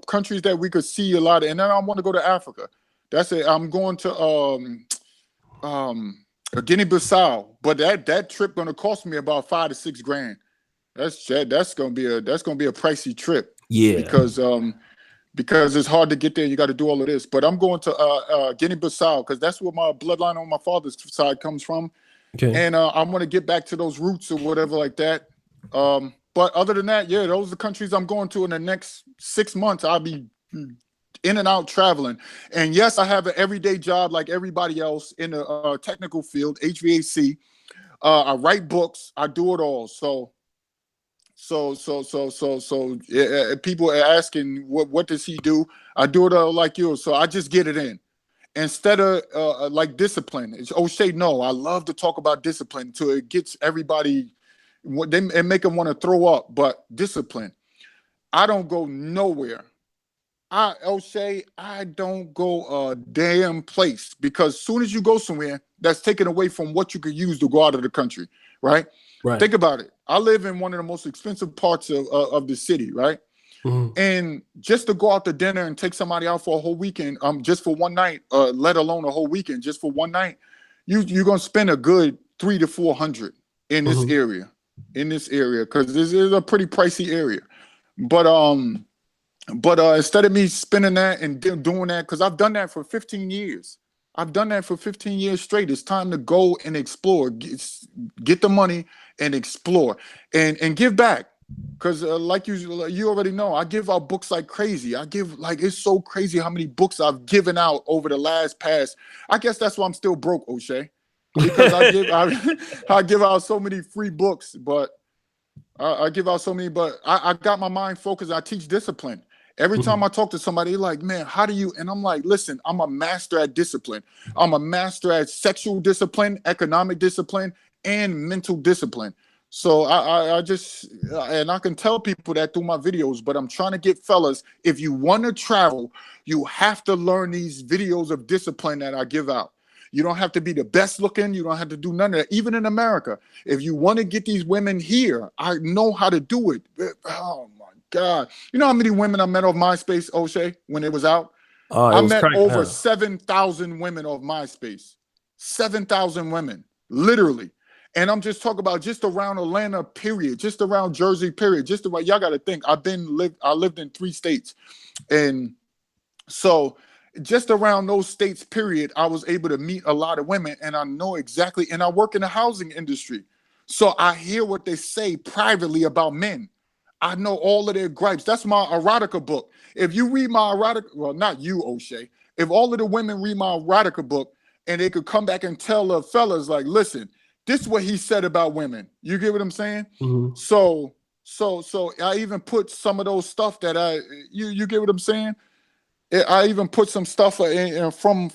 countries that we could see a lot of, and then I want to go to Africa. That's it. I'm going to um Guinea-Bissau, but that trip gonna cost me about 5 to 6 grand. That's gonna be a pricey trip Yeah. because because it's hard to get there. You got to do all of this. But I'm going to Guinea-Bissau because that's where my bloodline on my father's side comes from, Okay. and I'm gonna get back to those roots or whatever like that. But other than that, yeah, those are the countries I'm going to in the next 6 months. I'll be in and out traveling. And yes, I have an everyday job like everybody else in the technical field, HVAC. I write books. I do it all. So yeah, people are asking what does he do? I do it all like you. So I just get it in instead of like discipline. It's O'Shea. No, I love to talk about discipline until it gets everybody. What they and make them want to throw up. But discipline. I don't go nowhere. O'Shea, I don't go a damn place because soon as you go somewhere, that's taken away from what you could use to go out of the country, right? Right. Think about it. I live in one of the most expensive parts of the city, right? Mhm. And just to go out to dinner and take somebody out for a whole weekend, just for one night, let alone a whole weekend, just for one night, you're gonna spend a good 300 to 400 in this Mhm. area, because this is a pretty pricey area. But instead of me spending that and doing that, because I've done that for 15 years. I've done that for 15 years straight. It's time to go and explore, get the money and explore and give back. Because like you already know, I give out books like crazy. I give like it's so crazy how many books I've given out over the last past. I guess that's why I'm still broke, O'Shea, because I give out so many free books, but I give out so many, but I got my mind focused. I teach discipline. Every time Mhm. I talk to somebody, they're like, man, how do you? And I'm like, listen, I'm a master at discipline. I'm a master at sexual discipline, economic discipline, and mental discipline. So I just, and I can tell people that through my videos, but I'm trying to get fellas, if you want to travel, you have to learn these videos of discipline that I give out. You don't have to be the best looking. You don't have to do none of that. Even in America, if you want to get these women here, I know how to do it. Oh my God. You know how many women I met off MySpace, O'Shea, when it was out? Oh, it I was met cracking, over huh? 7,000 women off MySpace. 7,000 women, literally. And I'm just talking about just around Atlanta, period, just around Jersey, period. Just around, y'all got to think. I lived in 3 states. And so just around those states, period, I was able to meet a lot of women and I know exactly, and I work in the housing industry. So I hear what they say privately about men. I know all of their gripes. That's my erotica book. If you read my erotica, well, not you, O'Shea. If all of the women read my erotica book and they could come back and tell the fellas, like, listen, this is what he said about women. You get what I'm saying? Mhm. So I even put some of those stuff that you get what I'm saying? I even put some stuff from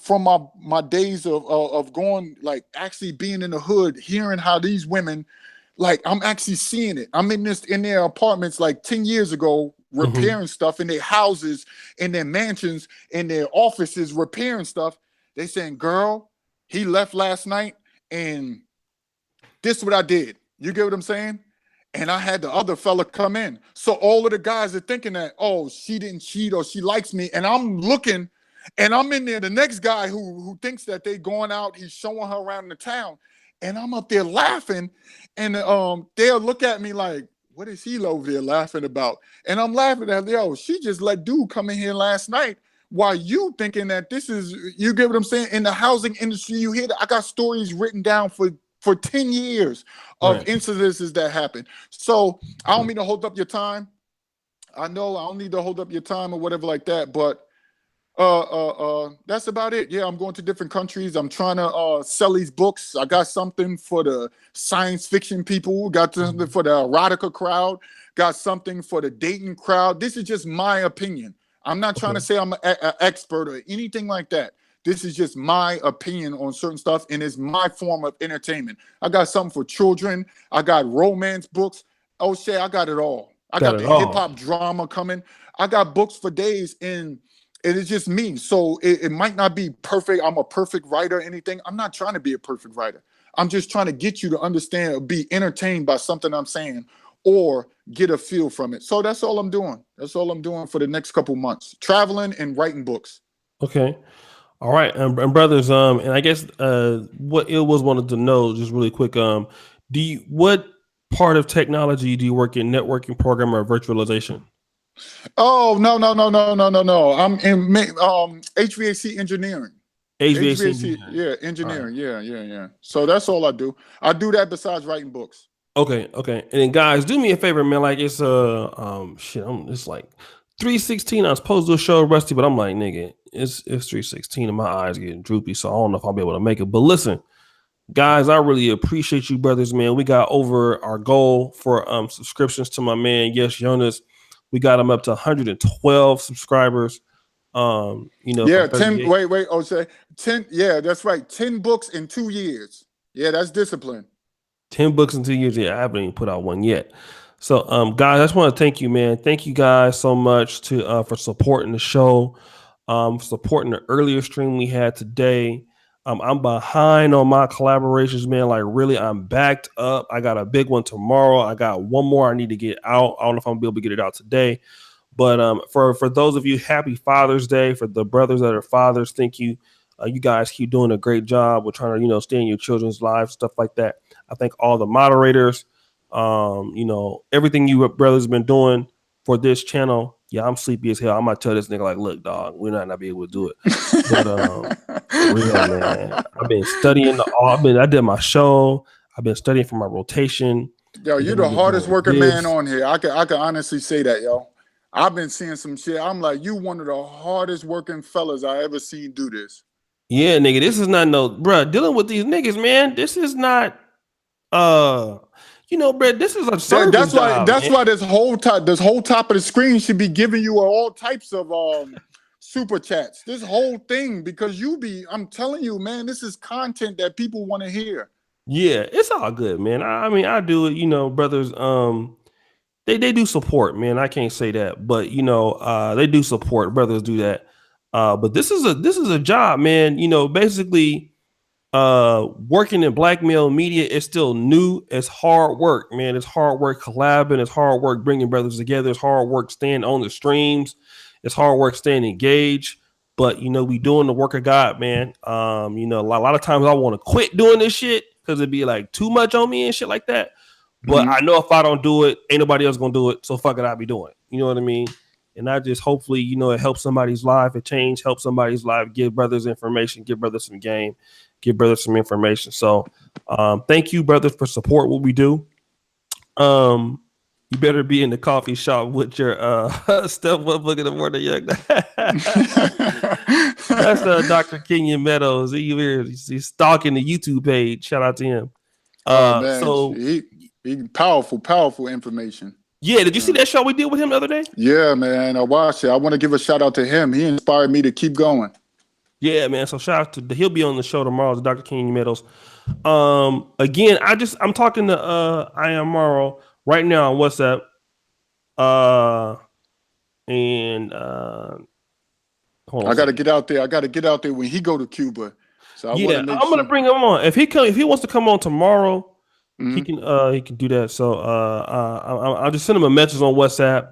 my days of going, like actually being in the hood, hearing how these women, like I'm actually seeing it. I'm in their apartments like 10 years ago, Mhm. repairing stuff in their houses, in their mansions, in their offices, repairing stuff. They saying, girl, he left last night and this is what I did. You get what I'm saying? And I had the other fella come in. So all of the guys are thinking that, oh, she didn't cheat or she likes me. And I'm looking and I'm in there. The next guy who thinks that they going out, he's showing her around the town. And I'm up there laughing. And they'll look at me like, what is he over there laughing about? And I'm laughing at, yo, she just let dude come in here last night while you thinking that this is, you get what I'm saying? In the housing industry, you hear that I got stories written down for 10 years of Right. incidences that happen. So I don't mean to hold up your time. I know I don't need to hold up your time or whatever like that, but that's about it. Yeah, I'm going to different countries. I'm trying to sell these books. I got something for the science fiction people, got something Mhm. for the erotica crowd, got something for the dating crowd. This is just my opinion. I'm not trying to Okay. say I'm an expert or anything like that. This is just my opinion on certain stuff, and it's my form of entertainment. I got something for children. I got romance books. Oh shit, I got it all. I Got got it the hip all. hop drama coming. I got books for days, and it's just me. So it might not be perfect. I'm a perfect writer or anything. I'm not trying to be a perfect writer. I'm just trying to get you to understand or be entertained by something I'm saying or get a feel from it. So that's all I'm doing. That's all I'm doing for the next couple months. Traveling and writing books. Okay. All right, and brothers, and I guess what it was wanted to know just really quick, what part of technology do you work in? Networking, program, or virtualization? Oh no. I'm in HVAC engineering. HVAC HVAC, engineering. yeah, All right. engineering, yeah. So that's all I do. I do that besides writing books. Okay, okay. And then guys, do me a favor, man. Like it's shit, it's like 3:16. I was supposed to do a show Rusty, but I'm like, nigga, it's 3:16 and my eyes getting droopy, so I don't know if I'll be able to make it. But listen, guys, I really appreciate you, brothers, man. We got over our goal for subscriptions to my man, Yesh Yonas. We got him up to 112 subscribers. Yeah, From 10, 38. wait, Jose. 10, yeah, that's right. 10 books in 2 years. Yeah, that's discipline. 10 books in 2 years. Yeah, I haven't even put out one yet. So, guys, I just want to thank you, man. Thank you guys so much for supporting the show, supporting the earlier stream we had today. I'm behind on my collaborations, man. Like, really, I'm backed up. I got a big one tomorrow. I got one more I need to get out. I don't know if I'm gonna be able to get it out today. But for those of you, happy Father's Day. For the brothers that are fathers, thank you. You guys keep doing a great job with trying to stay in your children's lives, stuff like that. I thank all the moderators. Everything you brothers been doing for this channel. Yeah, I'm sleepy as hell. I'm gonna tell this nigga like, look, dog, we're not gonna be able to do it. But for real, man, I've been studying. I did my show. I've been studying for my rotation, Yo, and you then the I've been hardest doing working man this. on here. I can honestly say that, yo. I've been seeing some shit. I'm like, you one of the hardest working fellas I ever seen do this. Yeah, nigga, this is not no, bruh, dealing with these niggas, man. This is not, uh, bruh, this is a service That's why job, man. this whole top of the screen should be giving you all types of super chats. This whole thing, because I'm telling you, man, this is content that people want to hear. Yeah, it's all good, man. I mean, I do it, brothers. They do support, man. I can't say that, but they do support. Brothers do that. But this is a job, man. Basically, working in black male media is still new. It's hard work, man. It's hard work collabing. It's hard work bringing brothers together. It's hard work staying on the streams. It's hard work staying engaged. But we doing the work of God, man. A lot of times I want to quit doing this shit because it'd be like too much on me and shit like that. But Mhm. I know if I don't do it, ain't nobody else gonna do it. So fuck it, I'll be doing it. You know what I mean? And I just hopefully, it helps somebody's life. It helps somebody's life. Give brothers information. Give brothers some game. Give brothers some information. So, thank you, brothers, for support what we do. You better be in the coffee shop with your step up looking at more than young. That's Dr. Kenyon Meadows. He's stalking the YouTube page. Shout out to him. Oh man, So he powerful information. yeah, did you see Yeah. that show we did with him the other day? Yeah, man, I watched it. I want to give a shout out to him. He inspired me to keep going. Yeah, man. So shout out to he'll be on the show tomorrow. Dr. Kenyon Meadows. Again, I'm talking to I am Morrow right now on WhatsApp. And hold on I a got to second. get out there. I got to get out there when he go to Cuba. So I want Yeah, to make I'm gonna sure. bring him on. If he wants to come on tomorrow, he Mhm. can do that. So I'll just send him a message on WhatsApp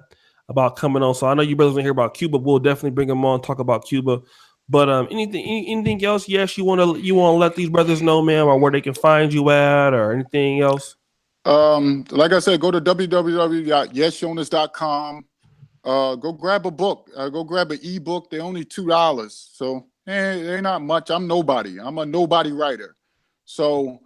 about coming on. So I know you brothers want to hear about Cuba. We'll definitely bring him on, talk about Cuba. But anything else? Yes, you wanna let these brothers know, man, or where they can find you at, or anything else? Like I said, go to www.yesyonas.com. Go grab a book. Go grab an ebook. They're only $2. So they're not much. I'm nobody. I'm a nobody writer. So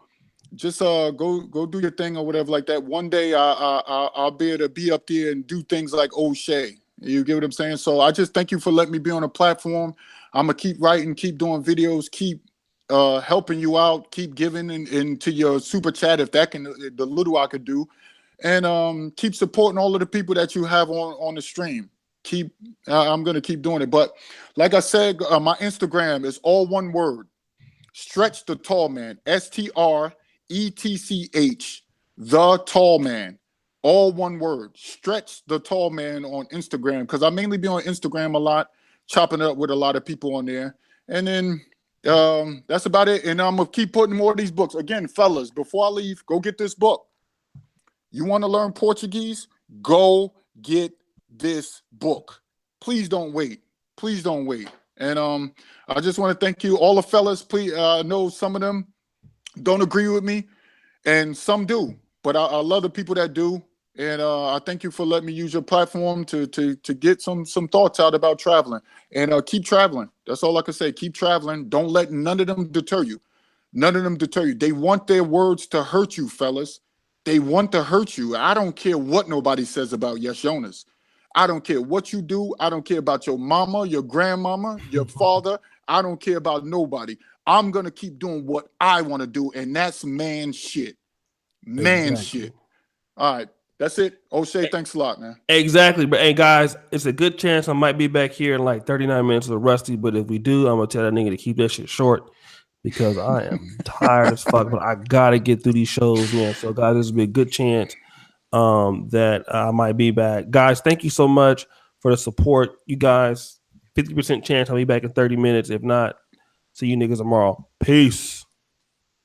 just go do your thing or whatever like that. One day I'll be able to be up there and do things like Oshay. You get what I'm saying? So I just thank you for letting me be on a platform. I'm gonna keep writing, keep doing videos, keep helping you out, keep giving into your super chat if that can the little I could do, and keep supporting all of the people that you have on the stream. Keep I'm gonna keep doing it. But like I said, my Instagram is all one word. Stretch the Tall Man. STRETCH, the Tall Man. All one word. Stretch the Tall Man on Instagram, because I mainly be on Instagram a lot, chopping it up with a lot of people on there. And then that's about it. And I'm gonna keep putting more of these books. Again, fellas, before I leave, go get this book. You want to learn Portuguese? Go get this book. Please don't wait. Please don't wait. And I just want to thank you, all the fellas. Please, I know some of them don't agree with me, and some do, but I love the people that do. And I thank you for letting me use your platform to get some thoughts out about traveling. And keep traveling. That's all I can say. Keep traveling. Don't let none of them deter you. None of them deter you. They want their words to hurt you, fellas. They want to hurt you. I don't care what nobody says about Yesh Yonas. I don't care what you do. I don't care about your mama, your grandmama, your father. I don't care about nobody. I'm going to keep doing what I want to do, and that's man shit. Man Exactly. shit. All right. That's it. Oshay, thanks a lot, man. Exactly. But hey, guys, it's a good chance I might be back here in like 39 minutes with Rusty. But if we do, I'm going to tell that nigga to keep that shit short because I am tired as fuck. But I got to get through these shows, man. So, guys, this will be a good chance that I might be back. Guys, thank you so much for the support. You guys, 50% chance I'll be back in 30 minutes. If not, see you niggas tomorrow. Peace.